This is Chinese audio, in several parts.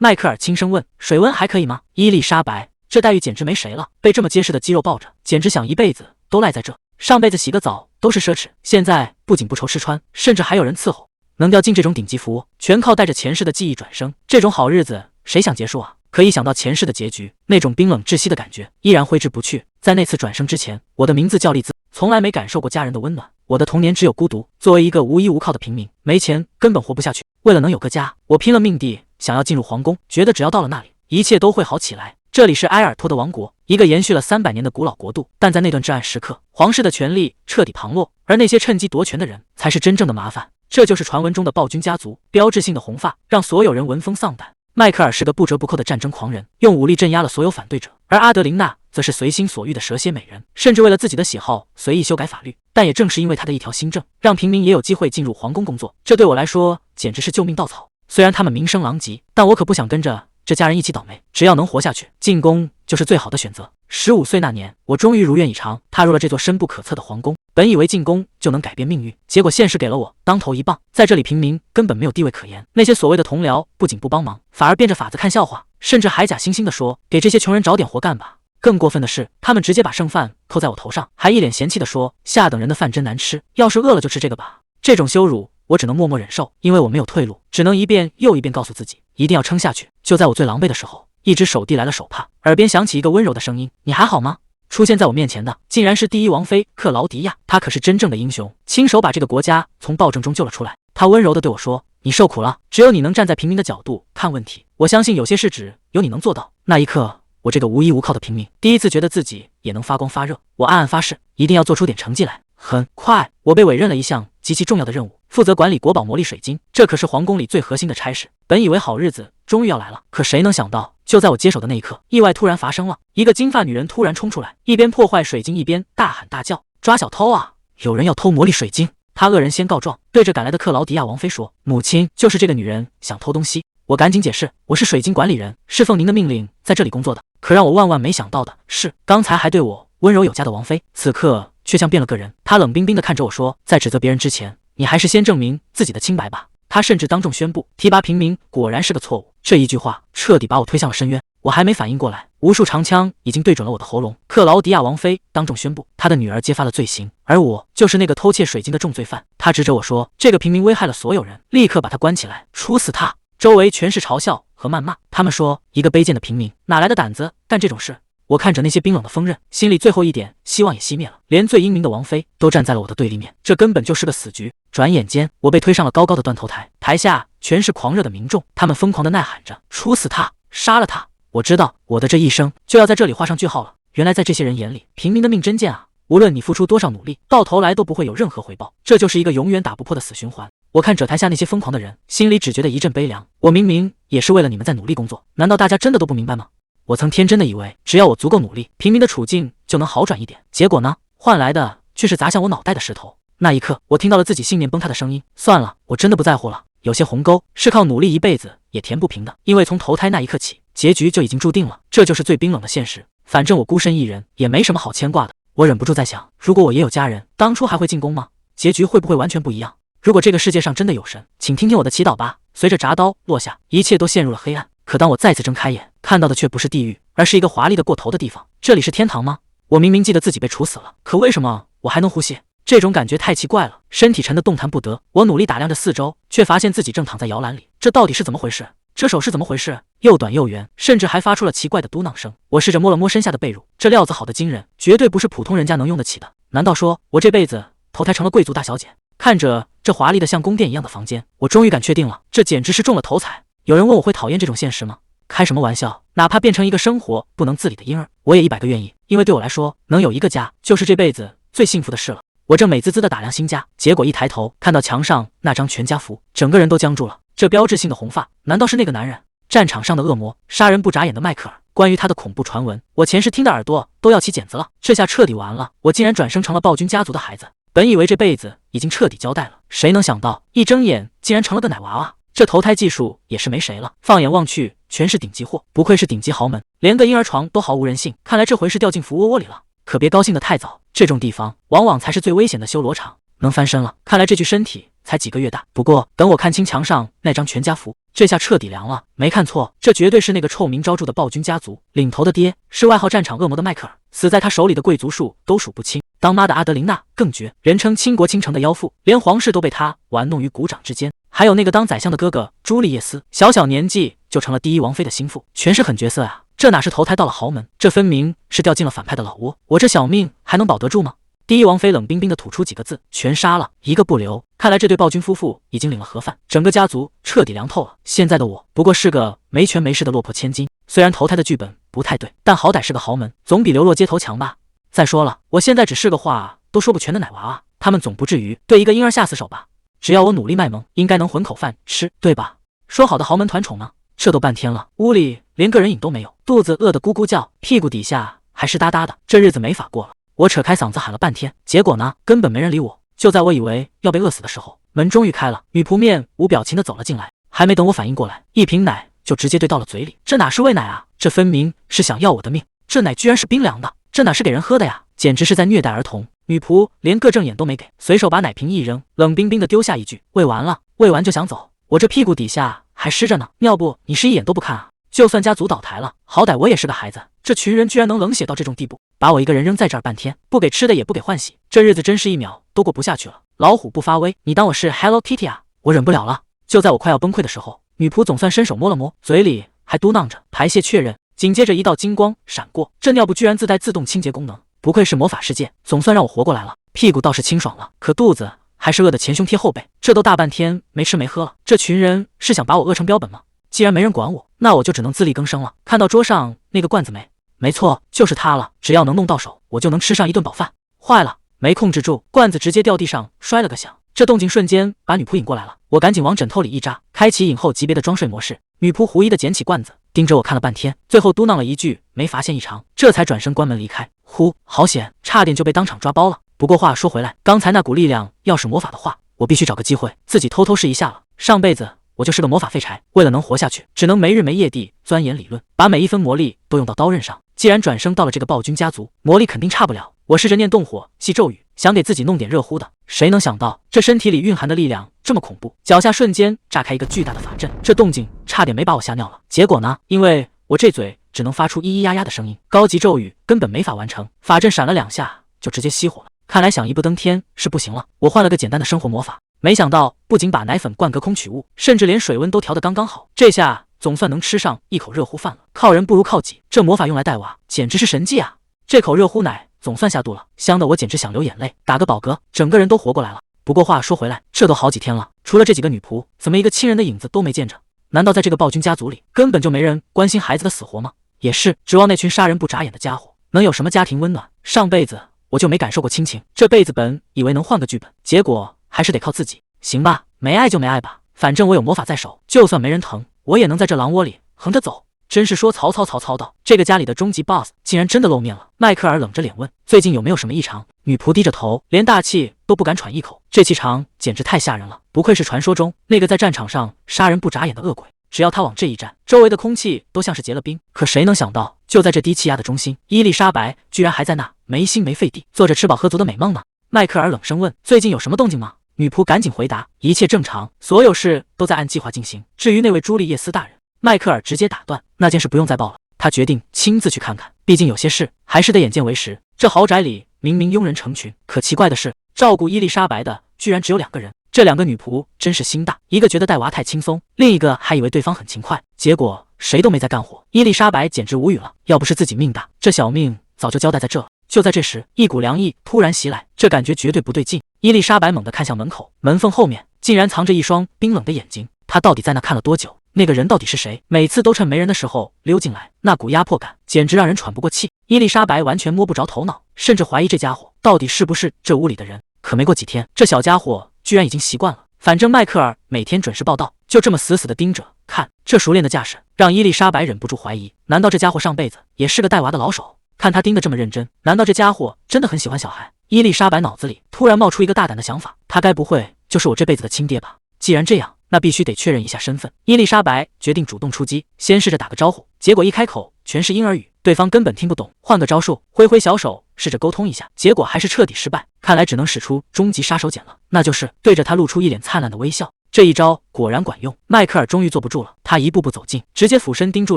迈克尔轻声问：“水温还可以吗？”伊丽莎白，这待遇简直没谁了，被这么结实的肌肉抱着，简直想一辈子都赖在这。上辈子洗个澡都是奢侈，现在不仅不愁吃穿，甚至还有人伺候。能掉进这种顶级服务，全靠带着前世的记忆转生，这种好日子谁想结束啊？可一想到前世的结局，那种冰冷窒息的感觉依然挥之不去。在那次转生之前，我的名字叫丽兹，从来没感受过家人的温暖。我的童年只有孤独，作为一个无依无靠的平民，没钱根本活不下去。为了能有个家，我拼了命地想要进入皇宫，觉得只要到了那里，一切都会好起来。这里是埃尔托的王国，一个延续了300年的古老国度，但在那段至暗时刻，皇室的权力彻底旁落，而那些趁机夺权的人才是真正的麻烦。这就是传闻中的暴君家族，标志性的红发让所有人闻风丧胆。迈克尔是个不折不扣的战争狂人，用武力镇压了所有反对者，而阿德琳娜则是随心所欲的蛇蝎美人，甚至为了自己的喜好随意修改法律。但也正是因为他的一条新政，让平民也有机会进入皇宫工作，这对我来说简直是救命稻草。虽然他们名声狼藉，但我可不想跟着这家人一起倒霉，只要能活下去，进宫就是最好的选择。15岁那年，我终于如愿以偿踏入了这座深不可测的皇宫。本以为进宫就能改变命运，结果现实给了我当头一棒。在这里，平民根本没有地位可言，那些所谓的同僚不仅不帮忙，反而变着法子看笑话，甚至还假惺惺地说给这些穷人找点活干吧。更过分的是，他们直接把剩饭扣在我头上，还一脸嫌弃地说下等人的饭真难吃，要是饿了就吃这个吧。这种羞辱我只能默默忍受，因为我没有退路，只能一遍又一遍告诉自己一定要撑下去。就在我最狼狈的时候，一只手递来了手帕，耳边响起一个温柔的声音：“你还好吗？”出现在我面前的竟然是第一王妃克劳迪亚，她可是真正的英雄，亲手把这个国家从暴政中救了出来。她温柔地对我说：“你受苦了，只有你能站在平民的角度看问题，我相信有些事只有你能做到。”那一刻，我这个无依无靠的平民第一次觉得自己也能发光发热。我暗暗发誓，一定要做出点成绩来。很快，我被委任了一项极其重要的任务，负责管理国宝魔力水晶，这可是皇宫里最核心的差事。本以为好日子终于要来了，可谁能想到，就在我接手的那一刻，意外突然发生了。一个金发女人突然冲出来，一边破坏水晶，一边大喊大叫：“抓小偷啊！有人要偷魔力水晶！”她恶人先告状，对着赶来的克劳迪亚王妃说：“母亲，就是这个女人想偷东西。”我赶紧解释：“我是水晶管理人，是奉您的命令在这里工作的。”可让我万万没想到的是，刚才还对我温柔有加的王妃，此刻却像变了个人。她冷冰冰地看着我说：“在指责别人之前，你还是先证明自己的清白吧。”她甚至当众宣布，提拔平民果然是个错误。这一句话彻底把我推向了深渊。我还没反应过来，无数长枪已经对准了我的喉咙。克劳迪亚王妃当众宣布，她的女儿揭发了罪行，而我就是那个偷窃水晶的重罪犯。她指着我说：“这个平民危害了所有人，立刻把他关起来，处死他！”周围全是嘲笑和谩骂，他们说一个卑贱的平民哪来的胆子干这种事。我看着那些冰冷的锋刃，心里最后一点希望也熄灭了。连最英明的王妃都站在了我的对立面，这根本就是个死局。转眼间，我被推上了高高的断头台，台下全是狂热的民众，他们疯狂地呐喊着：“处死他，杀了他！”我知道我的这一生就要在这里画上句号了。原来在这些人眼里，平民的命真贱啊！无论你付出多少努力，到头来都不会有任何回报，这就是一个永远打不破的死循环。我看着台下那些疯狂的人，心里只觉得一阵悲凉。我明明也是为了你们在努力工作，难道大家真的都不明白吗？我曾天真的以为，只要我足够努力，平民的处境就能好转一点。结果呢，换来的却是砸向我脑袋的石头。那一刻，我听到了自己信念崩塌的声音。算了，我真的不在乎了。有些鸿沟是靠努力一辈子也填不平的，因为从投胎那一刻起，结局就已经注定了。这就是最冰冷的现实。反正我孤身一人，也没什么好牵挂的。我忍不住在想，如果我也有家人，当初还会进宫吗？结局会不会完全不一样？如果这个世界上真的有神，请听听我的祈祷吧。随着铡刀落下，一切都陷入了黑暗。可当我再次睁开眼，看到的却不是地狱，而是一个华丽的过头的地方。这里是天堂吗？我明明记得自己被处死了，可为什么我还能呼吸？这种感觉太奇怪了，身体沉得动弹不得。我努力打量着四周，却发现自己正躺在摇篮里。这到底是怎么回事？这手是怎么回事？又短又圆，甚至还发出了奇怪的嘟囔声。我试着摸了摸身下的被褥，这料子好的惊人，绝对不是普通人家能用得起的。难道说我这辈子投胎成了贵族大小姐？看着这华丽的像宫殿一样的房间，我终于敢确定了，这简直是中了头彩。有人问我会讨厌这种现实吗？开什么玩笑，哪怕变成一个生活不能自理的婴儿，我也100个愿意。因为对我来说，能有一个家就是这辈子最幸福的事了。我正美滋滋地打量新家，结果一抬头看到墙上那张全家福，整个人都僵住了。这标志性的红发，难道是那个男人？战场上的恶魔，杀人不眨眼的迈克尔。关于他的恐怖传闻，我前世听的耳朵都要起茧子了。这下彻底完了，我竟然转生成了暴君家族的孩子。本以为这辈子已经彻底交代了，谁能想到一睁眼竟然成了个奶娃娃。这投胎技术也是没谁了，放眼望去全是顶级货，不愧是顶级豪门，连个婴儿床都毫无人性。看来这回是掉进福窝窝里了。可别高兴得太早，这种地方往往才是最危险的修罗场。能翻身了，看来这具身体才几个月大。不过等我看清墙上那张全家福，这下彻底凉了。没看错，这绝对是那个臭名昭著的暴君家族领头的爹，是外号战场恶魔的迈克尔。死在他手里的贵族数都数不清。当妈的阿德琳娜更绝，人称倾国倾城的妖妇，连皇室都被他玩弄于股掌之间。还有那个当宰相的哥哥朱利叶斯，小小年纪就成了第一王妃的心腹，全是狠角色啊！这哪是投胎到了豪门，这分明是掉进了反派的老窝。我这小命还能保得住吗？第一王妃冷冰冰的吐出几个字：全杀了，一个不留。看来这对暴君夫妇已经领了盒饭，整个家族彻底凉透了。现在的我不过是个没权没势的落魄千金，虽然投胎的剧本不太对，但好歹是个豪门，总比流落街头强吧。再说了，我现在只是个话都说不全的奶娃娃，他们总不至于对一个婴儿下死手吧？只要我努力卖萌，应该能混口饭吃，对吧？说好的豪门团宠呢？这都半天了，屋里连个人影都没有，肚子饿得咕咕叫，屁股底下还湿哒哒的，这日子没法过了。我扯开嗓子喊了半天，结果呢，根本没人理我。就在我以为要被饿死的时候，门终于开了，女仆面无表情的走了进来。还没等我反应过来，一瓶奶就直接兑到了嘴里。这哪是喂奶啊，这分明是想要我的命。这奶居然是冰凉的，这哪是给人喝的呀，简直是在虐待儿童。女仆连个正眼都没给，随手把奶瓶一扔，冷冰冰的丢下一句：喂完了，喂完就想走。我这屁股底下还湿着呢，要不你是一眼都不看啊？就算家族倒台了，好歹我也是个孩子，这群人居然能冷血到这种地步，把我一个人扔在这儿半天，不给吃的也不给换洗，这日子真是一秒都过不下去了。老虎不发威，你当我是 Hello Kitty 啊？我忍不了了。就在我快要崩溃的时候，女仆总算伸手摸了摸，嘴里还嘟囔着排泄确认，紧接着一道金光闪过，这尿布居然自带自动清洁功能，不愧是魔法世界，总算让我活过来了。屁股倒是清爽了，可肚子还是饿得前胸贴后背，这都大半天没吃没喝了，这群人是想把我饿成标本吗？既然没人管我，那我就只能自力更生了。看到桌上那个罐子没？没错，就是它了。只要能弄到手，我就能吃上一顿饱饭。坏了，没控制住，罐子直接掉地上，摔了个响。这动静瞬间把女仆引过来了，我赶紧往枕头里一扎，开启影后级别的装睡模式。女仆狐疑的捡起罐子，盯着我看了半天，最后嘟囔了一句没发现异常，这才转身关门离开。呼，好险，差点就被当场抓包了。不过话说回来，刚才那股力量要是魔法的话，我必须找个机会自己偷偷试一下了。上辈子我就是个魔法废柴，为了能活下去，只能没日没夜地钻研理论，把每一分魔力都用到刀刃上。既然转生到了这个暴君家族，魔力肯定差不了。我试着念动火系咒语，想给自己弄点热乎的，谁能想到这身体里蕴含的力量这么恐怖，脚下瞬间炸开一个巨大的法阵，这动静差点没把我吓尿了。结果呢，因为我这嘴只能发出咿咿呀呀的声音，高级咒语根本没法完成，法阵闪了2下就直接熄火了。看来想一步登天是不行了，我换了个简单的生活魔法，没想到不仅把奶粉灌隔空取物，甚至连水温都调得刚刚好，这下总算能吃上一口热乎饭了。靠人不如靠己，这魔法用来带娃简直是神迹啊！这口热乎奶总算下肚了，香的我简直想流眼泪，打个饱嗝，整个人都活过来了。不过话说回来，这都好几天了，除了这几个女仆，怎么一个亲人的影子都没见着？难道在这个暴君家族里，根本就没人关心孩子的死活吗？也是，指望那群杀人不眨眼的家伙能有什么家庭温暖？上辈子我就没感受过亲情，这辈子本以为能换个剧本，结果还是得靠自己。行吧，没爱就没爱吧，反正我有魔法在手，就算没人疼，我也能在这狼窝里横着走。真是说曹操到，这个家里的终极 BOSS 竟然真的露面了。迈克尔冷着脸问：“最近有没有什么异常？”女仆低着头，连大气都不敢喘一口，这气场简直太吓人了，不愧是传说中那个在战场上杀人不眨眼的恶鬼。只要他往这一站，周围的空气都像是结了冰。可谁能想到，就在这低气压的中心，伊丽莎白居然还在那没心没肺地做着吃饱喝足的美梦呢。迈克尔冷声问：“最近有什么动静吗？”女仆赶紧回答：“一切正常，所有事都在按计划进行。至于那位朱利叶斯大人。”迈克尔直接打断：“那件事不用再报了。”他决定亲自去看看，毕竟有些事还是得眼见为实。这豪宅里明明佣人成群，可奇怪的是，照顾伊丽莎白的居然只有2个人。这2个女仆真是心大，一个觉得带娃太轻松，另一个还以为对方很勤快，结果谁都没在干活。伊丽莎白简直无语了，要不是自己命大，这小命早就交代在这了。就在这时，一股凉意突然袭来，这感觉绝对不对劲。伊丽莎白猛地看向门口，门缝后面竟然藏着一双冰冷的眼睛。她到底在那看了多久？那个人到底是谁？每次都趁没人的时候溜进来，那股压迫感简直让人喘不过气。伊丽莎白完全摸不着头脑，甚至怀疑这家伙到底是不是这屋里的人。可没过几天，这小家伙居然已经习惯了，反正迈克尔每天准时报到，就这么死死地盯着看。这熟练的架势让伊丽莎白忍不住怀疑，难道这家伙上辈子也是个带娃的老手？看他盯得这么认真，难道这家伙真的很喜欢小孩？伊丽莎白脑子里突然冒出一个大胆的想法，他该不会就是我这辈子的亲爹吧？既然这样，那必须得确认一下身份。伊丽莎白决定主动出击，先试着打个招呼，结果一开口全是婴儿语，对方根本听不懂。换个招数，挥挥小手试着沟通一下，结果还是彻底失败。看来只能使出终极杀手锏了，那就是对着他露出一脸灿烂的微笑。这一招果然管用，迈克尔终于坐不住了，他一步步走近，直接俯身盯住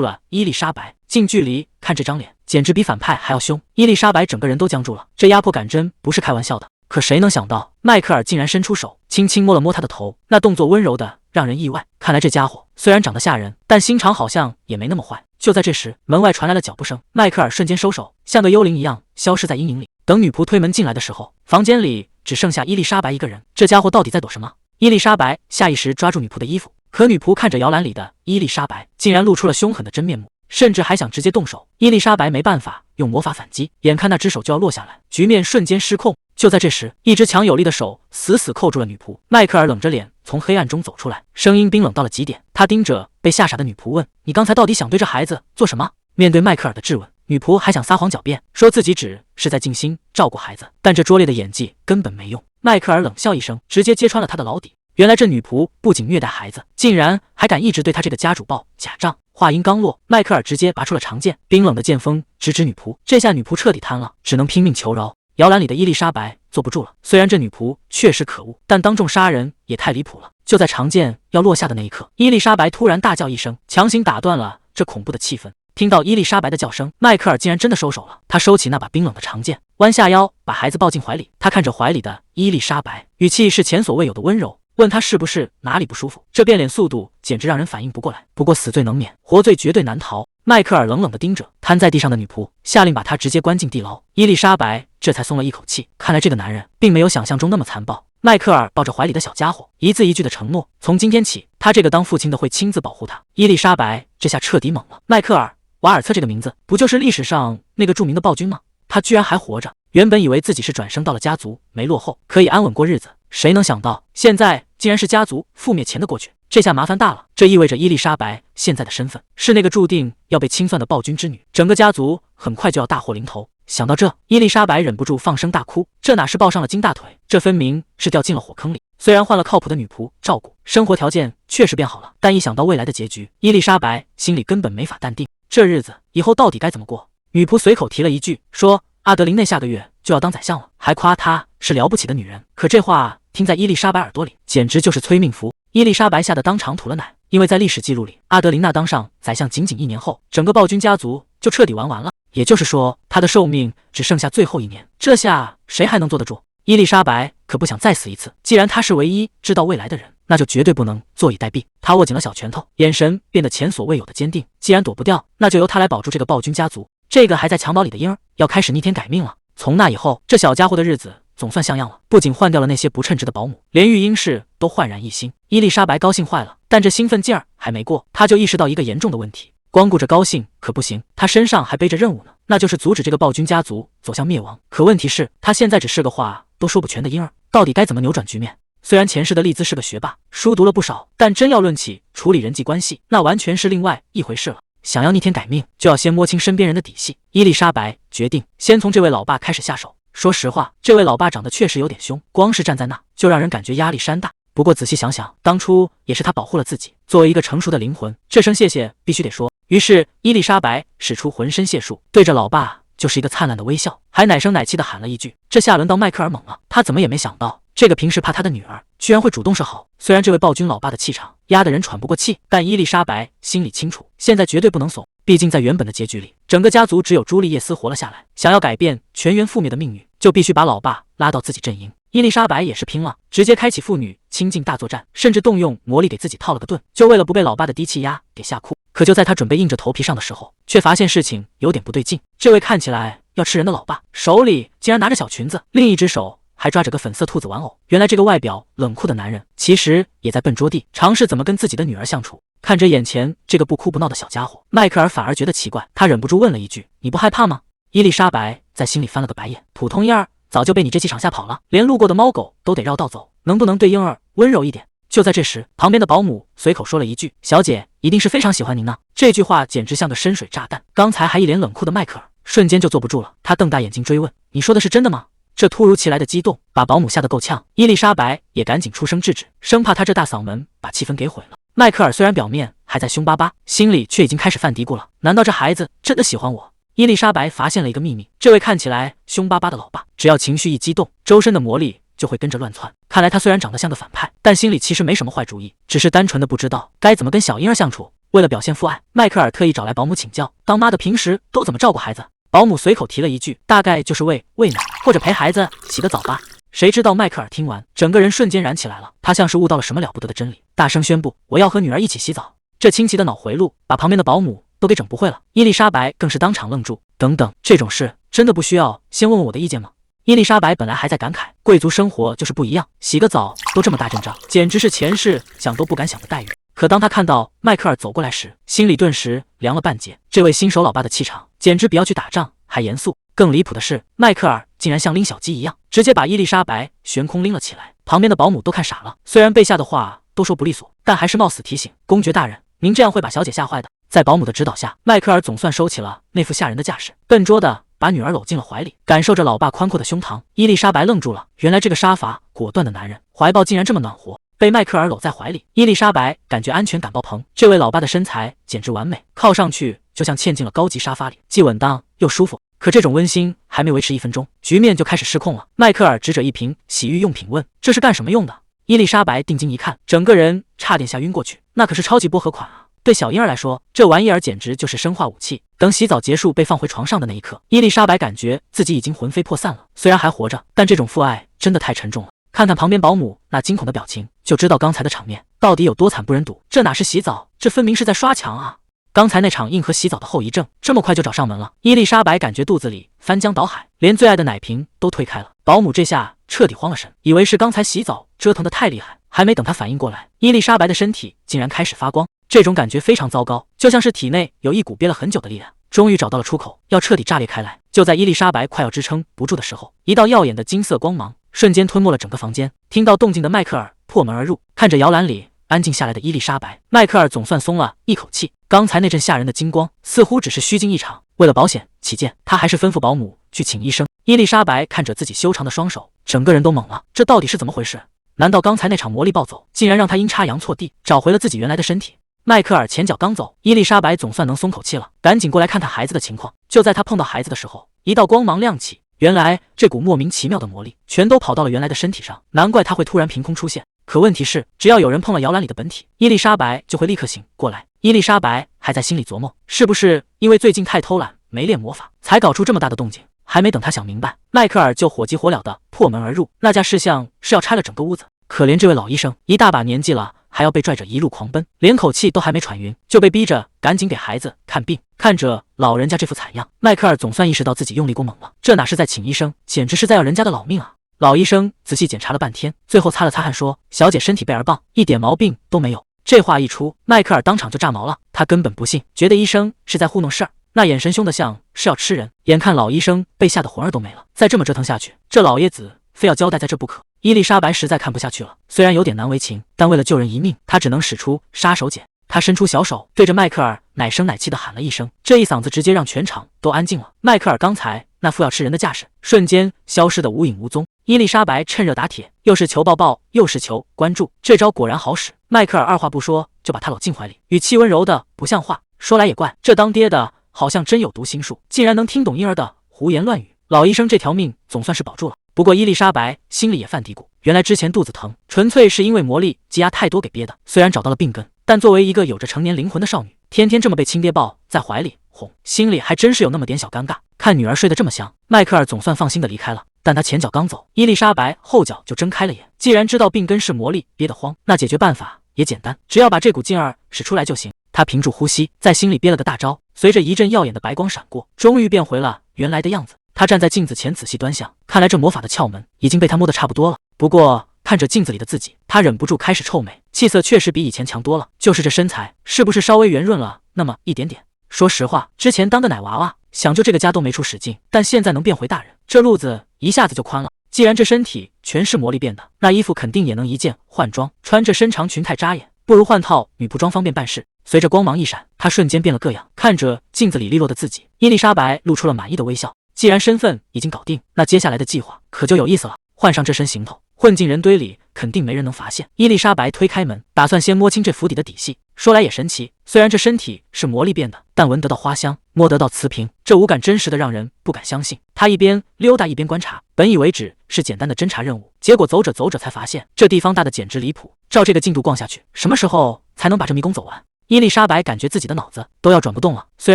了伊丽莎白，近距离看这张脸，简直比反派还要凶。伊丽莎白整个人都僵住了，这压迫感真不是开玩笑的。可谁能想到，迈克尔竟然伸出手，轻轻摸了摸他的头，那动作温柔的让人意外。看来这家伙虽然长得吓人，但心肠好像也没那么坏。就在这时，门外传来了脚步声，迈克尔瞬间收手，像个幽灵一样消失在阴影里。等女仆推门进来的时候，房间里只剩下伊丽莎白一个人。这家伙到底在躲什么？伊丽莎白下意识抓住女仆的衣服，可女仆看着摇篮里的伊丽莎白，竟然露出了凶狠的真面目，甚至还想直接动手。伊丽莎白没办法，用魔法反击，眼看那只手就要落下来，局面瞬间失控。就在这时，一只强有力的手死死扣住了女仆。迈克尔冷着脸从黑暗中走出来，声音冰冷到了极点。他盯着被吓傻的女仆问：“你刚才到底想对这孩子做什么？”面对迈克尔的质问，女仆还想撒谎狡辩，说自己只是在尽心照顾孩子，但这拙劣的演技根本没用。迈克尔冷笑一声，直接揭穿了他的老底。原来这女仆不仅虐待孩子，竟然还敢一直对他这个家主报假账。话音刚落，迈克尔直接拔出了长剑，冰冷的剑锋直指女仆。这下女仆彻底瘫了，只能拼命求饶。摇篮里的伊丽莎白坐不住了，虽然这女仆确实可恶，但当众杀人也太离谱了。就在长剑要落下的那一刻，伊丽莎白突然大叫一声，强行打断了这恐怖的气氛。听到伊丽莎白的叫声，迈克尔竟然真的收手了。他收起那把冰冷的长剑，弯下腰把孩子抱进怀里。他看着怀里的伊丽莎白，语气是前所未有的温柔，问他是不是哪里不舒服。这变脸速度简直让人反应不过来。不过死罪能免，活罪绝对难逃。迈克尔冷冷地盯着瘫在地上的女仆，下令把她直接关进地牢。伊丽莎白这才松了一口气，看来这个男人并没有想象中那么残暴。迈克尔抱着怀里的小家伙，一字一句的承诺，从今天起，他这个当父亲的会亲自保护他。伊丽莎白这下彻底懵了。迈克尔·瓦尔策这个名字，不就是历史上那个著名的暴君吗？他居然还活着。原本以为自己是转生到了家族没落后，可以安稳过日子，谁能想到现在竟然是家族覆灭前的过去。这下麻烦大了，这意味着伊丽莎白现在的身份是那个注定要被清算的暴君之女，整个家族很快就要大祸临头。想到这，伊丽莎白忍不住放声大哭，这哪是抱上了金大腿，这分明是掉进了火坑里。虽然换了靠谱的女仆照顾，生活条件确实变好了，但一想到未来的结局，伊丽莎白心里根本没法淡定，这日子以后到底该怎么过？女仆随口提了一句，说阿德琳内下个月就要当宰相了，还夸她是了不起的女人。可这话听在伊丽莎白耳朵里，简直就是催命符。伊丽莎白吓得当场吐了奶，因为在历史记录里，阿德琳娜当上宰相仅仅1年后，整个暴君家族就彻底玩完了。也就是说，她的寿命只剩下最后1年。这下谁还能坐得住？伊丽莎白可不想再死一次。既然她是唯一知道未来的人，那就绝对不能坐以待毙。她握紧了小拳头，眼神变得前所未有的坚定。既然躲不掉，那就由她来保住这个暴君家族。这个还在襁褓里的婴儿要开始逆天改命了。从那以后，这小家伙的日子总算像样了，不仅换掉了那些不称职的保姆，连育婴室都焕然一新。伊丽莎白高兴坏了，但这兴奋劲儿还没过，她就意识到一个严重的问题：光顾着高兴可不行，她身上还背着任务呢，那就是阻止这个暴君家族走向灭亡。可问题是，她现在只是个话都说不全的婴儿，到底该怎么扭转局面？虽然前世的丽兹是个学霸，书读了不少，但真要论起处理人际关系，那完全是另外一回事了。想要逆天改命，就要先摸清身边人的底细。伊丽莎白决定先从这位老爸开始下手。说实话，这位老爸长得确实有点凶，光是站在那就让人感觉压力山大。不过仔细想想，当初也是他保护了自己，作为一个成熟的灵魂，这声谢谢必须得说。于是伊丽莎白使出浑身解数，对着老爸就是一个灿烂的微笑，还奶声奶气地喊了一句。这下轮到迈克尔懵了，他怎么也没想到，这个平时怕他的女儿居然会主动示好。虽然这位暴君老爸的气场压得人喘不过气，但伊丽莎白心里清楚，现在绝对不能怂。毕竟在原本的结局里，整个家族只有朱丽叶斯活了下来，想要改变全员覆灭的命运，就必须把老爸拉到自己阵营。伊丽莎白也是拼了，直接开启父女亲近大作战，甚至动用魔力给自己套了个盾，就为了不被老爸的低气压给吓哭。可就在他准备硬着头皮上的时候，却发现事情有点不对劲。这位看起来要吃人的老爸，手里竟然拿着小裙子，另一只手还抓着个粉色兔子玩偶。原来这个外表冷酷的男人，其实也在笨拙地尝试怎么跟自己的女儿相处。看着眼前这个不哭不闹的小家伙，迈克尔反而觉得奇怪，他忍不住问了一句：“你不害怕吗？”伊丽莎白在心里翻了个白眼，普通婴儿早就被你这气场吓跑了，连路过的猫狗都得绕道走，能不能对婴儿温柔一点？就在这时，旁边的保姆随口说了一句：“小姐一定是非常喜欢您呢。”这句话简直像个深水炸弹，刚才还一脸冷酷的迈克尔瞬间就坐不住了，他瞪大眼睛追问：“你说的是真的吗？”这突如其来的激动把保姆吓得够呛，伊丽莎白也赶紧出声制止，生怕他这大嗓门把气氛给毁了。迈克尔虽然表面还在凶巴巴，心里却已经开始犯嘀咕了：难道这孩子真的喜欢我？伊丽莎白发现了一个秘密，这位看起来凶巴巴的老爸，只要情绪一激动，周身的魔力就就会跟着乱窜。看来他虽然长得像个反派，但心里其实没什么坏主意，只是单纯的不知道该怎么跟小婴儿相处。为了表现父爱，迈克尔特意找来保姆请教，当妈的平时都怎么照顾孩子？保姆随口提了一句，大概就是喂奶或者陪孩子洗个澡吧。谁知道迈克尔听完，整个人瞬间燃起来了，他像是悟到了什么了不得的真理，大声宣布：我要和女儿一起洗澡。这清奇的脑回路把旁边的保姆都给整不会了。伊丽莎白更是当场愣住，等等，这种事真的不需要先问问我的意见吗？伊丽莎白本来还在感慨，贵族生活就是不一样，洗个澡都这么大阵仗，简直是前世想都不敢想的待遇。可当他看到迈克尔走过来时，心里顿时凉了半截。这位新手老爸的气场简直比要去打仗还严肃。更离谱的是，迈克尔竟然像拎小鸡一样，直接把伊丽莎白悬空拎了起来。旁边的保姆都看傻了，虽然被吓的话都说不利索，但还是冒死提醒：公爵大人，您这样会把小姐吓坏的。在保姆的指导下，迈克尔总算收起了那副吓人的架势，笨拙的把女儿搂进了怀里，感受着老爸宽阔的胸膛。伊丽莎白愣住了，原来这个杀伐果断的男人怀抱竟然这么暖和。被迈克尔搂在怀里，伊丽莎白感觉安全感爆棚。这位老爸的身材简直完美，靠上去就像嵌进了高级沙发里，既稳当又舒服。可这种温馨还没维持1分钟，局面就开始失控了。迈克尔指着一瓶洗浴用品问：“这是干什么用的？”伊丽莎白定睛一看，整个人差点吓晕过去。那可是超级薄荷款啊！对小婴儿来说，这玩意儿简直就是生化武器。等洗澡结束被放回床上的那一刻，伊丽莎白感觉自己已经魂飞魄散了。虽然还活着，但这种父爱真的太沉重了。看看旁边保姆那惊恐的表情，就知道刚才的场面到底有多惨不忍睹。这哪是洗澡，这分明是在刷墙啊！刚才那场硬核洗澡的后遗症，这么快就找上门了。伊丽莎白感觉肚子里翻江倒海，连最爱的奶瓶都推开了。保姆这下彻底慌了神，以为是刚才洗澡折腾的太厉害，还没等她反应过来，伊丽莎白的身体竟然开始发光。这种感觉非常糟糕，就像是体内有一股憋了很久的力量，终于找到了出口，要彻底炸裂开来。就在伊丽莎白快要支撑不住的时候，一道耀眼的金色光芒瞬间吞没了整个房间。听到动静的迈克尔破门而入，看着摇篮里安静下来的伊丽莎白，迈克尔总算松了一口气。刚才那阵吓人的金光似乎只是虚惊一场，为了保险起见，他还是吩咐保姆去请医生。伊丽莎白看着自己修长的双手，整个人都懵了，这到底是怎么回事？难道刚才那场魔力暴走竟然让他阴差阳错地找回了自己原来的身体？迈克尔前脚刚走，伊丽莎白总算能松口气了，赶紧过来看看孩子的情况。就在他碰到孩子的时候，一道光芒亮起，原来这股莫名其妙的魔力全都跑到了原来的身体上，难怪他会突然凭空出现。可问题是，只要有人碰了摇篮里的本体，伊丽莎白就会立刻醒过来。伊丽莎白还在心里琢磨，是不是因为最近太偷懒没练魔法，才搞出这么大的动静。还没等他想明白，迈克尔就火急火燎的破门而入，那架势像是要拆了整个屋子。可怜这位老医生，一大把年纪了，还要被拽着一路狂奔，连口气都还没喘匀，就被逼着赶紧给孩子看病。看着老人家这副惨样，迈克尔总算意识到自己用力过猛了，这哪是在请医生，简直是在要人家的老命啊！老医生仔细检查了半天，最后擦了擦汗说：“小姐身体倍儿棒，一点毛病都没有。”这话一出，迈克尔当场就炸毛了，他根本不信，觉得医生是在糊弄事儿，那眼神凶得像是要吃人。眼看老医生被吓得魂儿都没了，再这么折腾下去，这老爷子非要交代在这不可。伊丽莎白实在看不下去了，虽然有点难为情，但为了救人一命，她只能使出杀手锏。她伸出小手，对着迈克尔奶声奶气地喊了一声，这一嗓子直接让全场都安静了。迈克尔刚才那副要吃人的架势，瞬间消失得无影无踪。伊丽莎白趁热打铁，又是求抱抱，又是求关注，这招果然好使。迈克尔二话不说就把她搂进怀里，语气温柔的不像话。说来也怪，这当爹的好像真有读心术，竟然能听懂婴儿的胡言乱语。老医生这条命总算是保住了。不过伊丽莎白心里也犯嘀咕，原来之前肚子疼纯粹是因为魔力积压太多给憋的。虽然找到了病根，但作为一个有着成年灵魂的少女，天天这么被亲爹抱在怀里哄，心里还真是有那么点小尴尬。看女儿睡得这么香，迈克尔总算放心的离开了。但他前脚刚走，伊丽莎白后脚就睁开了眼。既然知道病根是魔力憋得慌，那解决办法也简单，只要把这股劲儿使出来就行。他屏住呼吸，在心里憋了个大招，随着一阵耀眼的白光闪过，终于变回了原来的样子。他站在镜子前仔细端详，看来这魔法的窍门已经被他摸得差不多了。不过看着镜子里的自己，他忍不住开始臭美，气色确实比以前强多了，就是这身材是不是稍微圆润了那么一点点。说实话，之前当个奶娃娃，想救这个家都没处使劲，但现在能变回大人，这路子一下子就宽了。既然这身体全是魔力变的，那衣服肯定也能一件换装，穿着身长裙太扎眼，不如换套女仆装方便办事。随着光芒一闪，他瞬间变了个样，看着镜子里利落的自己，伊丽莎白露出了满意的微笑。既然身份已经搞定，那接下来的计划可就有意思了。换上这身行头，混进人堆里肯定没人能发现。伊丽莎白推开门，打算先摸清这府邸的底细。说来也神奇，虽然这身体是魔力变的，但闻得到花香，摸得到瓷瓶，这五感真实的让人不敢相信。他一边溜达一边观察，本以为只是简单的侦查任务，结果走着走着才发现，这地方大的简直离谱。照这个进度逛下去，什么时候才能把这迷宫走完？伊丽莎白感觉自己的脑子都要转不动了。虽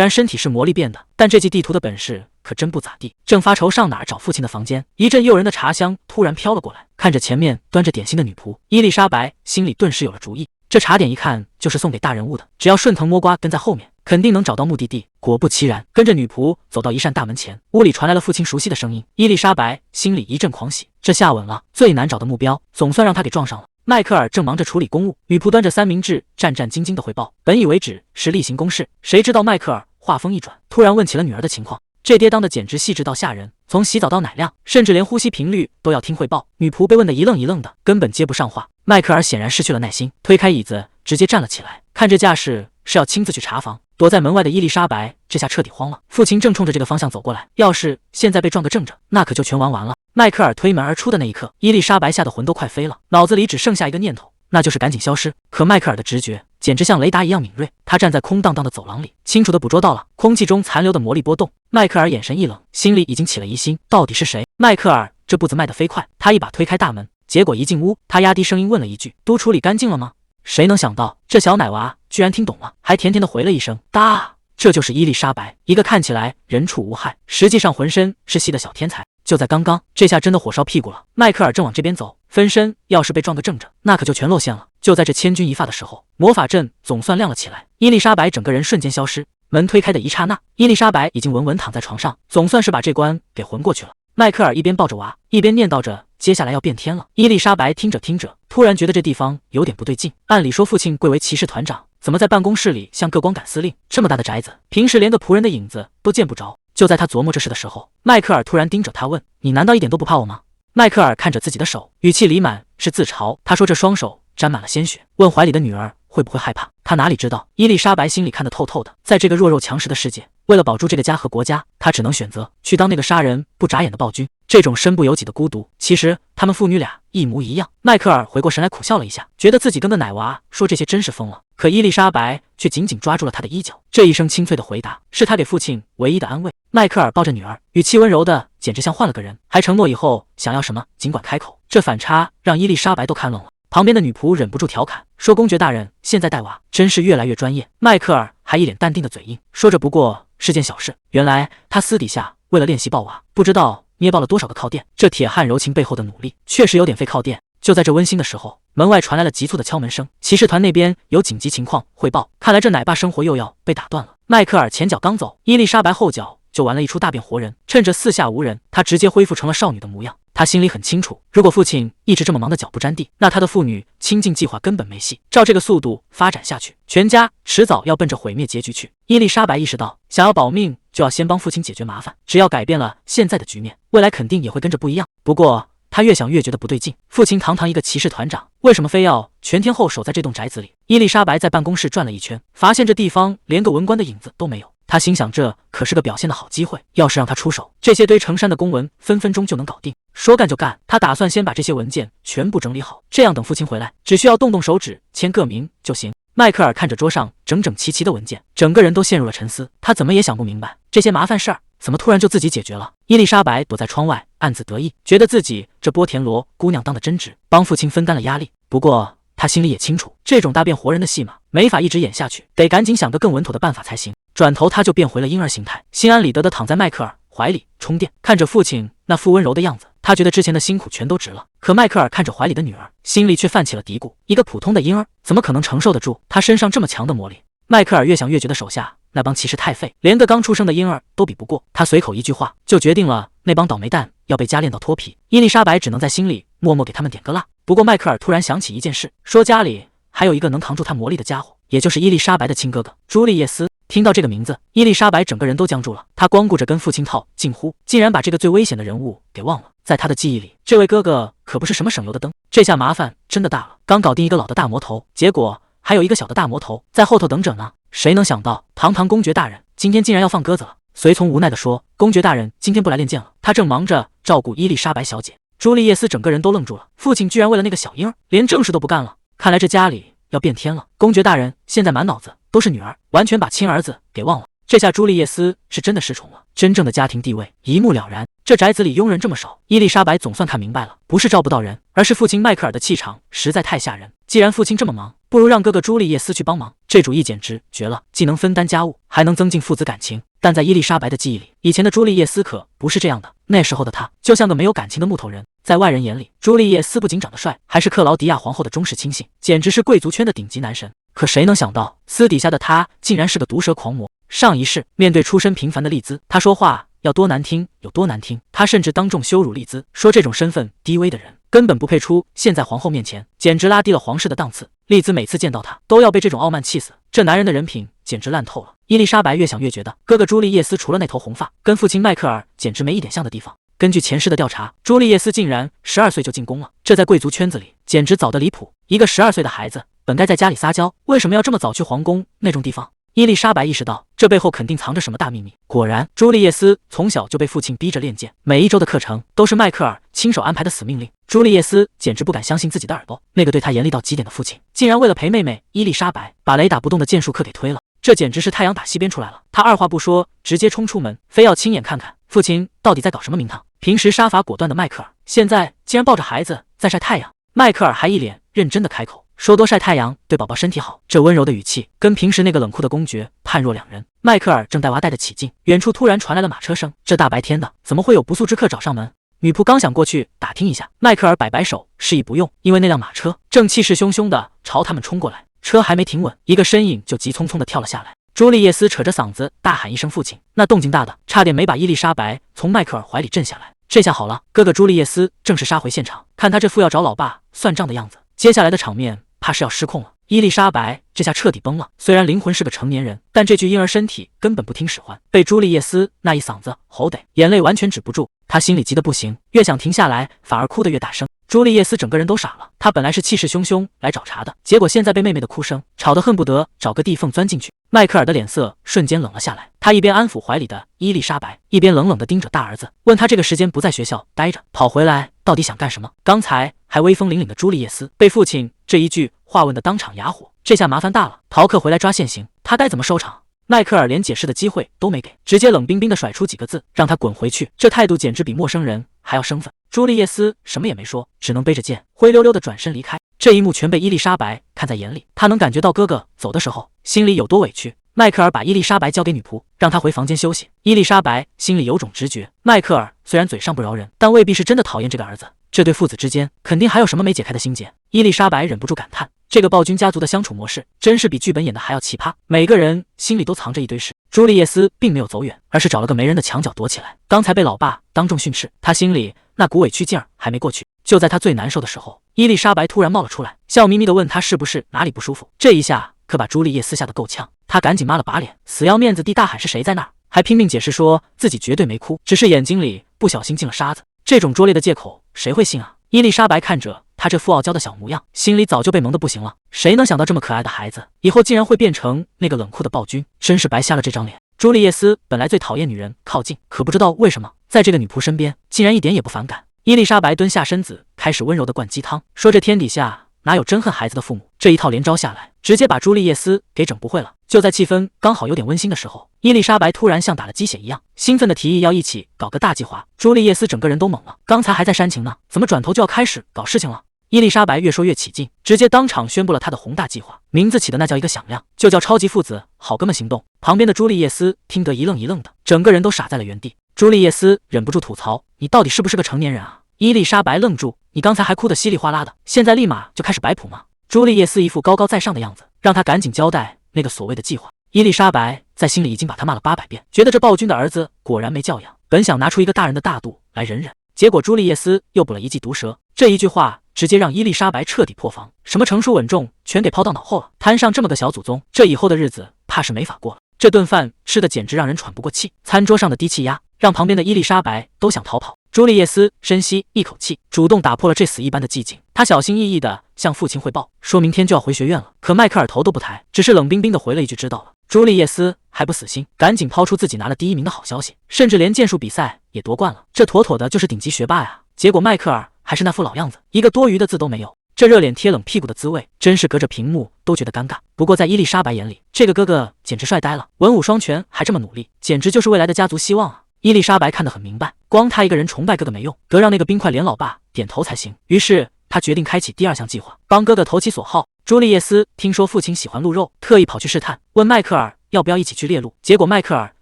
然身体是魔力变的，但这记地图的本事可真不咋地。正发愁上哪儿找父亲的房间，一阵诱人的茶香突然飘了过来。看着前面端着点心的女仆，伊丽莎白心里顿时有了主意。这茶点一看就是送给大人物的，只要顺藤摸瓜跟在后面，肯定能找到目的地。果不其然，跟着女仆走到一扇大门前，屋里传来了父亲熟悉的声音。伊丽莎白心里一阵狂喜，这下稳了，最难找的目标总算让他给撞上了。迈克尔正忙着处理公务，女仆端着三明治，战战兢兢地汇报。本以为只是例行公事，谁知道迈克尔话锋一转，突然问起了女儿的情况。这爹当的简直细致到吓人，从洗澡到奶量，甚至连呼吸频率都要听汇报。女仆被问得一愣一愣的，根本接不上话。迈克尔显然失去了耐心，推开椅子，直接站了起来。看这架势，是要亲自去查房。躲在门外的伊丽莎白这下彻底慌了，父亲正冲着这个方向走过来，要是现在被撞个正着，那可就全完了。迈克尔推门而出的那一刻，伊丽莎白吓得魂都快飞了，脑子里只剩下一个念头，那就是赶紧消失。可迈克尔的直觉简直像雷达一样敏锐，他站在空荡荡的走廊里，清楚地捕捉到了空气中残留的魔力波动。迈克尔眼神一冷，心里已经起了疑心，到底是谁？迈克尔这步子迈得飞快，他一把推开大门，结果一进屋，他压低声音问了一句：“都处理干净了吗？”谁能想到这小奶娃居然听懂了，还甜甜地回了一声：“哒。”这就是伊丽莎白，一个看起来人畜无害，实际上浑身是细的小天才。就在刚刚，这下真的火烧屁股了。迈克尔正往这边走，分身要是被撞个正着，那可就全露馅了。就在这千钧一发的时候，魔法阵总算亮了起来，伊丽莎白整个人瞬间消失。门推开的一刹那，伊丽莎白已经稳稳躺在床上，总算是把这关给混过去了。迈克尔一边抱着娃，一边念叨着接下来要变天了。伊丽莎白听着听着，突然觉得这地方有点不对劲。按理说父亲贵为骑士团长，怎么在办公室里像个光杆司令？这么大的宅子，平时连个仆人的影子都见不着。就在他琢磨这事的时候，迈克尔突然盯着他问：“你难道一点都不怕我吗？”迈克尔看着自己的手，语气里满是自嘲。他说这双手沾满了鲜血，问怀里的女儿会不会害怕。他哪里知道，伊丽莎白心里看得透透的。在这个弱肉强食的世界，为了保住这个家和国家，他只能选择去当那个杀人不眨眼的暴君。这种身不由己的孤独，其实他们父女俩一模一样。迈克尔回过神来，苦笑了一下，觉得自己跟个奶娃说这些真是疯了。可伊丽莎白却紧紧抓住了他的衣角，这一声清脆的回答是他给父亲唯一的安慰。迈克尔抱着女儿，语气温柔的简直像换了个人，还承诺以后想要什么尽管开口。这反差让伊丽莎白都看愣了。旁边的女仆忍不住调侃说：“公爵大人现在带娃真是越来越专业。”迈克尔还一脸淡定的嘴硬，说着不过是件小事。原来他私底下为了练习抱娃，不知道捏爆了多少个靠垫。这铁汉柔情背后的努力确实有点费靠垫。就在这温馨的时候，门外传来了急促的敲门声，骑士团那边有紧急情况汇报。看来这奶爸生活又要被打断了。迈克尔前脚刚走，伊丽莎白后脚就玩了一出大变活人，趁着四下无人，她直接恢复成了少女的模样。她心里很清楚，如果父亲一直这么忙得脚不沾地，那他的父女亲近计划根本没戏。照这个速度发展下去，全家迟早要奔着毁灭结局去。伊丽莎白意识到，想要保命就要先帮父亲解决麻烦，只要改变了现在的局面，未来肯定也会跟着不一样。不过他越想越觉得不对劲，父亲堂堂一个骑士团长，为什么非要全天候守在这栋宅子里？伊丽莎白在办公室转了一圈，发现这地方连个文官的影子都没有。他心想，这可是个表现的好机会，要是让他出手，这些堆成山的公文分分钟就能搞定。说干就干，他打算先把这些文件全部整理好，这样等父亲回来，只需要动动手指签个名就行。迈克尔看着桌上整整齐齐的文件，整个人都陷入了沉思。他怎么也想不明白，这些麻烦事儿怎么突然就自己解决了。伊丽莎白躲在窗外暗自得意，觉得自己这波田螺姑娘当得真值，帮父亲分担了压力。不过他心里也清楚，这种大变活人的戏码没法一直演下去，得赶紧想个更稳妥的办法才行。转头他就变回了婴儿形态，心安理得地躺在迈克尔怀里充电。看着父亲那副温柔的样子，他觉得之前的辛苦全都值了。可迈克尔看着怀里的女儿，心里却泛起了嘀咕，一个普通的婴儿怎么可能承受得住他身上这么强的魔力？迈克尔越想越觉得手下那帮骑士太废，连个刚出生的婴儿都比不过。他随口一句话就决定了那帮倒霉蛋要被加炼到脱皮。伊丽莎白只能在心里默默给他们点个蜡。不过迈克尔突然想起一件事，说家里还有一个能扛住他魔力的家伙，也就是伊丽莎白的亲哥哥朱利叶斯。听到这个名字，伊丽莎白整个人都僵住了。她光顾着跟父亲套近乎，竟然把这个最危险的人物给忘了。在她的记忆里，这位哥哥可不是什么省油的灯。这下麻烦真的大了，刚搞定一个老的大魔头，结果还有一个小的大魔头在后头等着呢。谁能想到，堂堂公爵大人今天竟然要放鸽子了？随从无奈地说：“公爵大人今天不来练剑了，他正忙着照顾伊丽莎白小姐。”朱丽叶斯整个人都愣住了，父亲居然为了那个小婴儿连正事都不干了，看来这家里要变天了。公爵大人现在满脑子都是女儿，完全把亲儿子给忘了。这下朱丽叶斯是真的失宠了，真正的家庭地位一目了然。这宅子里佣人这么少，伊丽莎白总算看明白了，不是招不到人，而是父亲迈克尔的气场实在太吓人。既然父亲这么忙，不如让哥哥朱丽叶斯去帮忙，这主意简直绝了，既能分担家务，还能增进父子感情。但在伊丽莎白的记忆里，以前的朱丽叶斯可不是这样的，那时候的她就像个没有感情的木头人。在外人眼里，朱丽叶斯不仅长得帅，还是克劳迪亚皇后的忠实亲信，简直是贵族圈的顶级男神。可谁能想到，私底下的他竟然是个毒舌狂魔。上一世，面对出身平凡的丽兹，他说话要多难听有多难听，他甚至当众羞辱丽兹，说这种身份低微的人根本不配出现在皇后面前，简直拉低了皇室的档次。丽兹每次见到他，都要被这种傲慢气死，这男人的人品简直烂透了。伊丽莎白越想越觉得，哥哥朱丽叶斯除了那头红发，跟父亲迈克尔简直没一点像的地方。根据前世的调查，朱丽叶斯竟然12岁就进宫了，这在贵族圈子里简直早得离谱。一个12岁的孩子本该在家里撒娇，为什么要这么早去皇宫那种地方？伊丽莎白意识到，这背后肯定藏着什么大秘密。果然，朱丽叶斯从小就被父亲逼着练剑，每一周的课程都是迈克尔亲手安排的死命令。朱丽叶斯简直不敢相信自己的耳朵，那个对她严厉到极点的父亲，竟然为了陪妹妹伊丽莎白，把雷打不动的剑术课给推了。这简直是太阳打西边出来了。他二话不说，直接冲出门，非要亲眼看看父亲到底在搞什么名堂。平时杀伐果断的迈克尔，现在竟然抱着孩子在晒太阳。迈克尔还一脸认真的开口说，多晒太阳对宝宝身体好。这温柔的语气跟平时那个冷酷的公爵判若两人。迈克尔正带娃带得起劲，远处突然传来了马车声，这大白天的怎么会有不速之客找上门？女仆刚想过去打听一下，迈克尔摆摆手示意不用，因为那辆马车正气势汹汹的朝他们冲过来，车还没停稳，一个身影就急匆匆的跳了下来。朱丽叶斯扯着嗓子大喊一声父亲，那动静大的差点没把伊丽莎白从迈克尔怀里震下来。这下好了，哥哥朱丽叶斯正式杀回现场，看他这副要找老爸算账的样子，接下来的场面怕是要失控了。伊丽莎白这下彻底崩了，虽然灵魂是个成年人，但这具婴儿身体根本不听使唤，被朱丽叶斯那一嗓子吼得眼泪完全止不住。他心里急得不行，越想停下来，反而哭得越大声。朱丽叶斯整个人都傻了，他本来是气势汹汹来找茬的，结果现在被妹妹的哭声吵得恨不得找个地缝钻进去。迈克尔的脸色瞬间冷了下来，他一边安抚怀里的伊丽莎白，一边冷冷地盯着大儿子，问他这个时间不在学校待着，跑回来到底想干什么？刚才还威风凛凛的朱丽叶斯，被父亲这一句话问得当场哑火，这下麻烦大了，逃课回来抓现行，他该怎么收场？迈克尔连解释的机会都没给，直接冷冰冰地甩出几个字，让他滚回去。这态度简直比陌生人还要生分。朱丽叶斯什么也没说，只能背着剑灰溜溜地转身离开。这一幕全被伊丽莎白看在眼里，她能感觉到哥哥走的时候心里有多委屈。迈克尔把伊丽莎白交给女仆，让她回房间休息。伊丽莎白心里有种直觉，迈克尔虽然嘴上不饶人，但未必是真的讨厌这个儿子，这对父子之间肯定还有什么没解开的心结。伊丽莎白忍不住感叹，这个暴君家族的相处模式真是比剧本演的还要奇葩，每个人心里都藏着一堆事。朱丽叶斯并没有走远，而是找了个没人的墙角躲起来。刚才被老爸当众训斥，他心里那股委屈劲儿还没过去。就在他最难受的时候，伊丽莎白突然冒了出来，笑眯眯地问他是不是哪里不舒服。这一下可把朱丽叶斯吓得够呛，他赶紧抹了把脸，死要面子地大喊是谁在那儿，还拼命解释说自己绝对没哭，只是眼睛里不小心进了沙子。这种拙劣的借口谁会信啊？伊丽莎白看着他这副傲娇的小模样，心里早就被萌得不行了。谁能想到这么可爱的孩子以后竟然会变成那个冷酷的暴君，真是白瞎了这张脸。朱丽叶斯本来最讨厌女人靠近，可不知道为什么在这个女仆身边竟然一点也不反感。伊丽莎白蹲下身子，开始温柔地灌鸡汤，说这天底下哪有真恨孩子的父母？这一套连招下来，直接把朱丽叶斯给整不会了。就在气氛刚好有点温馨的时候，伊丽莎白突然像打了鸡血一样，兴奋地提议要一起搞个大计划。朱丽叶斯整个人都懵了，刚才还在煽情呢，怎么转头就要开始搞事情了？伊丽莎白越说越起劲，直接当场宣布了她的宏大计划，名字起的那叫一个响亮，就叫超级父子好哥们行动。旁边的朱丽叶斯听得一愣一愣的，整个人都傻在了原地。朱丽叶斯忍不住吐槽，你到底是不是个成年人啊？伊丽莎白愣住，你刚才还哭得稀里哗啦的，现在立马就开始摆谱吗？朱丽叶斯一副高高在上的样子，让他赶紧交代那个所谓的计划。伊丽莎白在心里已经把他骂了800遍，觉得这暴君的儿子果然没教养，本想拿出一个大人的大度来忍忍，结果朱丽叶斯又补了一记毒舌，这一句话直接让伊丽莎白彻底破防，什么成熟稳重全给抛到脑后了，摊上这么个小祖宗，这以后的日子怕是没法过了。这顿饭吃的简直让人喘不过气，餐桌上的低气压让旁边的伊丽莎白都想逃跑。朱丽叶斯深吸一口气，主动打破了这死一般的寂静。他小心翼翼地向父亲汇报，说明天就要回学院了。可迈克尔头都不抬，只是冷冰冰地回了一句知道了。朱丽叶斯还不死心，赶紧抛出自己拿了第1名的好消息，甚至连剑术比赛也夺冠了，这妥妥的就是顶级学霸呀。结果迈克尔还是那副老样子，一个多余的字都没有。这热脸贴冷屁股的滋味，真是隔着屏幕都觉得尴尬。不过在伊丽莎白眼里，这个哥哥简直帅呆了，文武双全，还这么努力，简直就是未来的家族希望啊！伊丽莎白看得很明白，光他一个人崇拜哥哥没用，得让那个冰块脸老爸点头才行。于是他决定开启第二项计划，帮哥哥投其所好。朱丽叶斯听说父亲喜欢鹿肉，特意跑去试探，问迈克尔要不要一起去猎鹿。结果迈克尔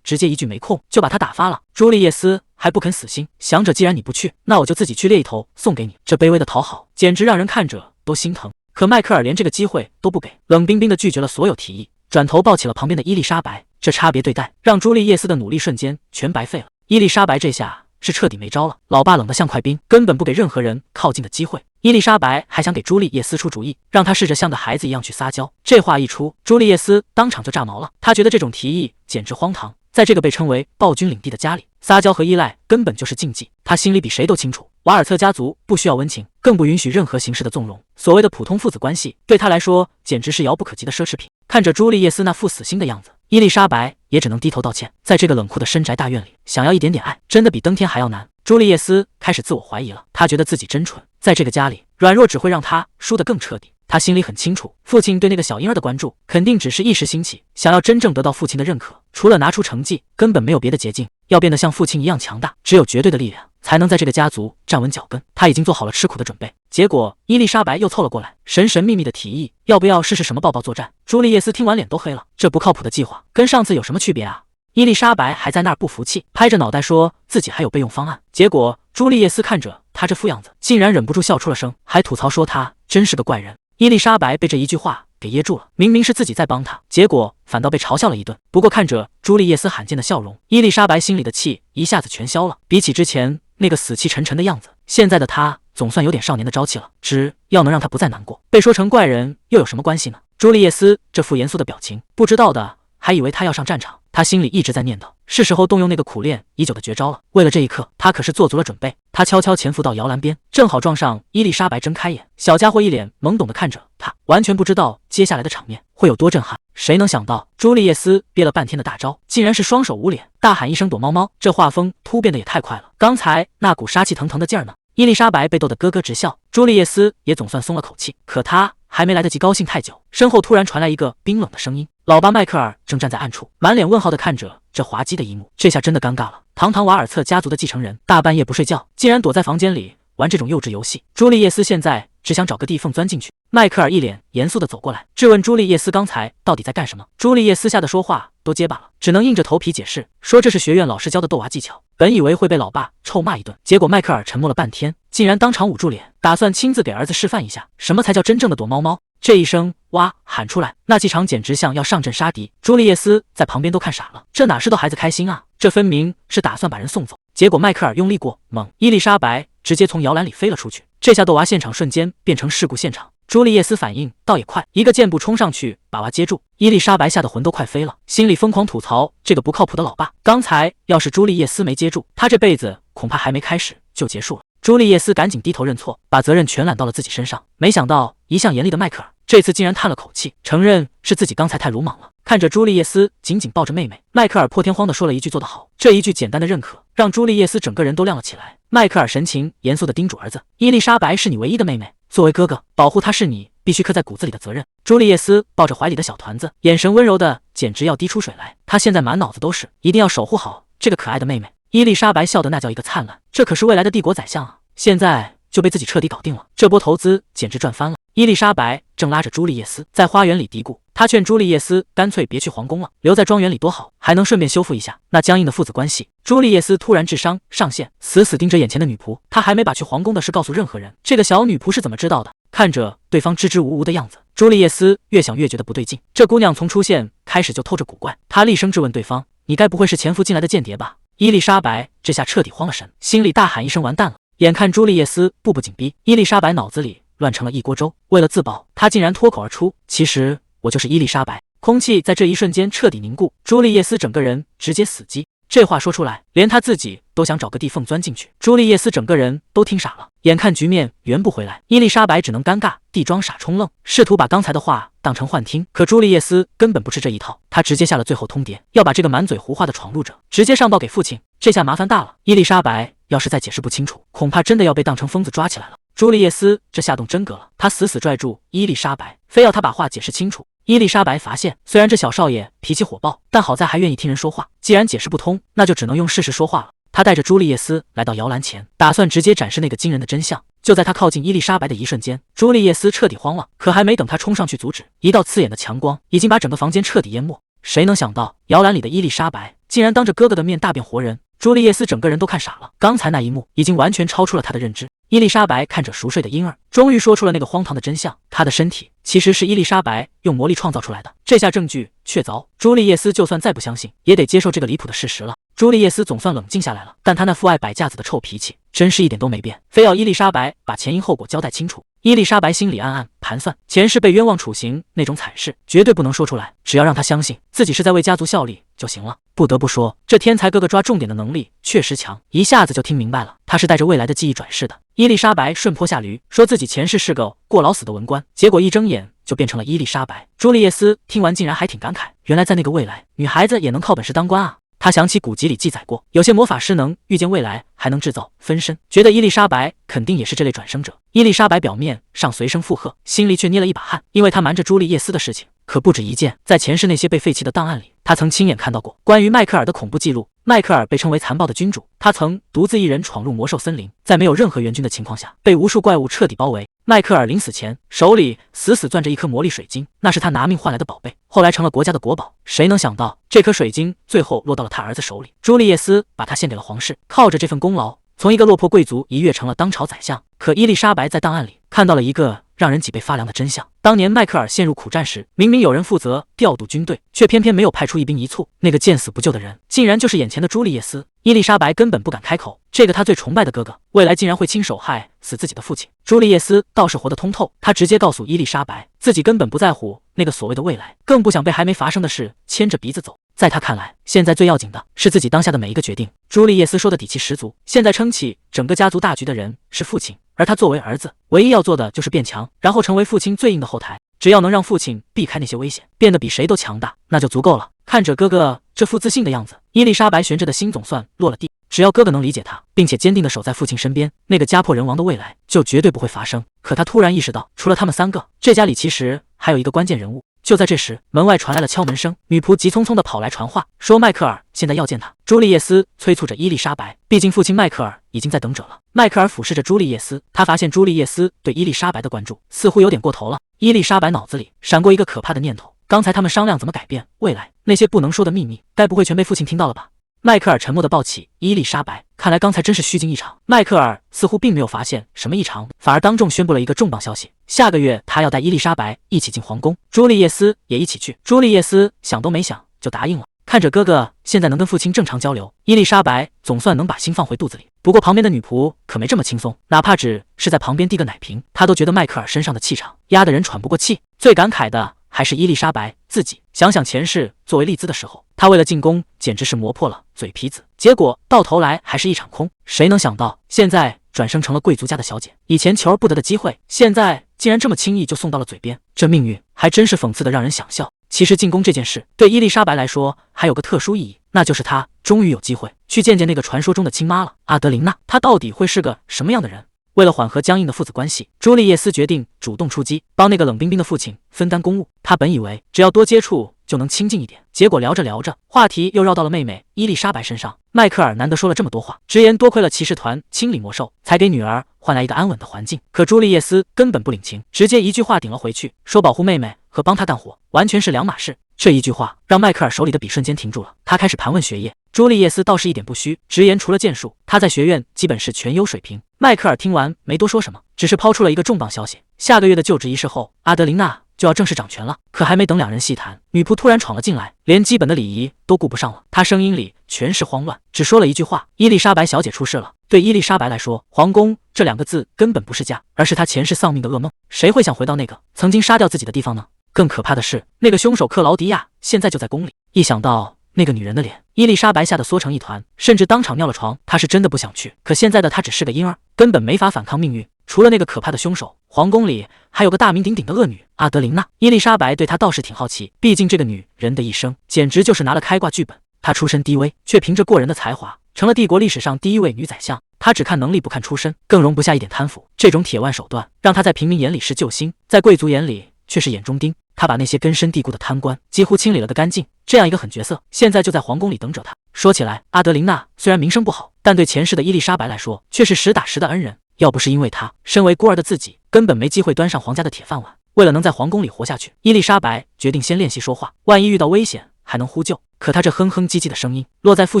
直接一句没空就把他打发了。朱丽叶斯还不肯死心，想着既然你不去，那我就自己去猎一头送给你。这卑微的讨好，简直让人看着都心疼。可迈克尔连这个机会都不给，冷冰冰地拒绝了所有提议，转头抱起了旁边的伊丽莎白。这差别对待，让朱丽叶斯的努力瞬间全白费了。伊丽莎白这下是彻底没招了，老爸冷得像块冰，根本不给任何人靠近的机会。伊丽莎白还想给朱丽叶斯出主意，让她试着像个孩子一样去撒娇。这话一出，朱丽叶斯当场就炸毛了，她觉得这种提议简直荒唐。在这个被称为暴君领地的家里，撒娇和依赖根本就是禁忌。他心里比谁都清楚，瓦尔特家族不需要温情，更不允许任何形式的纵容。所谓的普通父子关系，对他来说简直是遥不可及的奢侈品。看着朱丽叶斯那副死心的样子，伊丽莎白也只能低头道歉。在这个冷酷的深宅大院里，想要一点点爱，真的比登天还要难。朱丽叶斯开始自我怀疑了，她觉得自己真蠢，在这个家里，软弱只会让她输得更彻底。他心里很清楚，父亲对那个小婴儿的关注肯定只是一时兴起，想要真正得到父亲的认可，除了拿出成绩，根本没有别的捷径。要变得像父亲一样强大，只有绝对的力量才能在这个家族站稳脚跟。他已经做好了吃苦的准备。结果伊丽莎白又凑了过来，神神秘秘的提议，要不要试试什么抱抱作战？朱丽叶斯听完脸都黑了，这不靠谱的计划跟上次有什么区别啊？伊丽莎白还在那儿不服气，拍着脑袋说自己还有备用方案。结果朱丽叶斯看着他这副样子，竟然忍不住笑出了声，还吐槽说他真是个怪人。伊丽莎白被这一句话给噎住了，明明是自己在帮他，结果反倒被嘲笑了一顿。不过看着朱丽叶斯罕见的笑容，伊丽莎白心里的气一下子全消了。比起之前那个死气沉沉的样子，现在的他总算有点少年的朝气了。只要能让他不再难过，被说成怪人又有什么关系呢？朱丽叶斯这副严肃的表情，不知道的还以为他要上战场。他心里一直在念叨，是时候动用那个苦练已久的绝招了。为了这一刻，他可是做足了准备。他悄悄潜伏到摇篮边，正好撞上伊丽莎白睁开眼。小家伙一脸懵懂地看着他，完全不知道接下来的场面会有多震撼。谁能想到朱丽叶斯憋了半天的大招，竟然是双手捂脸，大喊一声躲猫猫。这画风突变的也太快了，刚才那股杀气腾腾的劲儿呢？伊丽莎白被逗得咯咯直笑，朱丽叶斯也总算松了口气。可他还没来得及高兴太久，身后突然传来一个冰冷的声音。老爸迈克尔正站在暗处，满脸问号地看着这滑稽的一幕。这下真的尴尬了，堂堂瓦尔特家族的继承人，大半夜不睡觉，竟然躲在房间里玩这种幼稚游戏。朱丽叶斯现在只想找个地缝钻进去。迈克尔一脸严肃地走过来，质问朱丽叶斯刚才到底在干什么。朱丽叶斯吓得说话都结巴了，只能硬着头皮解释说这是学院老师教的逗娃技巧。本以为会被老爸臭骂一顿，结果迈克尔沉默了半天，竟然当场捂住脸，打算亲自给儿子示范一下什么才叫真正的躲猫猫。这一声哇喊出来，那气场简直像要上阵杀敌。朱丽叶斯在旁边都看傻了，这哪是逗孩子开心啊，这分明是打算把人送走。结果迈克尔用力过猛，伊丽莎白直接从摇篮里飞了出去。这下逗娃现场瞬间变成事故现场。朱丽叶斯反应倒也快，一个箭步冲上去把娃接住。伊丽莎白吓得魂都快飞了，心里疯狂吐槽这个不靠谱的老爸。刚才要是朱丽叶斯没接住，他这辈子恐怕还没开始就结束了。朱丽叶斯赶紧低头认错，把责任全揽到了自己身上。没想到一向严厉的迈克尔这次竟然叹了口气，承认是自己刚才太鲁莽了。看着朱丽叶斯紧紧抱着妹妹，迈克尔破天荒地说了一句做得好。这一句简单的认可让朱丽叶斯整个人都亮了起来。迈克尔神情严肃地叮嘱儿子，伊丽莎白是你唯一的妹妹，作为哥哥保护她是你必须刻在骨子里的责任。朱丽叶斯抱着怀里的小团子，眼神温柔的简直要滴出水来。她现在满脑子都是一定要守护好这个可爱的妹妹。伊丽莎白笑得那叫一个灿烂，这可是未来的帝国宰相啊，现在就被自己彻底搞定了，这波投资简直赚翻了。伊丽莎白正拉着朱丽叶斯在花园里嘀咕，她劝朱丽叶斯干脆别去皇宫了，留在庄园里多好，还能顺便修复一下那僵硬的父子关系。朱丽叶斯突然智商上线，死死盯着眼前的女仆，她还没把去皇宫的事告诉任何人，这个小女仆是怎么知道的？看着对方支支吾吾的样子，朱丽叶斯越想越觉得不对劲，这姑娘从出现开始就透着古怪。她厉声质问对方，你该不会是潜伏进来的间谍吧？伊丽莎白这下彻底慌了神，心里大喊一声完蛋了。眼看朱丽叶斯步步紧逼，伊丽莎白脑子里乱成了一锅粥。为了自保，她竟然脱口而出，其实我就是伊丽莎白。空气在这一瞬间彻底凝固，朱丽叶斯整个人直接死机。这话说出来，连她自己都想找个地缝钻进去。朱丽叶斯整个人都听傻了，眼看局面圆不回来，伊丽莎白只能尴尬地装傻充愣，试图把刚才的话当成幻听。可朱丽叶斯根本不吃这一套，她直接下了最后通牒，要把这个满嘴胡话的闯入者直接上报给父亲。这下麻烦大了，伊丽莎白要是再解释不清楚，恐怕真的要被当成疯子抓起来了。朱丽叶斯这下动真格了，她死死拽住伊丽莎白，非要她把话解释清楚。伊丽莎白发现，虽然这小少爷脾气火爆，但好在还愿意听人说话。既然解释不通，那就只能用事实说话了。他带着朱丽叶斯来到摇篮前，打算直接展示那个惊人的真相。就在他靠近伊丽莎白的一瞬间，朱丽叶斯彻底慌了。可还没等他冲上去阻止，一道刺眼的强光已经把整个房间彻底淹没。谁能想到，摇篮里的伊丽莎白竟然当着哥哥的面大变活人？朱丽叶斯整个人都看傻了，刚才那一幕已经完全超出了他的认知。伊丽莎白看着熟睡的婴儿，终于说出了那个荒唐的真相：她的身体其实是伊丽莎白用魔力创造出来的。这下证据确凿，朱丽叶斯就算再不相信，也得接受这个离谱的事实了。朱丽叶斯总算冷静下来了，但她那父爱摆架子的臭脾气真是一点都没变，非要伊丽莎白把前因后果交代清楚。伊丽莎白心里暗暗盘算，前世被冤枉处刑那种惨事绝对不能说出来，只要让她相信自己是在为家族效力就行了。不得不说，这天才哥哥抓重点的能力确实强，一下子就听明白了，他是带着未来的记忆转世的。伊丽莎白顺坡下驴，说自己前世是个过劳死的文官，结果一睁眼就变成了伊丽莎白。朱丽叶斯听完竟然还挺感慨，原来在那个未来，女孩子也能靠本事当官啊。他想起古籍里记载过，有些魔法师能预见未来，还能制造分身，觉得伊丽莎白肯定也是这类转生者。伊丽莎白表面上随声附和，心里却捏了一把汗，因为她瞒着朱丽叶斯的事情可不止一件。在前世那些被废弃的档案里，她曾亲眼看到过关于迈克尔的恐怖记录。迈克尔被称为残暴的君主，他曾独自一人闯入魔兽森林，在没有任何援军的情况下，被无数怪物彻底包围。迈克尔临死前手里死死攥着一颗魔力水晶，那是他拿命换来的宝贝，后来成了国家的国宝。谁能想到这颗水晶最后落到了他儿子手里？朱丽叶斯把它献给了皇室，靠着这份功劳，从一个落魄贵族一跃成了当朝宰相。可伊丽莎白在档案里看到了一个让人脊背发凉的真相：当年迈克尔陷入苦战时，明明有人负责调度军队，却偏偏没有派出一兵一卒。那个见死不救的人，竟然就是眼前的朱丽叶斯。伊丽莎白根本不敢开口，这个她最崇拜的哥哥，未来竟然会亲手害死自己的父亲。朱丽叶斯倒是活得通透，她直接告诉伊丽莎白，自己根本不在乎那个所谓的未来，更不想被还没发生的事牵着鼻子走。在他看来，现在最要紧的是自己当下的每一个决定。朱丽叶斯说的底气十足，现在撑起整个家族大局的人是父亲，而他作为儿子，唯一要做的就是变强，然后成为父亲最硬的后台。只要能让父亲避开那些危险，变得比谁都强大，那就足够了。看着哥哥这副自信的样子，伊丽莎白悬着的心总算落了地。只要哥哥能理解他，并且坚定地守在父亲身边，那个家破人亡的未来就绝对不会发生。可他突然意识到，除了他们三个，这家里其实还有一个关键人物。就在这时，门外传来了敲门声，女仆急匆匆地跑来传话，说迈克尔现在要见他。朱丽叶斯催促着伊丽莎白，毕竟父亲迈克尔已经在等着了。迈克尔俯视着朱丽叶斯，他发现朱丽叶斯对伊丽莎白的关注似乎有点过头了。伊丽莎白脑子里闪过一个可怕的念头，刚才他们商量怎么改变未来，那些不能说的秘密，该不会全被父亲听到了吧？迈克尔沉默地抱起伊丽莎白，看来刚才真是虚惊一场。迈克尔似乎并没有发现什么异常，反而当众宣布了一个重磅消息：下个月他要带伊丽莎白一起进皇宫，朱丽叶斯也一起去。朱丽叶斯想都没想就答应了。看着哥哥现在能跟父亲正常交流，伊丽莎白总算能把心放回肚子里。不过旁边的女仆可没这么轻松，哪怕只是在旁边递个奶瓶，她都觉得迈克尔身上的气场压得人喘不过气。最感慨的还是伊丽莎白自己，想想前世作为丽兹的时候，她为了进宫简直是磨破了嘴皮子，结果到头来还是一场空。谁能想到现在转生成了贵族家的小姐，以前求而不得的机会，现在竟然这么轻易就送到了嘴边，这命运还真是讽刺的让人想笑。其实进宫这件事对伊丽莎白来说还有个特殊意义，那就是她终于有机会去见见那个传说中的亲妈了，阿德琳娜。她到底会是个什么样的人？为了缓和僵硬的父子关系，朱丽叶斯决定主动出击，帮那个冷冰冰的父亲分担公务。他本以为只要多接触就能亲近一点，结果聊着聊着，话题又绕到了妹妹伊丽莎白身上。迈克尔难得说了这么多话，直言多亏了骑士团清理魔兽，才给女儿换来一个安稳的环境。可朱丽叶斯根本不领情，直接一句话顶了回去，说保护妹妹和帮她干活完全是两码事。这一句话让迈克尔手里的笔瞬间停住了，他开始盘问学业。朱丽叶斯倒是一点不虚，直言除了剑术，他在学院基本是全优水平。迈克尔听完没多说什么，只是抛出了一个重磅消息：下个月的就职仪式后，阿德琳娜就要正式掌权了。可还没等两人细谈，女仆突然闯了进来，连基本的礼仪都顾不上了。她声音里全是慌乱，只说了一句话：伊丽莎白小姐出事了。对伊丽莎白来说，皇宫这两个字根本不是家，而是她前世丧命的噩梦。谁会想回到那个曾经杀掉自己的地方呢？更可怕的是，那个凶手克劳迪亚现在就在宫里。一想到那个女人的脸，伊丽莎白吓得缩成一团，甚至当场尿了床。她是真的不想去，可现在的她只是个婴儿，根本没法反抗命运。除了那个可怕的凶手，皇宫里还有个大名鼎鼎的恶女阿德琳娜。伊丽莎白对她倒是挺好奇，毕竟这个女人的一生简直就是拿了开挂剧本。她出身低微，却凭着过人的才华成了帝国历史上第一位女宰相。他只看能力不看出身，更容不下一点贪腐。这种铁腕手段让他在平民眼里是救星，在贵族眼里却是眼中钉。他把那些根深蒂固的贪官几乎清理了个干净，这样一个狠角色，现在就在皇宫里等着他。说起来，阿德琳娜虽然名声不好，但对前世的伊丽莎白来说却是实打实的恩人。要不是因为他，身为孤儿的自己根本没机会端上皇家的铁饭碗。为了能在皇宫里活下去，伊丽莎白决定先练习说话，万一遇到危险还能呼救。可他这哼哼唧唧的声音落在父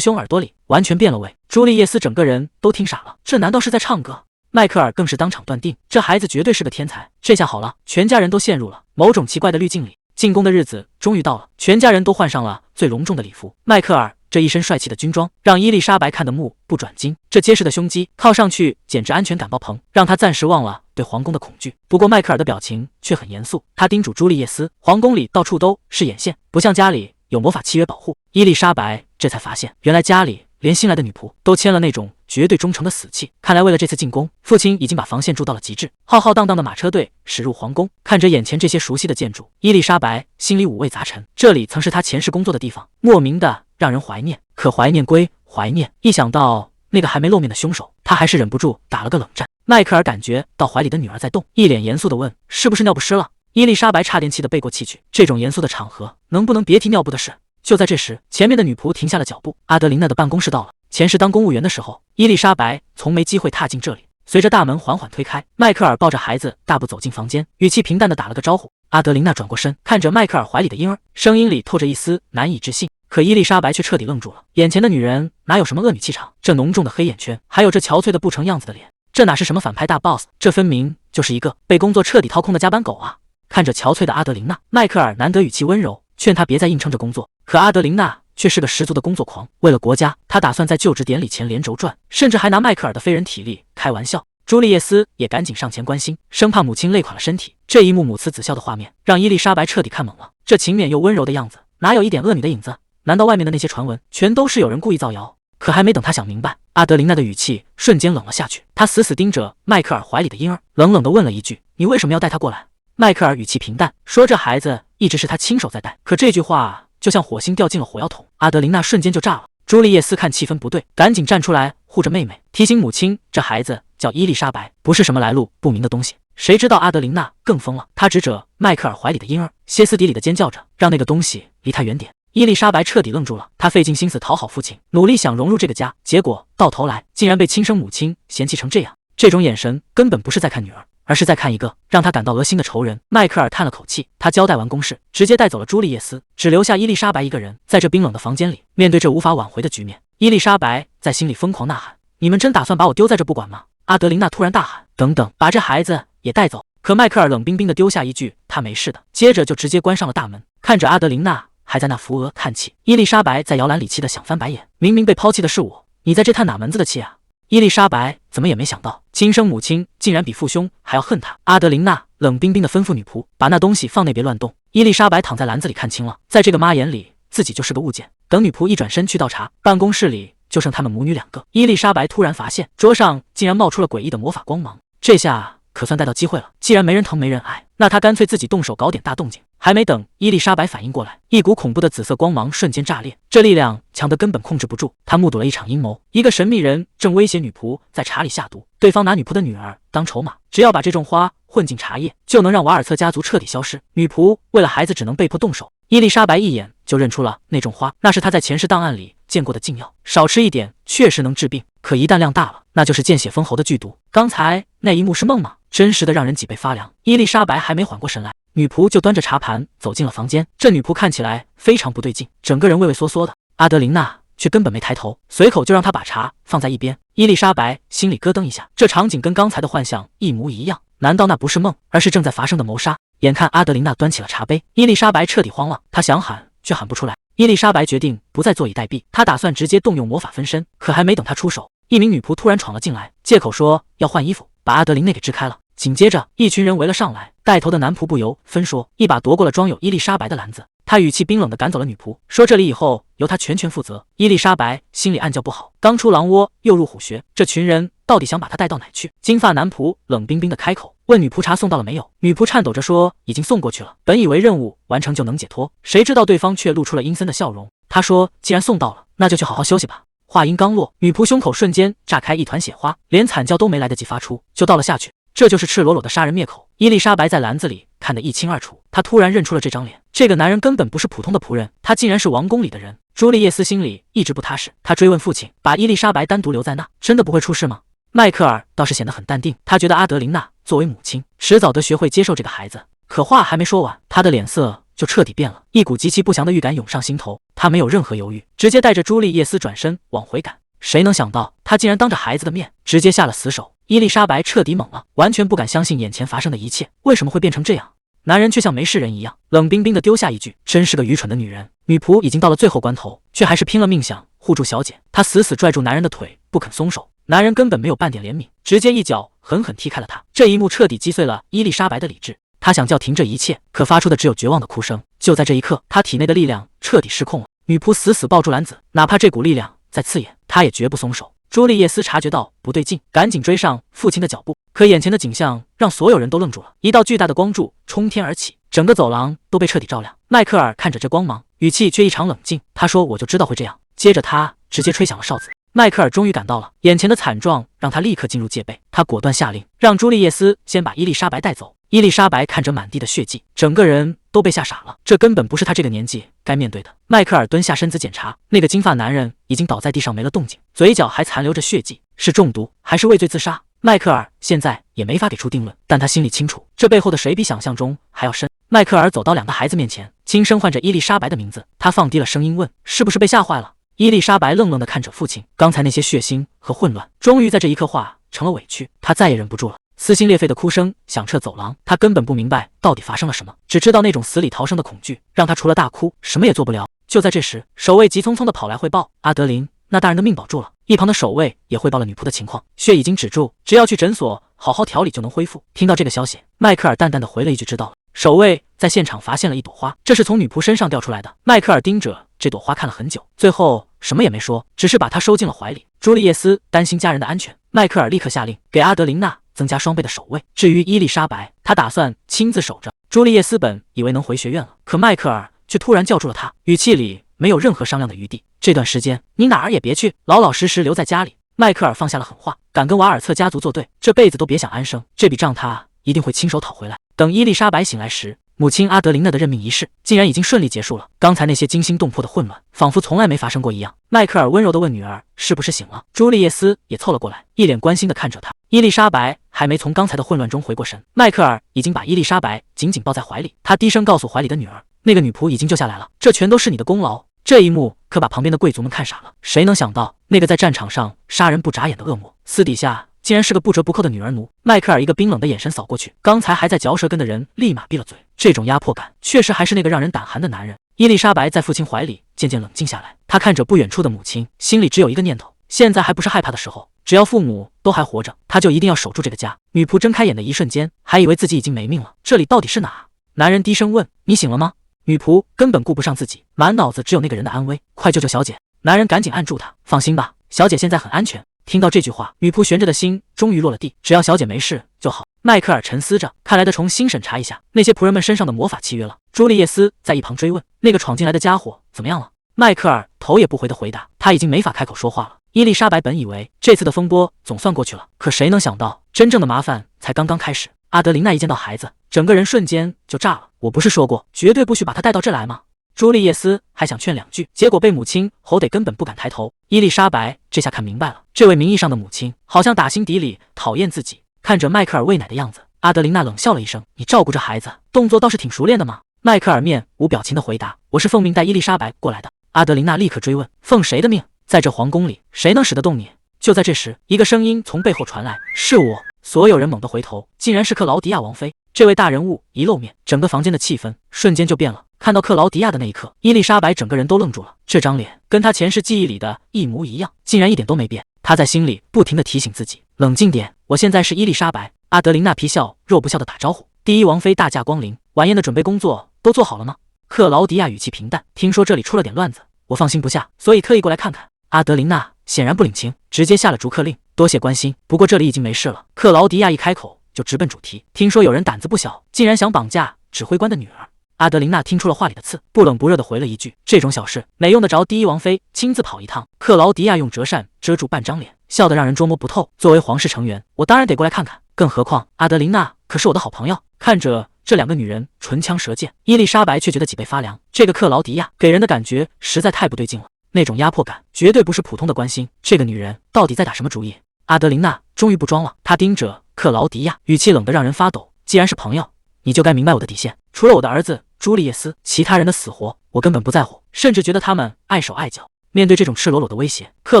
兄耳朵里，完全变了味。朱丽叶斯整个人都听傻了，这难道是在唱歌？迈克尔更是当场断定，这孩子绝对是个天才。这下好了，全家人都陷入了某种奇怪的滤镜里。进宫的日子终于到了，全家人都换上了最隆重的礼服。迈克尔这一身帅气的军装，让伊丽莎白看得目不转睛。这结实的胸肌靠上去简直安全感爆棚，让他暂时忘了对皇宫的恐惧。不过迈克尔的表情却很严肃，他叮嘱朱丽叶斯，皇宫里到处都是眼线，不像家里有魔法契约保护。伊丽莎白这才发现，原来家里连新来的女仆都签了那种绝对忠诚的死契。看来为了这次进宫，父亲已经把防线筑到了极致。浩浩荡荡的马车队驶入皇宫，看着眼前这些熟悉的建筑，伊丽莎白心里五味杂陈。这里曾是她前世工作的地方，莫名的让人怀念。可怀念归怀念，一想到那个还没露面的凶手，他还是忍不住打了个冷战。迈克尔感觉到怀里的女儿在动，一脸严肃地问：“是不是尿不湿了？”伊丽莎白差点气得背过气去。这种严肃的场合，能不能别提尿布的事？就在这时，前面的女仆停下了脚步。阿德琳娜的办公室到了。前世当公务员的时候，伊丽莎白从没机会踏进这里。随着大门缓缓推开，迈克尔抱着孩子大步走进房间，语气平淡地打了个招呼。阿德琳娜转过身，看着迈克尔怀里的婴儿，声音里透着一丝难以置信。可伊丽莎白却彻底愣住了，眼前的女人哪有什么恶女气场？这浓重的黑眼圈，还有这憔悴的不成样子的脸，这哪是什么反派大 boss？ 这分明就是一个被工作彻底掏空的加班狗啊！看着憔悴的阿德琳娜，迈克尔难得语气温柔，劝她别再硬撑着工作。可阿德琳娜却是个十足的工作狂，为了国家，她打算在就职典礼前连轴转，甚至还拿迈克尔的非人体力开玩笑。朱丽叶斯也赶紧上前关心，生怕母亲累垮了身体。这一幕母慈子孝的画面，让伊丽莎白彻底看懵了。这勤勉又温柔的样子，哪有一点恶女的影子？难道外面的那些传闻全都是有人故意造谣？可还没等他想明白，阿德琳娜的语气瞬间冷了下去。她死死盯着迈克尔怀里的婴儿，冷冷地问了一句：“你为什么要带他过来？”迈克尔语气平淡说：“这孩子一直是他亲手在带。”可这句话就像火星掉进了火药桶，阿德琳娜瞬间就炸了。朱丽叶斯看气氛不对，赶紧站出来护着妹妹，提醒母亲这孩子叫伊丽莎白，不是什么来路不明的东西。谁知道阿德琳娜更疯了，她指着迈克尔怀里的婴儿，歇斯底里地尖叫着，让那个东西离他远点。伊丽莎白彻底愣住了，她费尽心思讨好父亲，努力想融入这个家，结果到头来竟然被亲生母亲嫌弃成这样。这种眼神根本不是在看女儿，而是在看一个让她感到恶心的仇人。迈克尔叹了口气，他交代完公事，直接带走了朱丽叶斯，只留下伊丽莎白一个人在这冰冷的房间里。面对这无法挽回的局面，伊丽莎白在心里疯狂呐喊：“你们真打算把我丢在这不管吗？”阿德琳娜突然大喊：“等等，把这孩子也带走！”可迈克尔冷冰冰地丢下一句：“他没事的。”接着就直接关上了大门。看着阿德琳娜还在那扶额叹气，伊丽莎白在摇篮里气得想翻白眼。明明被抛弃的是我，你在这叹哪门子的气啊？伊丽莎白怎么也没想到，亲生母亲竟然比父兄还要恨她。阿德琳娜冷冰冰地吩咐女仆把那东西放那，别乱动。伊丽莎白躺在篮子里看清了，在这个妈眼里，自己就是个物件。等女仆一转身去倒茶，办公室里就剩他们母女两个。伊丽莎白突然发现桌上竟然冒出了诡异的魔法光芒，这下可算带到机会了。既然没人疼没人爱，那她干脆自己动手搞点大动静。还没等伊丽莎白反应过来，一股恐怖的紫色光芒瞬间炸裂，这力量强得根本控制不住。她目睹了一场阴谋，一个神秘人正威胁女仆在茶里下毒，对方拿女仆的女儿当筹码，只要把这种花混进茶叶，就能让瓦尔策家族彻底消失。女仆为了孩子只能被迫动手。伊丽莎白一眼就认出了那种花，那是她在前世档案里见过的禁药，少吃一点确实能治病，可一旦量大了，那就是见血封喉的剧毒。刚才那一幕是梦吗？真实的让人脊背发凉。伊丽莎白还没缓过神来，女仆就端着茶盘走进了房间。这女仆看起来非常不对劲，整个人畏畏缩缩的。阿德琳娜却根本没抬头，随口就让她把茶放在一边。伊丽莎白心里咯噔一下，这场景跟刚才的幻象一模一样，难道那不是梦，而是正在发生的谋杀？眼看阿德琳娜端起了茶杯，伊丽莎白彻底慌了，她想喊却喊不出来。伊丽莎白决定不再坐以待毙，她打算直接动用魔法分身。可还没等她出手，一名女仆突然闯了进来，借口说要换衣服，把阿德琳娜给支开了。紧接着一群人围了上来，带头的男仆不由分说，一把夺过了装有伊丽莎白的篮子。他语气冰冷地赶走了女仆，说这里以后由他全权负责。伊丽莎白心里暗叫不好，刚出狼窝又入虎穴，这群人到底想把他带到哪去？金发男仆冷冰冰地开口，问女仆茶送到了没有。女仆颤抖着说已经送过去了。本以为任务完成就能解脱，谁知道对方却露出了阴森的笑容。他说既然送到了，那就去好好休息吧。话音刚落，女仆胸口瞬间炸开一团血花，连惨叫都没来得及发出，就倒了下去。这就是赤裸裸的杀人灭口。伊丽莎白在篮子里看得一清二楚，她突然认出了这张脸，这个男人根本不是普通的仆人，他竟然是王宫里的人。朱丽叶斯心里一直不踏实，他追问父亲，把伊丽莎白单独留在那，真的不会出事吗？迈克尔倒是显得很淡定，他觉得阿德琳娜作为母亲，迟早得学会接受这个孩子。可话还没说完，他的脸色就彻底变了，一股极其不祥的预感涌上心头。他没有任何犹豫，直接带着朱丽叶斯转身往回赶。谁能想到，他竟然当着孩子的面直接下了死手。伊丽莎白彻底懵了，完全不敢相信眼前发生的一切，为什么会变成这样？男人却像没事人一样，冷冰冰地丢下一句：“真是个愚蠢的女人。”女仆已经到了最后关头，却还是拼了命想护住小姐。她死死拽住男人的腿，不肯松手。男人根本没有半点怜悯，直接一脚狠狠踢开了她。这一幕彻底击碎了伊丽莎白的理智，她想叫停这一切，可发出的只有绝望的哭声。就在这一刻，她体内的力量彻底失控了。女仆死死抱住篮子，哪怕这股力量再刺眼，她也绝不松手。朱丽叶斯察觉到不对劲，赶紧追上父亲的脚步。可眼前的景象让所有人都愣住了，一道巨大的光柱冲天而起，整个走廊都被彻底照亮。迈克尔看着这光芒，语气却异常冷静。他说：“我就知道会这样。”接着他直接吹响了哨子。迈克尔终于赶到了，眼前的惨状让他立刻进入戒备。他果断下令，让朱丽叶斯先把伊丽莎白带走。伊丽莎白看着满地的血迹，整个人都被吓傻了。这根本不是他这个年纪该面对的。迈克尔蹲下身子检查，那个金发男人已经倒在地上没了动静，嘴角还残留着血迹，是中毒还是畏罪自杀？迈克尔现在也没法给出定论，但他心里清楚，这背后的水比想象中还要深。迈克尔走到两个孩子面前，轻声唤着伊丽莎白的名字。他放低了声音问：“是不是被吓坏了？”伊丽莎白愣愣地看着父亲，刚才那些血腥和混乱，终于在这一刻化成了委屈。她再也忍不住了，撕心裂肺的哭声响彻走廊。她根本不明白到底发生了什么，只知道那种死里逃生的恐惧让她除了大哭什么也做不了。就在这时，守卫急匆匆地跑来汇报：“阿德琳，那大人的命保住了。”一旁的守卫也汇报了女仆的情况，血已经止住，只要去诊所好好调理就能恢复。听到这个消息，迈克尔淡淡的回了一句：“知道了。”守卫在现场发现了一朵花，这是从女仆身上掉出来的。迈克尔盯着这朵花看了很久，最后什么也没说，只是把它收进了怀里。朱丽叶斯担心家人的安全，迈克尔立刻下令给阿德琳娜增加双倍的守卫。至于伊丽莎白，他打算亲自守着。朱丽叶斯本以为能回学院了，可迈克尔却突然叫住了他，语气里没有任何商量的余地。这段时间你哪儿也别去，老老实实留在家里。迈克尔放下了狠话，敢跟瓦尔策家族作对，这辈子都别想安生。这笔账他一定会亲手讨回来。等伊丽莎白醒来时，母亲阿德琳娜的任命仪式竟然已经顺利结束了。刚才那些惊心动魄的混乱，仿佛从来没发生过一样。迈克尔温柔地问女儿：“是不是醒了？”朱丽叶斯也凑了过来，一脸关心地看着她。伊丽莎白还没从刚才的混乱中回过神，迈克尔已经把伊丽莎白紧紧抱在怀里。他低声告诉怀里的女儿：“那个女仆已经救下来了，这全都是你的功劳。”这一幕可把旁边的贵族们看傻了。谁能想到，那个在战场上杀人不眨眼的恶魔，私底下竟然是个不折不扣的女儿奴。迈克尔一个冰冷的眼神扫过去，刚才还在嚼舌根的人立马闭了嘴。这种压迫感确实还是那个让人胆寒的男人。伊丽莎白在父亲怀里渐渐冷静下来，她看着不远处的母亲，心里只有一个念头：现在还不是害怕的时候，只要父母都还活着，她就一定要守住这个家。女仆睁开眼的一瞬间，还以为自己已经没命了。这里到底是哪？男人低声问：“你醒了吗？”女仆根本顾不上自己，满脑子只有那个人的安危，快救救小姐！男人赶紧按住她，放心吧，小姐现在很安全。听到这句话，女仆悬着的心终于落了地，只要小姐没事就好。迈克尔沉思着，看来得重新审查一下那些仆人们身上的魔法契约了。朱丽叶斯在一旁追问：“那个闯进来的家伙怎么样了？”迈克尔头也不回的回答：“他已经没法开口说话了。”伊丽莎白本以为这次的风波总算过去了，可谁能想到，真正的麻烦才刚刚开始。阿德琳娜一见到孩子，整个人瞬间就炸了。我不是说过，绝对不许把他带到这来吗？朱丽叶斯还想劝两句，结果被母亲吼得根本不敢抬头。伊丽莎白这下看明白了，这位名义上的母亲好像打心底里讨厌自己。看着迈克尔喂奶的样子，阿德琳娜冷笑了一声：“你照顾着孩子，动作倒是挺熟练的嘛。”迈克尔面无表情的回答：“我是奉命带伊丽莎白过来的。”阿德琳娜立刻追问：“奉谁的命？在这皇宫里，谁能使得动你？”就在这时，一个声音从背后传来：“是我！”所有人猛地回头，竟然是克劳迪亚王妃。这位大人物一露面，整个房间的气氛瞬间就变了。看到克劳迪亚的那一刻，伊丽莎白整个人都愣住了。这张脸跟她前世记忆里的一模一样，竟然一点都没变。她在心里不停地提醒自己：冷静点，我现在是伊丽莎白。阿德琳娜皮笑肉不笑的打招呼：“第一王妃大驾光临，晚宴的准备工作都做好了吗？”克劳迪亚语气平淡：“听说这里出了点乱子，我放心不下，所以特意过来看看。”阿德琳娜显然不领情，直接下了逐客令：“多谢关心，不过这里已经没事了。”克劳迪亚一开口就直奔主题：“听说有人胆子不小，竟然想绑架指挥官的女儿。”阿德琳娜听出了话里的刺，不冷不热地回了一句：“这种小事哪用得着第一王妃亲自跑一趟？”克劳迪亚用折扇遮住半张脸，笑得让人捉摸不透。作为皇室成员，我当然得过来看看，更何况阿德琳娜可是我的好朋友。看着这两个女人唇枪舌剑，伊丽莎白却觉得脊背发凉。这个克劳迪亚给人的感觉实在太不对劲了，那种压迫感绝对不是普通的关心。这个女人到底在打什么主意？阿德琳娜终于不装了，她盯着克劳迪亚，语气冷得让人发抖。既然是朋友，你就该明白我的底线。除了我的儿子朱利叶斯，其他人的死活我根本不在乎，甚至觉得他们碍手碍脚。面对这种赤裸裸的威胁，克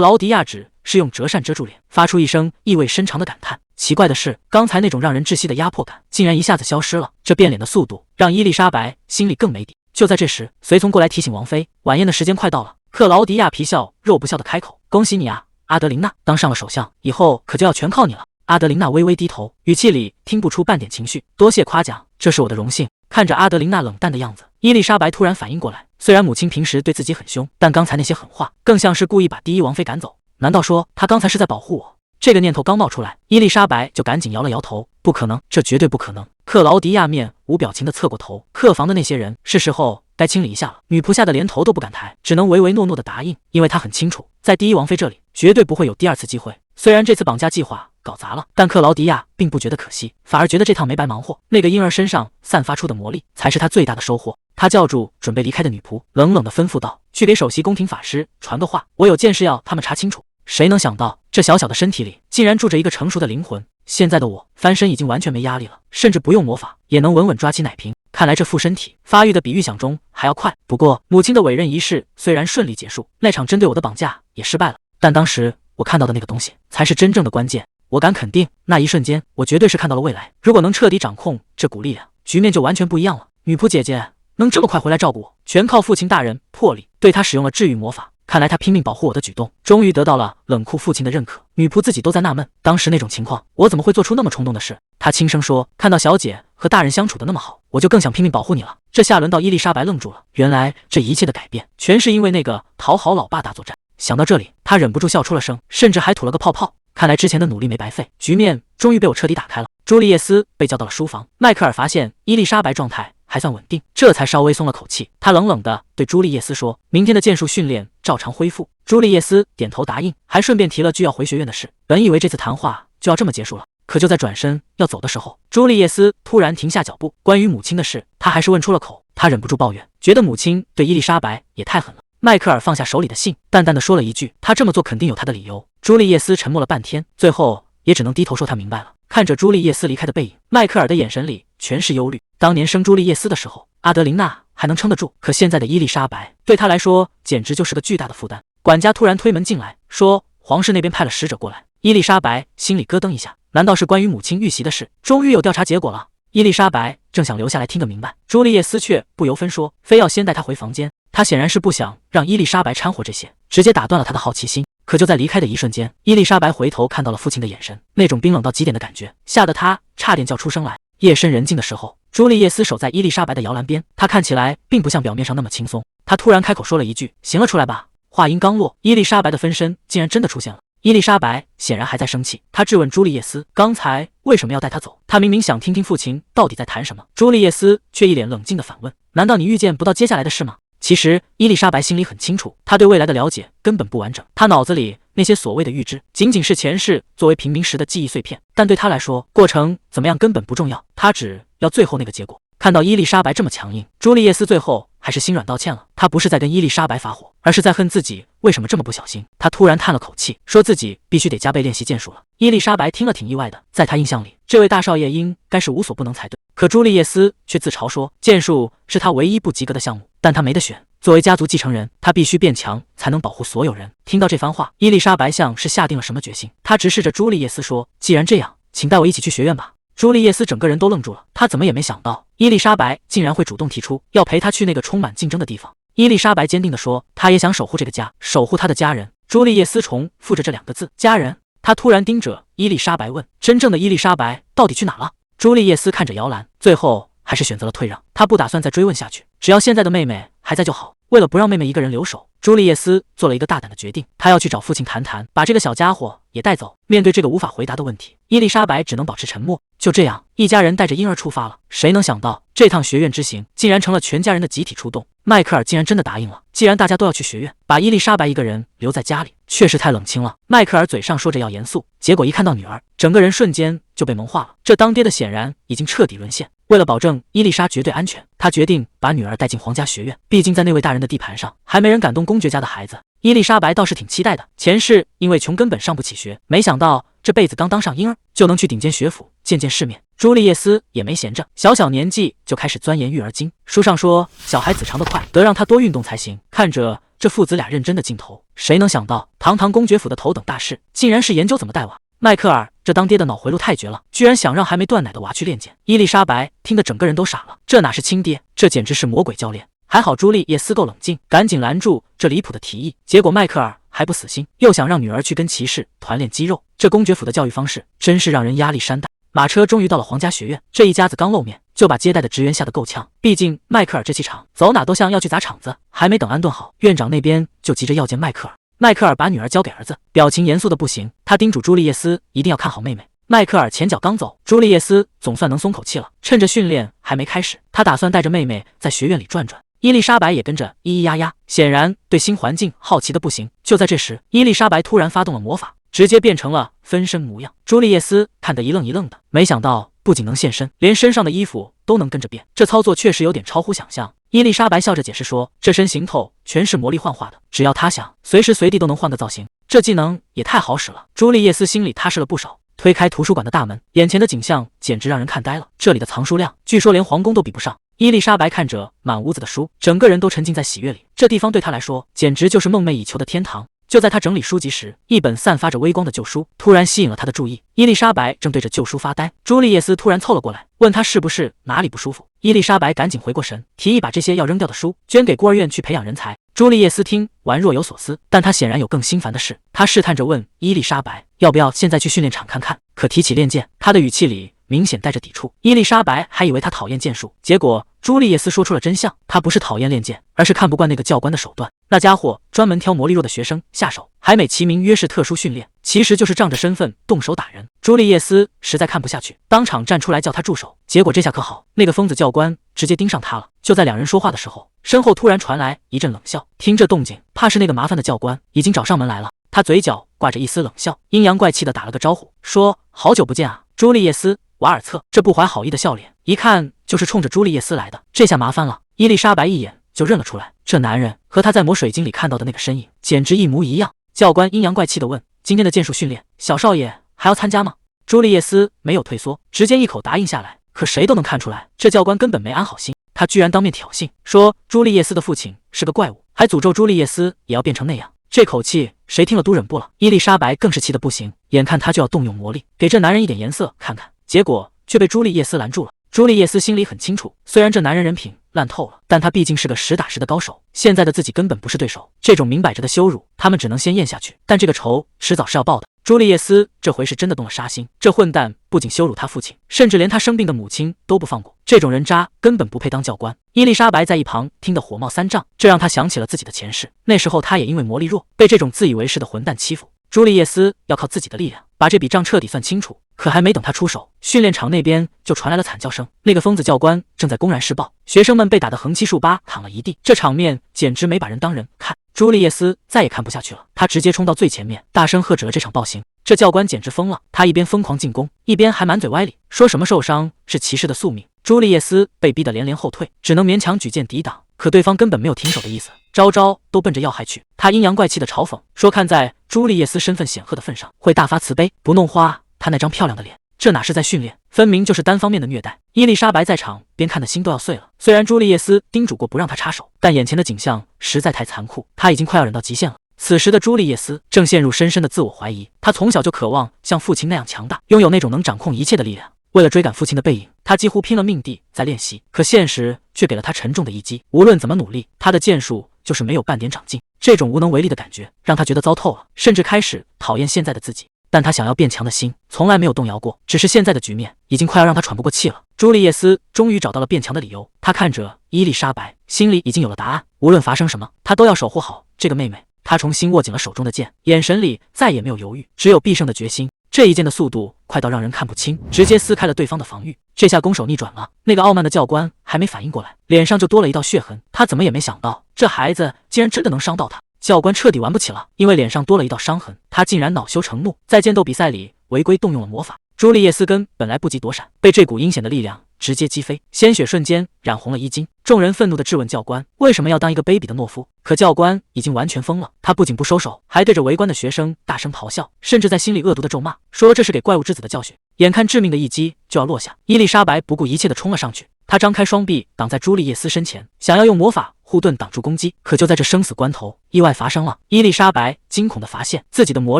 劳迪亚只是用折扇遮住脸，发出一声意味深长的感叹。奇怪的是，刚才那种让人窒息的压迫感竟然一下子消失了，这变脸的速度让伊丽莎白心里更没底。就在这时，随从过来提醒王妃，晚宴的时间快到了。克劳迪亚皮笑肉不笑的开口：“恭喜你啊，阿德琳娜，当上了首相，以后可就要全靠你了。”阿德琳娜微微低头，语气里听不出半点情绪。“多谢夸奖，这是我的荣幸。”看着阿德琳娜冷淡的样子，伊丽莎白突然反应过来，虽然母亲平时对自己很凶，但刚才那些狠话更像是故意把第一王妃赶走。难道说她刚才是在保护我？这个念头刚冒出来，伊丽莎白就赶紧摇了摇头：“不可能，这绝对不可能。”克劳迪亚面无表情地侧过头，客房的那些人是时候该清理一下了。女仆吓得连头都不敢抬，只能唯唯诺诺地答应，因为她很清楚，在第一王妃这里绝对不会有第二次机会。虽然这次绑架计划搞砸了，但克劳迪亚并不觉得可惜，反而觉得这趟没白忙活。那个婴儿身上散发出的魔力才是他最大的收获。他叫住准备离开的女仆，冷冷地吩咐道：“去给首席宫廷法师传个话，我有件事要他们查清楚。”谁能想到，这小小的身体里竟然住着一个成熟的灵魂。现在的我翻身已经完全没压力了，甚至不用魔法也能稳稳抓起奶瓶。看来这副身体发育的比预想中还要快。不过母亲的委任仪式虽然顺利结束，那场针对我的绑架也失败了。但当时我看到的那个东西才是真正的关键。我敢肯定，那一瞬间我绝对是看到了未来。如果能彻底掌控这股力量，局面就完全不一样了。女仆姐姐能这么快回来照顾我，全靠父亲大人魄力。对他使用了治愈魔法，看来他拼命保护我的举动，终于得到了冷酷父亲的认可。女仆自己都在纳闷，当时那种情况，我怎么会做出那么冲动的事？她轻声说：“看到小姐和大人相处的那么好，我就更想拼命保护你了。”这下轮到伊丽莎白愣住了，原来这一切的改变，全是因为那个讨好老爸大作战。想到这里，她忍不住笑出了声，甚至还吐了个泡泡。看来之前的努力没白费，局面终于被我彻底打开了。朱丽叶斯被叫到了书房，迈克尔发现伊丽莎白状态还算稳定，这才稍微松了口气。他冷冷地对朱丽叶斯说：“明天的剑术训练照常恢复。”朱丽叶斯点头答应，还顺便提了句要回学院的事。本以为这次谈话就要这么结束了，可就在转身要走的时候，朱丽叶斯突然停下脚步。关于母亲的事，他还是问出了口。他忍不住抱怨，觉得母亲对伊丽莎白也太狠了。迈克尔放下手里的信，淡淡的说了一句：“他这么做肯定有他的理由。”朱丽叶斯沉默了半天，最后也只能低头说他明白了。看着朱丽叶斯离开的背影，迈克尔的眼神里全是忧虑。当年生朱丽叶斯的时候，阿德琳娜还能撑得住，可现在的伊丽莎白对他来说简直就是个巨大的负担。管家突然推门进来，说皇室那边派了使者过来。伊丽莎白心里咯噔一下，难道是关于母亲遇袭的事？终于有调查结果了。伊丽莎白正想留下来听个明白，朱丽叶斯却不由分说，非要先带她回房间。他显然是不想让伊丽莎白掺和这些，直接打断了他的好奇心。可就在离开的一瞬间，伊丽莎白回头看到了父亲的眼神，那种冰冷到极点的感觉，吓得她差点叫出声来。夜深人静的时候，朱丽叶斯守在伊丽莎白的摇篮边，她看起来并不像表面上那么轻松。她突然开口说了一句：“行了，出来吧。”话音刚落，伊丽莎白的分身竟然真的出现了。伊丽莎白显然还在生气，她质问朱丽叶斯：“刚才为什么要带她走？”她明明想听听父亲到底在谈什么。朱丽叶斯却一脸冷静地反问：“难道你预见不到接下来的事吗？”其实伊丽莎白心里很清楚，她对未来的了解根本不完整，她脑子里那些所谓的预知仅仅是前世作为平民时的记忆碎片，但对她来说，过程怎么样根本不重要，她只要最后那个结果。看到伊丽莎白这么强硬，朱丽叶斯最后还是心软道歉了。她不是在跟伊丽莎白发火，而是在恨自己为什么这么不小心。她突然叹了口气，说自己必须得加倍练习剑术了。伊丽莎白听了挺意外的，在她印象里，这位大少爷应该是无所不能才对。可朱丽叶斯却自嘲说，剑术是他唯一不及格的项目，但他没得选。作为家族继承人，他必须变强，才能保护所有人。听到这番话，伊丽莎白像是下定了什么决心，她直视着朱丽叶斯说：“既然这样，请带我一起去学院吧。”朱丽叶斯整个人都愣住了，她怎么也没想到，伊丽莎白竟然会主动提出要陪她去那个充满竞争的地方。伊丽莎白坚定地说：“她也想守护这个家，守护她的家人。”朱丽叶斯重复着这两个字：“家人。”她突然盯着伊丽莎白问：“真正的伊丽莎白到底去哪了？”朱丽叶斯看着摇篮，最后还是选择了退让。她不打算再追问下去，只要现在的妹妹还在就好。为了不让妹妹一个人留守，朱丽叶斯做了一个大胆的决定，她要去找父亲谈谈，把这个小家伙也带走。面对这个无法回答的问题，伊丽莎白只能保持沉默。就这样，一家人带着婴儿出发了。谁能想到，这趟学院之行竟然成了全家人的集体出动。迈克尔竟然真的答应了。既然大家都要去学院，把伊丽莎白一个人留在家里，确实太冷清了。迈克尔嘴上说着要严肃，结果一看到女儿，整个人瞬间就被萌化了。这当爹的显然已经彻底沦陷。为了保证伊丽莎绝对安全，他决定把女儿带进皇家学院。毕竟在那位大人的地盘上，还没人敢动公爵家的孩子。伊丽莎白倒是挺期待的，前世因为穷根本上不起学，没想到这辈子刚当上婴儿就能去顶尖学府见见世面。朱丽叶斯也没闲着，小年纪就开始钻研育儿经。书上说小孩子长得快，得让他多运动才行。看着这父子俩认真的镜头，谁能想到堂堂公爵府的头等大事，竟然是研究怎么带娃。迈克尔这当爹的脑回路太绝了，居然想让还没断奶的娃去练剑。伊丽莎白听得整个人都傻了，这哪是亲爹，这简直是魔鬼教练。还好朱丽叶斯够冷静，赶紧拦住这离谱的提议。结果迈克尔还不死心，又想让女儿去跟骑士团练肌肉。这公爵府的教育方式真是让人压力山大。马车终于到了皇家学院，这一家子刚露面就把接待的职员吓得够呛。毕竟迈克尔这气场，走哪都像要去砸场子。还没等安顿好，院长那边就急着要见迈克尔。迈克尔把女儿交给儿子，表情严肃的不行。他叮嘱朱丽叶斯一定要看好妹妹。迈克尔前脚刚走，朱丽叶斯总算能松口气了。趁着训练还没开始，他打算带着妹妹在学院里转转。伊丽莎白也跟着咿咿呀呀，显然对新环境好奇的不行。就在这时，伊丽莎白突然发动了魔法，直接变成了分身模样。朱丽叶斯看得一愣一愣的，没想到不仅能现身，连身上的衣服都能跟着变，这操作确实有点超乎想象。伊丽莎白笑着解释说，这身行头全是魔力幻化的，只要她想，随时随地都能换个造型。这技能也太好使了。朱丽叶斯心里踏实了不少。推开图书馆的大门，眼前的景象简直让人看呆了。这里的藏书量，据说连皇宫都比不上。伊丽莎白看着满屋子的书，整个人都沉浸在喜悦里。这地方对她来说，简直就是梦寐以求的天堂。就在她整理书籍时，一本散发着微光的旧书突然吸引了她的注意。伊丽莎白正对着旧书发呆，朱丽叶斯突然凑了过来，问她是不是哪里不舒服。伊丽莎白赶紧回过神，提议把这些要扔掉的书捐给孤儿院去培养人才。朱丽叶斯听完若有所思，但她显然有更心烦的事。她试探着问伊丽莎白，要不要现在去训练场看看？可提起练剑，她的语气里明显带着抵触。伊丽莎白还以为她讨厌剑术，结果朱丽叶斯说出了真相，她不是讨厌练剑，而是看不惯那个教官的手段。那家伙专门挑魔力弱的学生下手，还美其名曰是特殊训练，其实就是仗着身份动手打人。朱丽叶斯实在看不下去，当场站出来叫他住手。结果这下可好，那个疯子教官直接盯上他了。就在两人说话的时候，身后突然传来一阵冷笑。听这动静，怕是那个麻烦的教官已经找上门来了。他嘴角挂着一丝冷笑，阴阳怪气的打了个招呼，说好久不见啊，朱丽叶斯、瓦尔策。这不怀好意的笑脸，一看就是冲着朱丽叶斯来的。这下麻烦了，伊丽莎白一眼就认了出来，这男人和他在魔水晶里看到的那个身影简直一模一样。教官阴阳怪气的问，今天的剑术训练，小少爷还要参加吗？朱丽叶斯没有退缩，直接一口答应下来。可谁都能看出来，这教官根本没安好心，他居然当面挑衅，说朱丽叶斯的父亲是个怪物，还诅咒朱丽叶斯也要变成那样。这口气谁听了都忍不了。伊丽莎白更是气得不行，眼看他就要动用魔力给这男人一点颜色看看，结果却被朱丽叶斯拦住了。朱丽叶斯心里很清楚，虽然这男人人品烂透了，但他毕竟是个实打实的高手，现在的自己根本不是对手。这种明摆着的羞辱，他们只能先咽下去，但这个仇迟早是要报的。朱丽叶斯这回是真的动了杀心，这混蛋不仅羞辱他父亲，甚至连他生病的母亲都不放过。这种人渣根本不配当教官。伊丽莎白在一旁听得火冒三丈，这让她想起了自己的前世，那时候她也因为魔力弱，被这种自以为是的混蛋欺负。朱丽叶斯要靠自己的力量把这笔账彻底算清楚。可还没等他出手，训练场那边就传来了惨叫声。那个疯子教官正在公然施暴，学生们被打得横七竖八，躺了一地，这场面简直没把人当人看。朱丽叶斯再也看不下去了，他直接冲到最前面，大声喝止了这场暴行。这教官简直疯了，他一边疯狂进攻，一边还满嘴歪理，说什么受伤是骑士的宿命。朱丽叶斯被逼得连连后退，只能勉强举剑抵挡。可对方根本没有停手的意思，招招都奔着要害去。他阴阳怪气的嘲讽说，看在朱丽叶斯身份显赫的份上，会大发慈悲，不弄花他那张漂亮的脸。这哪是在训练，分明就是单方面的虐待。伊丽莎白在场边看的心都要碎了。虽然朱丽叶斯叮嘱过不让他插手，但眼前的景象实在太残酷，他已经快要忍到极限了。此时的朱丽叶斯正陷入深深的自我怀疑，他从小就渴望像父亲那样强大，拥有那种能掌控一切的力量。为了追赶父亲的背影，他几乎拼了命地在练习，可现实却给了他沉重的一击。无论怎么努力，他的剑术就是没有半点长进。这种无能为力的感觉让他觉得糟透了，甚至开始讨厌现在的自己。但他想要变强的心从来没有动摇过，只是现在的局面已经快要让他喘不过气了。朱丽叶斯终于找到了变强的理由，他看着伊丽莎白，心里已经有了答案，无论发生什么，他都要守护好这个妹妹。他重新握紧了手中的剑，眼神里再也没有犹豫，只有必胜的决心。这一剑的速度快到让人看不清，直接撕开了对方的防御。这下攻守逆转了，那个傲慢的教官还没反应过来，脸上就多了一道血痕。他怎么也没想到，这孩子竟然真的能伤到他。教官彻底玩不起了，因为脸上多了一道伤痕，他竟然恼羞成怒，在剑斗比赛里违规动用了魔法。朱丽叶斯根本来不及躲闪，被这股阴险的力量直接击飞，鲜血瞬间染红了衣襟。众人愤怒地质问教官为什么要当一个卑鄙的懦夫，可教官已经完全疯了，他不仅不收手，还对着围观的学生大声咆哮，甚至在心里恶毒地咒骂，说这是给怪物之子的教训。眼看致命的一击就要落下，伊丽莎白不顾一切地冲了上去，她张开双臂挡在朱丽叶斯身前，想要用魔法护盾挡住攻击。可就在这生死关头，意外发生了，伊丽莎白惊恐地发现自己的魔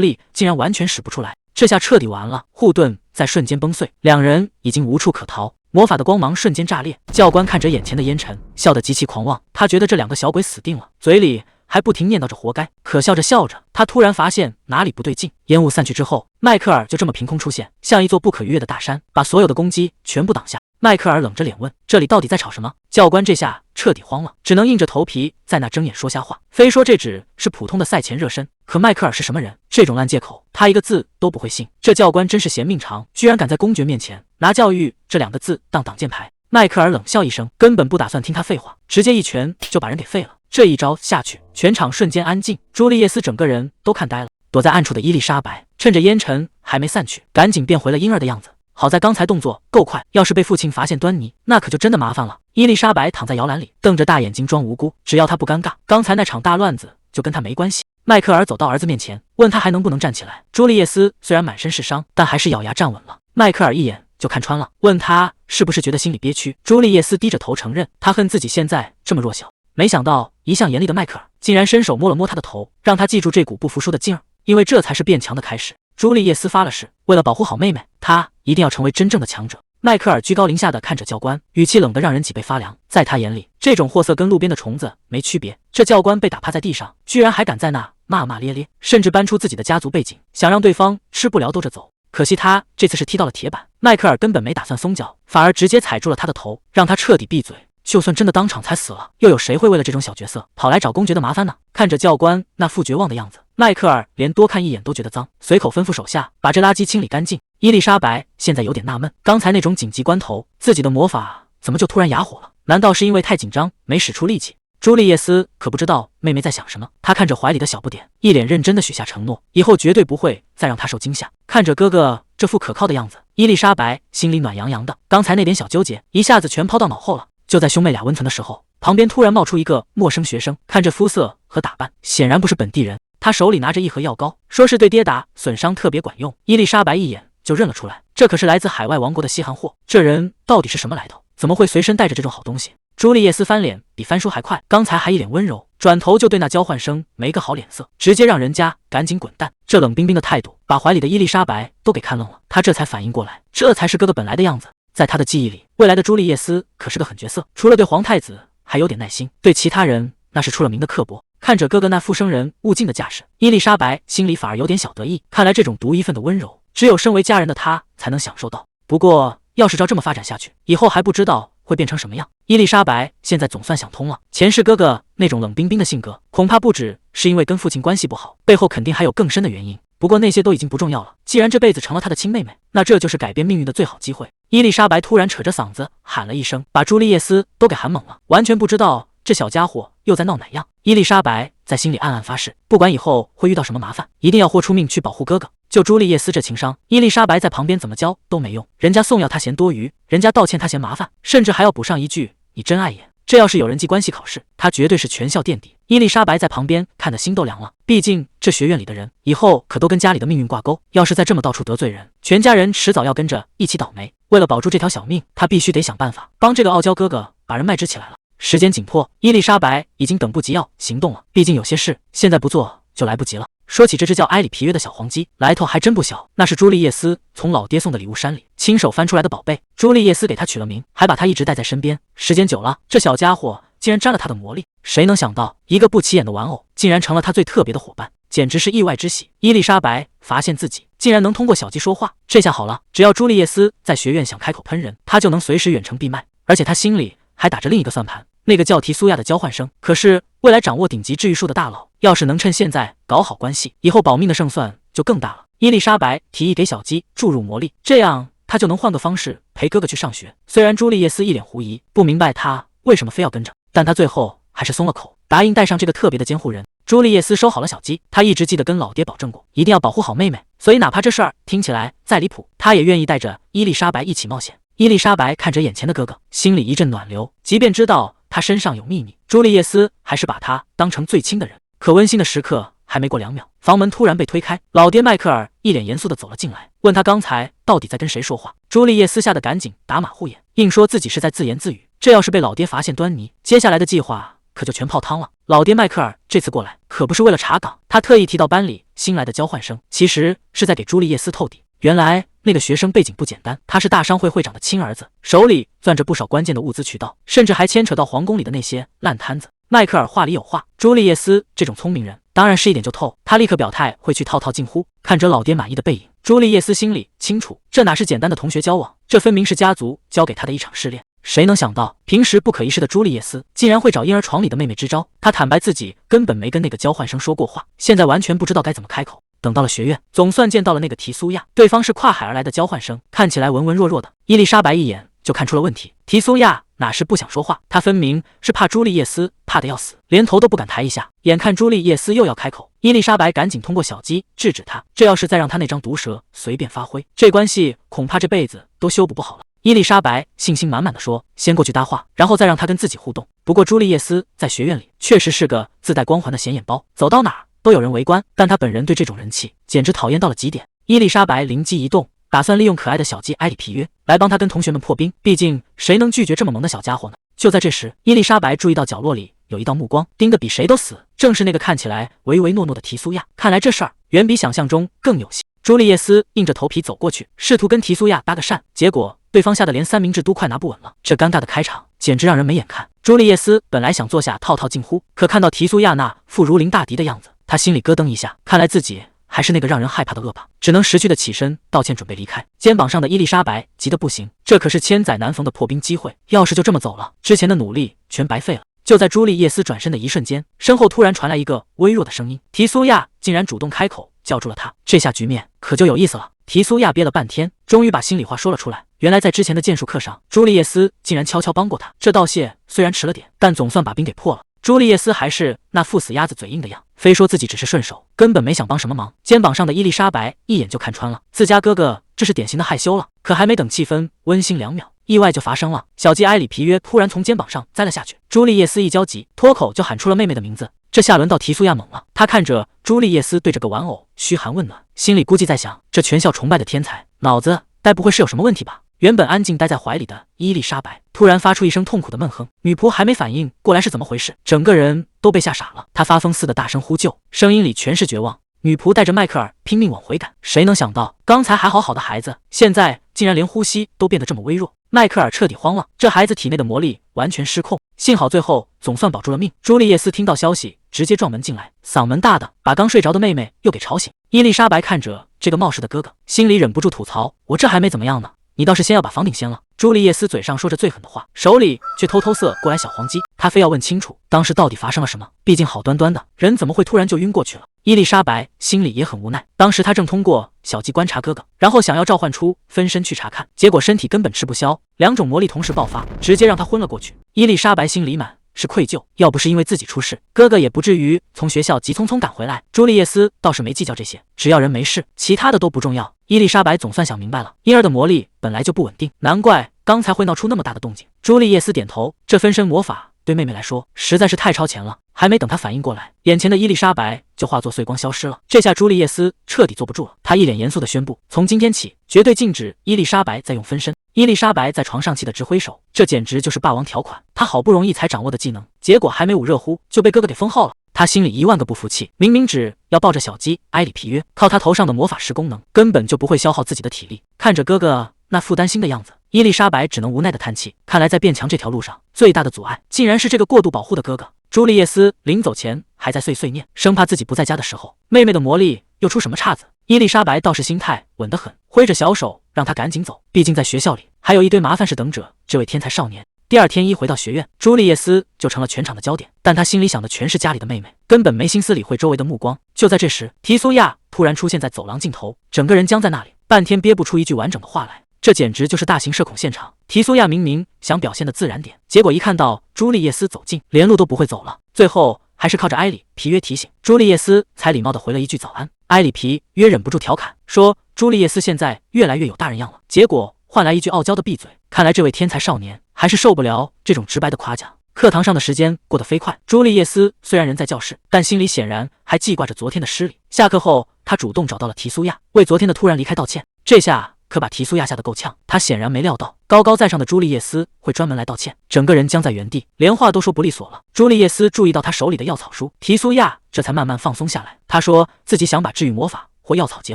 力竟然完全使不出来，这下彻底完了，护盾在瞬间崩碎，两人已经无处可逃。魔法的光芒瞬间炸裂，教官看着眼前的烟尘，笑得极其狂妄。他觉得这两个小鬼死定了，嘴里还不停念叨着活该。可笑着笑着，他突然发现哪里不对劲。烟雾散去之后，迈克尔就这么凭空出现，像一座不可逾越的大山，把所有的攻击全部挡下。迈克尔冷着脸问：“这里到底在吵什么？”教官这下彻底慌了，只能硬着头皮在那睁眼说瞎话，非说这只是普通的赛前热身。可迈克尔是什么人？这种烂借口他一个字都不会信。这教官真是嫌命长，居然敢在公爵面前拿教育这两个字当挡箭牌。迈克尔冷笑一声，根本不打算听他废话，直接一拳就把人给废了。这一招下去，全场瞬间安静，朱丽叶斯整个人都看呆了。躲在暗处的伊丽莎白趁着烟尘还没散去，赶紧变回了婴儿的样子。好在刚才动作够快，要是被父亲发现端倪，那可就真的麻烦了。伊丽莎白躺在摇篮里，瞪着大眼睛装无辜，只要她不尴尬，刚才那场大乱子就跟她没关系。迈克尔走到儿子面前，问他还能不能站起来。朱丽叶斯虽然满身是伤，但还是咬牙站稳了。迈克尔一眼就看穿了，问他是不是觉得心里憋屈。朱丽叶斯低着头承认，他恨自己现在这么弱小。没想到一向严厉的迈克尔竟然伸手摸了摸他的头，让他记住这股不服输的劲儿，因为这才是变强的开始。朱丽叶斯发了誓，为了保护好妹妹，她一定要成为真正的强者。迈克尔居高临下的看着教官，语气冷得让人脊背发凉。在他眼里，这种货色跟路边的虫子没区别。这教官被打趴在地上，居然还敢在那骂骂咧咧，甚至搬出自己的家族背景，想让对方吃不了兜着走。可惜他这次是踢到了铁板，迈克尔根本没打算松脚，反而直接踩住了他的头，让他彻底闭嘴。就算真的当场踩死了，又有谁会为了这种小角色跑来找公爵的麻烦呢？看着教官那副绝望的样子，迈克尔连多看一眼都觉得脏，随口吩咐手下把这垃圾清理干净。伊丽莎白现在有点纳闷，刚才那种紧急关头，自己的魔法怎么就突然哑火了？难道是因为太紧张没使出力气？朱丽叶斯可不知道妹妹在想什么，她看着怀里的小不点，一脸认真的许下承诺，以后绝对不会再让她受惊吓。看着哥哥这副可靠的样子，伊丽莎白心里暖洋洋的，刚才那点小纠结一下子全抛到脑后了。就在兄妹俩温存的时候，旁边突然冒出一个陌生学生，看着肤色和打扮，显然不是本地人。他手里拿着一盒药膏，说是对跌打损伤特别管用。伊丽莎白一眼就认了出来，这可是来自海外王国的稀罕货。这人到底是什么来头？怎么会随身带着这种好东西？朱丽叶斯翻脸比翻书还快，刚才还一脸温柔，转头就对那交换生没个好脸色，直接让人家赶紧滚蛋。这冷冰冰的态度把怀里的伊丽莎白都给看愣了，她这才反应过来，这才是哥哥本来的样子。在他的记忆里，未来的朱丽叶斯可是个狠角色，除了对皇太子还有点耐心，对其他人那是出了名的刻薄。看着哥哥那副生人勿近的架势，伊丽莎白心里反而有点小得意，看来这种独一份的温柔，只有身为家人的她才能享受到。不过要是照这么发展下去，以后还不知道会变成什么样。伊丽莎白现在总算想通了，前世哥哥那种冷冰冰的性格，恐怕不只是因为跟父亲关系不好，背后肯定还有更深的原因。不过那些都已经不重要了，既然这辈子成了他的亲妹妹，那这就是改变命运的最好机会。伊丽莎白突然扯着嗓子喊了一声，把朱丽叶斯都给喊懵了，完全不知道这小家伙又在闹哪样。伊丽莎白在心里暗暗发誓，不管以后会遇到什么麻烦，一定要豁出命去保护哥哥。就朱丽叶斯这情商，伊丽莎白在旁边怎么教都没用，人家送药她嫌多余，人家道歉她嫌麻烦，甚至还要补上一句你真碍眼。这要是有人际关系考试，他绝对是全校垫底。伊丽莎白在旁边看得心都凉了，毕竟这学院里的人以后可都跟家里的命运挂钩，要是再这么到处得罪人，全家人迟早要跟着一起倒霉。为了保住这条小命，他必须得想办法帮这个傲娇哥哥把人脉支起来了。时间紧迫，伊丽莎白已经等不及要行动了，毕竟有些事现在不做就来不及了。说起这只叫埃里皮约的小黄鸡，来头还真不小，那是朱丽叶斯从老爹送的礼物山里亲手翻出来的宝贝。朱丽叶斯给他取了名，还把他一直带在身边。时间久了，这小家伙竟然沾了他的魔力。谁能想到，一个不起眼的玩偶竟然成了他最特别的伙伴，简直是意外之喜。伊丽莎白发现自己竟然能通过小鸡说话，这下好了，只要朱丽叶斯在学院想开口喷人，他就能随时远程闭麦。而且他心里还打着另一个算盘，那个叫提苏亚的交换生，可是未来掌握顶级治愈术的大佬，要是能趁现在搞好关系，以后保命的胜算就更大了。伊丽莎白提议给小鸡注入魔力，这样他就能换个方式陪哥哥去上学。虽然朱丽叶斯一脸狐疑，不明白他为什么非要跟着，但他最后还是松了口，答应带上这个特别的监护人。朱丽叶斯收好了小鸡，他一直记得跟老爹保证过，一定要保护好妹妹，所以哪怕这事儿听起来再离谱，他也愿意带着伊丽莎白一起冒险。伊丽莎白看着眼前的哥哥，心里一阵暖流，即便知道他身上有秘密，朱丽叶斯还是把他当成最亲的人。可温馨的时刻还没过2秒，房门突然被推开，老爹迈克尔一脸严肃地走了进来，问他刚才到底在跟谁说话。朱丽叶斯吓得赶紧打马虎眼，硬说自己是在自言自语。这要是被老爹发现端倪，接下来的计划可就全泡汤了。老爹迈克尔这次过来可不是为了查岗，他特意提到班里新来的交换生，其实是在给朱丽叶斯透底。原来那个学生背景不简单，他是大商会会长的亲儿子，手里攥着不少关键的物资渠道，甚至还牵扯到皇宫里的那些烂摊子。迈克尔话里有话，朱丽叶斯这种聪明人当然是一点就透，他立刻表态会去套近乎。看着老爹满意的背影，朱丽叶斯心里清楚，这哪是简单的同学交往，这分明是家族交给他的一场试炼。谁能想到平时不可一世的朱丽叶斯竟然会找婴儿床里的妹妹支招。他坦白自己根本没跟那个交换生说过话，现在完全不知道该怎么开口。等到了学院，总算见到了那个提苏亚，对方是跨海而来的交换生，看起来文文弱弱的。伊丽莎白一眼就看出了问题，提苏亚哪是不想说话，他分明是怕朱丽叶斯怕得要死，连头都不敢抬一下。眼看朱丽叶斯又要开口，伊丽莎白赶紧通过小鸡制止他，这要是再让他那张毒舌随便发挥，这关系恐怕这辈子都修补不好了。伊丽莎白信心满满的说，先过去搭话，然后再让他跟自己互动。不过朱丽叶斯在学院里确实是个自带光环的显眼包，走到哪儿都有人围观，但他本人对这种人气简直讨厌到了极点。伊丽莎白灵机一动，打算利用可爱的小鸡埃里皮约来帮他跟同学们破冰，毕竟谁能拒绝这么萌的小家伙呢？就在这时，伊丽莎白注意到角落里有一道目光盯得比谁都死，正是那个看起来唯唯诺诺的提苏亚。看来这事儿远比想象中更有戏。朱丽叶斯硬着头皮走过去，试图跟提苏亚搭个讪，结果对方吓得连三明治都快拿不稳了。这尴尬的开场简直让人没眼看。朱丽叶斯本来想坐下套近乎，可看到提苏亚那副如临大敌的样子，他心里咯噔一下，看来自己还是那个让人害怕的恶霸，只能识趣的起身道歉准备离开。肩膀上的伊丽莎白急得不行，这可是千载难逢的破冰机会，要是就这么走了，之前的努力全白费了。就在朱丽叶斯转身的一瞬间，身后突然传来一个微弱的声音，提苏亚竟然主动开口叫住了他。这下局面可就有意思了。提苏亚憋了半天，终于把心里话说了出来。原来在之前的剑术课上，朱丽叶斯竟然悄悄帮过他，这道谢虽然迟了点，但总算把冰给破了。朱丽叶斯还是那副死鸭子嘴硬的样，非说自己只是顺手，根本没想帮什么忙。肩膀上的伊丽莎白一眼就看穿了，自家哥哥这是典型的害羞了。可还没等气氛温馨2秒，意外就发生了，小鸡埃里皮约突然从肩膀上栽了下去。朱丽叶斯一焦急，脱口就喊出了妹妹的名字。这下轮到提苏亚猛了，他看着朱丽叶斯对着个玩偶嘘寒问暖，心里估计在想，这全校崇拜的天才，脑子该不会是有什么问题吧？原本安静待在怀里的伊丽莎白突然发出一声痛苦的闷哼，女仆还没反应过来是怎么回事，整个人都被吓傻了。她发疯似的大声呼救，声音里全是绝望。女仆带着迈克尔拼命往回赶，谁能想到刚才还好好的孩子，现在竟然连呼吸都变得这么微弱。迈克尔彻底慌了，这孩子体内的魔力完全失控，幸好最后总算保住了命。朱丽叶斯听到消息直接撞门进来，嗓门大的把刚睡着的妹妹又给吵醒。伊丽莎白看着这个冒失的哥哥，心里忍不住吐槽，我这还没怎么样呢，你倒是先要把房顶掀了。朱丽叶斯嘴上说着最狠的话，手里却偷偷塞过来小黄鸡，他非要问清楚当时到底发生了什么，毕竟好端端的人怎么会突然就晕过去了。伊丽莎白心里也很无奈，当时她正通过小鸡观察哥哥，然后想要召唤出分身去查看，结果身体根本吃不消，2种魔力同时爆发，直接让他昏了过去。伊丽莎白心里满是愧疚，要不是因为自己出事，哥哥也不至于从学校急匆匆赶回来。朱丽叶斯倒是没计较这些，只要人没事，其他的都不重要。伊丽莎白总算想明白了，婴儿的魔力本来就不稳定，难怪刚才会闹出那么大的动静。朱丽叶斯点头，这分身魔法对妹妹来说实在是太超前了，还没等她反应过来，眼前的伊丽莎白就化作碎光消失了。这下朱丽叶斯彻底坐不住了，她一脸严肃地宣布，从今天起绝对禁止伊丽莎白再用分身。伊丽莎白在床上气得直挥手，这简直就是霸王条款，她好不容易才掌握的技能，结果还没捂热乎就被哥哥给封号了。她心里1万个不服气，明明只要抱着小鸡埃里皮约，靠她头上的魔法石功能，根本就不会消耗自己的体力。看着哥哥那副担心的样子，伊丽莎白只能无奈的叹气，看来在变强这条路上最大的阻碍竟然是这个过度保护的哥哥。朱丽叶斯临走前还在碎念，生怕自己不在家的时候，妹妹的魔力又出什么岔子。伊丽莎白倒是心态稳得很，挥着小手让他赶紧走，毕竟在学校里还有一堆麻烦事等着这位天才少年。第二天一回到学院，朱丽叶斯就成了全场的焦点，但他心里想的全是家里的妹妹，根本没心思理会周围的目光。就在这时，提苏亚突然出现在走廊尽头，整个人僵在那里，半天憋不出一句完整的话来。这简直就是大型社恐现场。提苏亚明明想表现的自然点，结果一看到朱丽叶斯走近，连路都不会走了。最后还是靠着埃里皮约提醒，朱丽叶斯才礼貌地回了一句早安。埃里皮约忍不住调侃说，朱丽叶斯现在越来越有大人样了，结果换来一句傲娇的闭嘴。看来这位天才少年还是受不了这种直白的夸奖。课堂上的时间过得飞快，朱丽叶斯虽然人在教室，但心里显然还记挂着昨天的失礼。下课后，他主动找到了提苏亚，为昨天的突然离开道歉。这下可把提苏亚吓得够呛，他显然没料到高高在上的朱丽叶斯会专门来道歉，整个人僵在原地，连话都说不利索了。朱丽叶斯注意到他手里的药草书，提苏亚这才慢慢放松下来。他说自己想把治愈魔法或药草结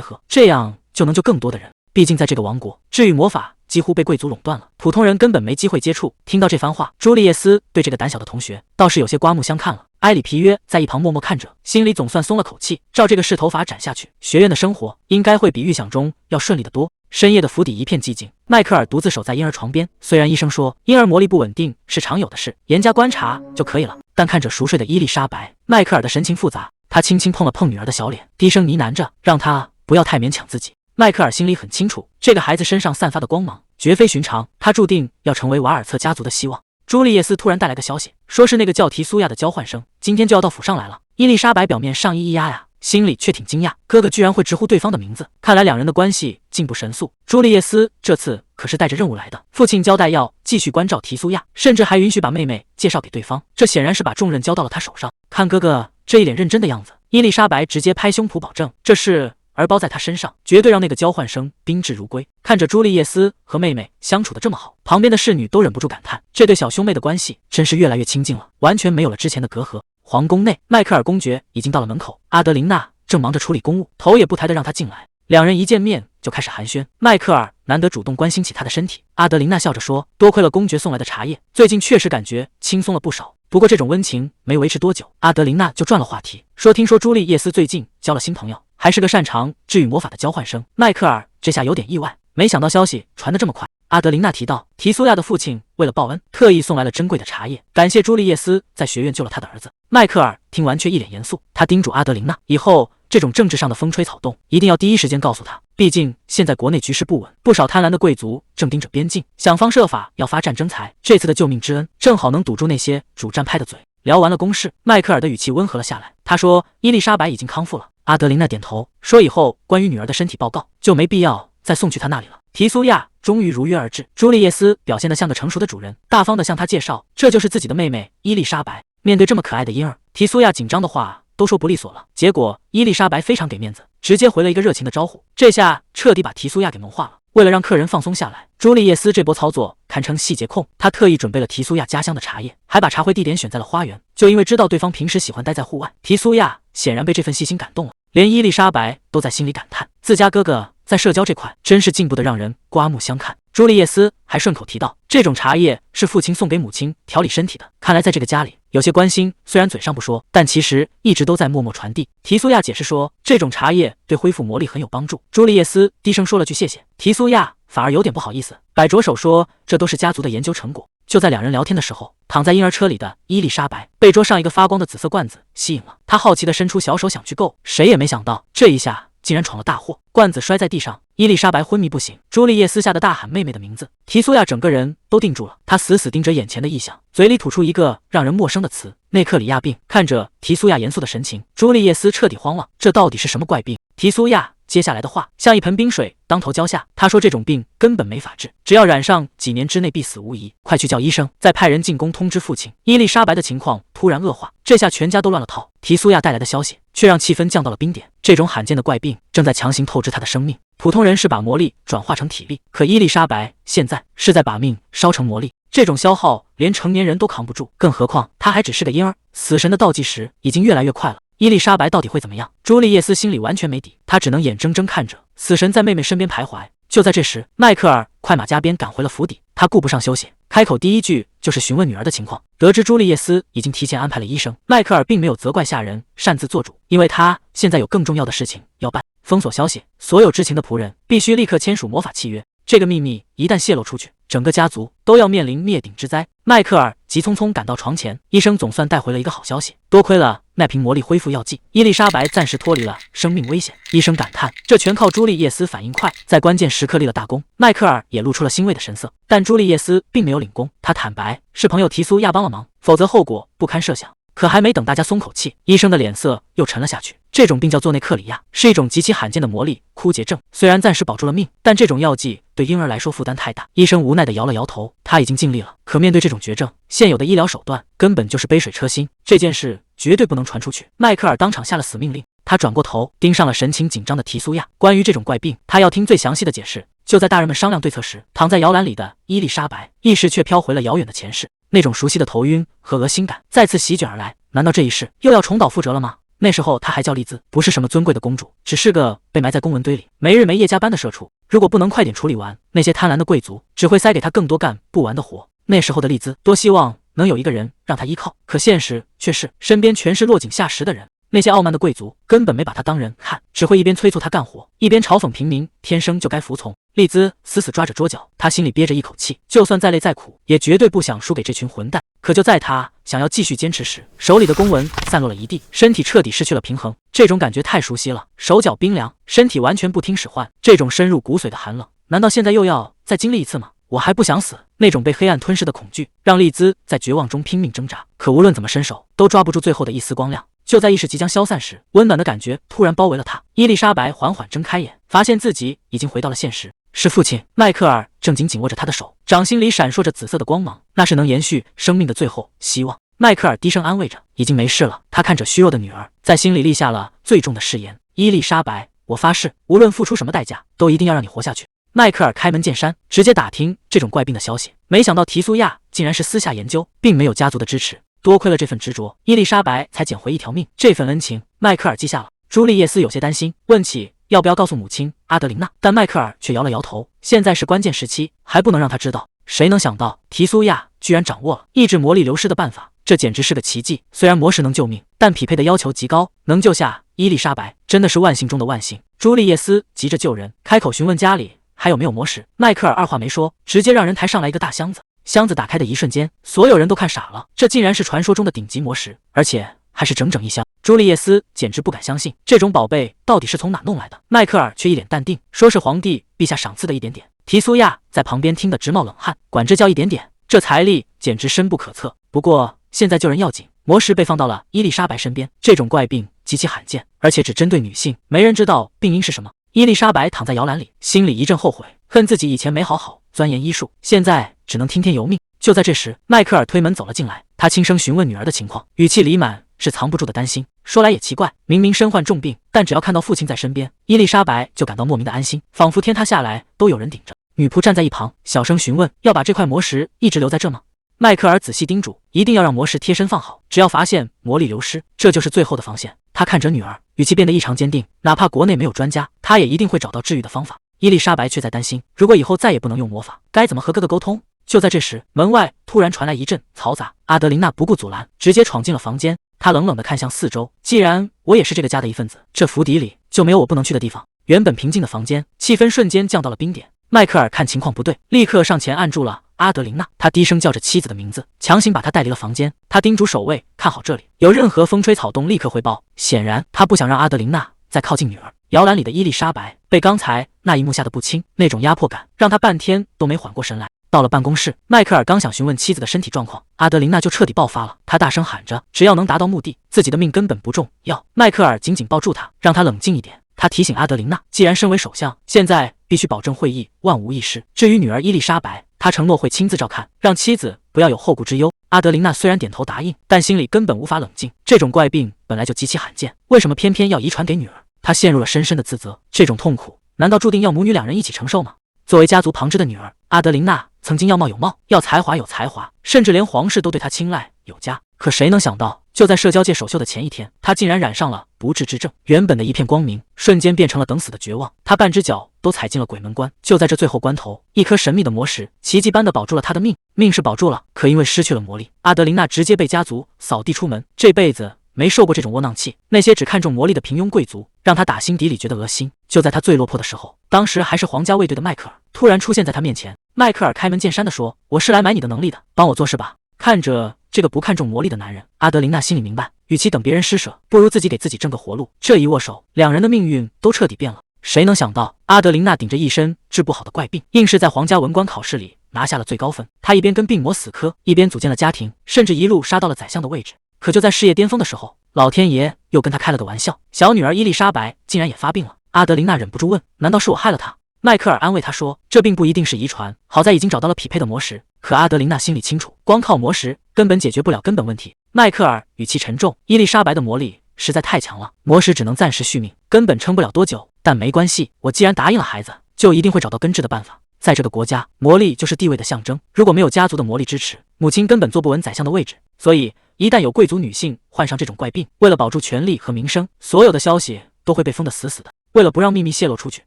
合，这样就能救更多的人。毕竟在这个王国，治愈魔法几乎被贵族垄断了，普通人根本没机会接触。听到这番话，朱丽叶斯对这个胆小的同学倒是有些刮目相看了。埃里皮约在一旁默默看着，心里总算松了口气。照这个势头法斩下去，学院的生活应该会比预想中要顺利得多。深夜的府邸一片寂静，迈克尔独自守在婴儿床边。虽然医生说婴儿魔力不稳定是常有的事，严加观察就可以了，但看着熟睡的伊丽莎白，迈克尔的神情复杂。他轻轻碰了碰女儿的小脸，低声呢喃着，让她不要太勉强自己。迈克尔心里很清楚，这个孩子身上散发的光芒绝非寻常，他注定要成为瓦尔策家族的希望。朱丽叶斯突然带来个消息，说是那个叫提苏亚的交换生今天就要到府上来了。伊丽莎白表面上一压呀，心里却挺惊讶，哥哥居然会直呼对方的名字，看来两人的关系进步神速。朱丽叶斯这次可是带着任务来的，父亲交代要继续关照提苏亚，甚至还允许把妹妹介绍给对方，这显然是把重任交到了他手上。看哥哥这一脸认真的样子，伊丽莎白直接拍胸脯保证，这事而包在他身上，绝对让那个交换生宾至如归。看着朱丽叶斯和妹妹相处的这么好，旁边的侍女都忍不住感叹，这对小兄妹的关系真是越来越亲近了，完全没有了之前的隔阂。皇宫内，迈克尔公爵已经到了门口，阿德琳娜正忙着处理公务，头也不抬的让他进来。两人一见面就开始寒暄，迈克尔难得主动关心起他的身体。阿德琳娜笑着说，多亏了公爵送来的茶叶，最近确实感觉轻松了不少。不过这种温情没维持多久，阿德琳娜就转了话题，说听说朱丽叶斯最近交了新朋友，还是个擅长治愈魔法的交换生。迈克尔这下有点意外，没想到消息传得这么快。阿德琳娜提到，提苏亚的父亲为了报恩，特意送来了珍贵的茶叶，感谢朱丽叶斯在学院救了他的儿子。迈克尔听完却一脸严肃，他叮嘱阿德琳娜，以后这种政治上的风吹草动一定要第一时间告诉他，毕竟现在国内局势不稳，不少贪婪的贵族正盯着边境，想方设法要发战争财。这次的救命之恩正好能堵住那些主战派的嘴。聊完了公事，迈克尔的语气温和了下来，他说伊丽莎白已经康复了。阿德琳娜点头，说以后关于女儿的身体报告就没必要再送去她那里了。提苏亚终于如约而至，朱丽叶斯表现得像个成熟的主人，大方地向她介绍，这就是自己的妹妹伊丽莎白。面对这么可爱的婴儿，提苏亚紧张的话都说不利索了，结果伊丽莎白非常给面子，直接回了一个热情的招呼，这下彻底把提苏亚给萌化了。为了让客人放松下来，朱丽叶斯这波操作堪称细节控，他特意准备了提苏亚家乡的茶叶，还把茶会地点选在了花园，就因为知道对方平时喜欢待在户外。提苏亚显然被这份细心感动了，连伊丽莎白都在心里感叹，自家哥哥在社交这块真是进步的让人刮目相看。朱丽叶斯还顺口提到，这种茶叶是父亲送给母亲调理身体的，看来在这个家里有些关心，虽然嘴上不说，但其实一直都在默默传递。提苏亚解释说，这种茶叶对恢复魔力很有帮助。朱丽叶斯低声说了句谢谢，提苏亚反而有点不好意思，摆着手说这都是家族的研究成果。就在两人聊天的时候，躺在婴儿车里的伊丽莎白被桌上一个发光的紫色罐子吸引了，她好奇地伸出小手想去够，谁也没想到这一下竟然闯了大祸，罐子摔在地上，伊丽莎白昏迷不醒。朱丽叶斯吓得大喊妹妹的名字，提苏亚整个人都定住了，他死死盯着眼前的异象，嘴里吐出一个让人陌生的词，内克里亚病。看着提苏亚严肃的神情，朱丽叶斯彻底慌了，这到底是什么怪病？提苏亚接下来的话像一盆冰水当头浇下，他说这种病根本没法治，只要染上几年之内必死无疑，快去叫医生，再派人进宫通知父亲。伊丽莎白的情况突然恶化，这下全家都乱了套，提苏亚带来的消息却让气氛降到了冰点，这种罕见的怪病正在强行透支他的生命。普通人是把魔力转化成体力，可伊丽莎白现在是在把命烧成魔力，这种消耗连成年人都扛不住，更何况他还只是个婴儿。死神的倒计时已经越来越快了，伊丽莎白到底会怎么样？朱丽叶斯心里完全没底，她只能眼睁睁看着死神在妹妹身边徘徊。就在这时，迈克尔快马加鞭赶回了府邸，他顾不上休息，开口第一句就是询问女儿的情况。得知朱丽叶斯已经提前安排了医生，迈克尔并没有责怪下人擅自做主，因为他现在有更重要的事情要办。封锁消息，所有知情的仆人必须立刻签署魔法契约。这个秘密一旦泄露出去，整个家族都要面临灭顶之灾。迈克尔急匆匆赶到床前，医生总算带回了一个好消息，多亏了那瓶魔力恢复药剂，伊丽莎白暂时脱离了生命危险。医生感叹，这全靠朱丽叶斯反应快，在关键时刻立了大功。迈克尔也露出了欣慰的神色，但朱丽叶斯并没有领功，他坦白是朋友提苏亚帮了忙，否则后果不堪设想。可还没等大家松口气，医生的脸色又沉了下去。这种病叫做内克里亚，是一种极其罕见的魔力枯竭症。虽然暂时保住了命，但这种药剂对婴儿来说负担太大。医生无奈地摇了摇头，他已经尽力了，可面对这种绝症，现有的医疗手段根本就是杯水车薪。这件事绝对不能传出去。迈克尔当场下了死命令，他转过头盯上了神情紧张的提苏亚。关于这种怪病，他要听最详细的解释。就在大人们商量对策时，躺在摇篮里的伊丽莎白意识却飘回了遥远的前世。那种熟悉的头晕和恶心感再次席卷而来，难道这一世又要重蹈覆辙了吗？那时候她还叫丽兹，不是什么尊贵的公主，只是个被埋在公文堆里没日没夜加班的社畜。如果不能快点处理完，那些贪婪的贵族只会塞给她更多干不完的活。那时候的丽兹多希望能有一个人让她依靠，可现实却是身边全是落井下石的人。那些傲慢的贵族根本没把她当人看，只会一边催促她干活，一边嘲讽平民天生就该服从。丽兹死死抓着桌角，她心里憋着一口气，就算再累再苦，也绝对不想输给这群混蛋。可就在她想要继续坚持时，手里的公文散落了一地，身体彻底失去了平衡。这种感觉太熟悉了，手脚冰凉，身体完全不听使唤，这种深入骨髓的寒冷，难道现在又要再经历一次吗？我还不想死。那种被黑暗吞噬的恐惧让丽兹在绝望中拼命挣扎，可无论怎么伸手都抓不住最后的一丝光亮。就在意识即将消散时，温暖的感觉突然包围了她。伊丽莎白缓缓睁开眼，发现自己已经回到了现实。是父亲。迈克尔正紧紧握着她的手，掌心里闪烁着紫色的光芒，那是能延续生命的最后希望。迈克尔低声安慰着，已经没事了。他看着虚弱的女儿，在心里立下了最重的誓言：伊丽莎白，我发誓，无论付出什么代价，都一定要让你活下去。迈克尔开门见山，直接打听这种怪病的消息。没想到提苏亚竟然是私下研究，并没有家族的支持。多亏了这份执着，伊丽莎白才捡回一条命。这份恩情，迈克尔记下了。朱丽叶斯有些担心，问起要不要告诉母亲阿德琳娜，但迈克尔却摇了摇头。现在是关键时期，还不能让她知道。谁能想到提苏亚居然掌握了抑制魔力流失的办法，这简直是个奇迹。虽然魔石能救命，但匹配的要求极高，能救下伊丽莎白真的是万幸中的万幸。朱丽叶斯急着救人，开口询问家里还有没有魔石。迈克尔二话没说，直接让人抬上来一个大箱子。箱子打开的一瞬间，所有人都看傻了，这竟然是传说中的顶级魔石，而且还是整整一箱。朱丽叶斯简直不敢相信，这种宝贝到底是从哪弄来的。迈克尔却一脸淡定，说是皇帝陛下赏赐的一点点。提苏亚在旁边听得直冒冷汗，管这叫一点点，这财力简直深不可测。不过现在救人要紧，魔石被放到了伊丽莎白身边，这种怪病极其罕见，而且只针对女性，没人知道病因是什么。伊丽莎白躺在摇篮里，心里一阵后悔，恨自己以前没好好钻研医术，现在只能听天由命。就在这时，迈克尔推门走了进来，他轻声询问女儿的情况，语气里满是藏不住的担心。说来也奇怪，明明身患重病，但只要看到父亲在身边，伊丽莎白就感到莫名的安心，仿佛天塌下来都有人顶着。女仆站在一旁，小声询问，要把这块魔石一直留在这吗？迈克尔仔细叮嘱，一定要让魔石贴身放好，只要发现魔力流失，这就是最后的防线。他看着女儿，语气变得异常坚定，哪怕国内没有专家，他也一定会找到治愈的方法。伊丽莎白却在担心，如果以后再也不能用魔法，该怎么和哥哥沟通？就在这时，门外突然传来一阵嘈杂，阿德琳娜不顾阻拦，直接闯进了房间。她冷冷地看向四周，既然我也是这个家的一份子，这府邸里就没有我不能去的地方。原本平静的房间，气氛瞬间降到了冰点。迈克尔看情况不对，立刻上前按住了阿德琳娜，他低声叫着妻子的名字，强行把她带离了房间。他叮嘱守卫看好这里，有任何风吹草动立刻汇报。显然他不想让阿德琳娜再靠近女儿。摇篮里的伊丽莎白被刚才那一幕吓得不轻，那种压迫感让他半天都没缓过神来。到了办公室，迈克尔刚想询问妻子的身体状况，阿德琳娜就彻底爆发了。她大声喊着，只要能达到目的，自己的命根本不重要。迈克尔紧紧抱住她，让她冷静一点。他提醒阿德琳娜，既然身为首相，现在必须保证会议万无一失。至于女儿伊丽莎白，他承诺会亲自照看，让妻子不要有后顾之忧。阿德琳娜虽然点头答应，但心里根本无法冷静。这种怪病本来就极其罕见，为什么偏偏要遗传给女儿？她陷入了深深的自责，这种痛苦难道注定要母女两人一起承受吗？作为家族旁支的女儿，阿德琳娜曾经要貌有貌，要才华有才华，甚至连皇室都对她青睐有加。可谁能想到，就在社交界首秀的前一天，她竟然染上了不治之症。原本的一片光明，瞬间变成了等死的绝望。她半只脚都踩进了鬼门关。就在这最后关头，一颗神秘的魔石奇迹般的保住了她的命。命是保住了，可因为失去了魔力，阿德琳娜直接被家族扫地出门，这辈子没受过这种窝囊气。那些只看重魔力的平庸贵族，让他打心底里觉得恶心。就在他最落魄的时候，当时还是皇家卫队的迈克尔突然出现在他面前。迈克尔开门见山地说：“我是来买你的能力的，帮我做事吧。”看着这个不看重魔力的男人，阿德琳娜心里明白，与其等别人施舍，不如自己给自己挣个活路。这一握手，两人的命运都彻底变了。谁能想到，阿德琳娜顶着一身治不好的怪病，硬是在皇家文官考试里拿下了最高分。她一边跟病魔死磕，一边组建了家庭，甚至一路杀到了宰相的位置。可就在事业巅峰的时候，老天爷又跟她开了个玩笑，小女儿伊丽莎白竟然也发病了。阿德琳娜忍不住问：“难道是我害了她？”迈克尔安慰她说：“这并不一定是遗传，好在已经找到了匹配的魔石。”可阿德琳娜心里清楚，光靠魔石根本解决不了根本问题。迈克尔语气沉重：“伊丽莎白的魔力实在太强了，魔石只能暂时续命，根本撑不了多久。但没关系，我既然答应了孩子，就一定会找到根治的办法。在这个国家，魔力就是地位的象征，如果没有家族的魔力支持，母亲根本坐不稳宰相的位置。所以，一旦有贵族女性患上这种怪病，为了保住权力和名声，所有的消息都会被封得死死的。为了不让秘密泄露出去，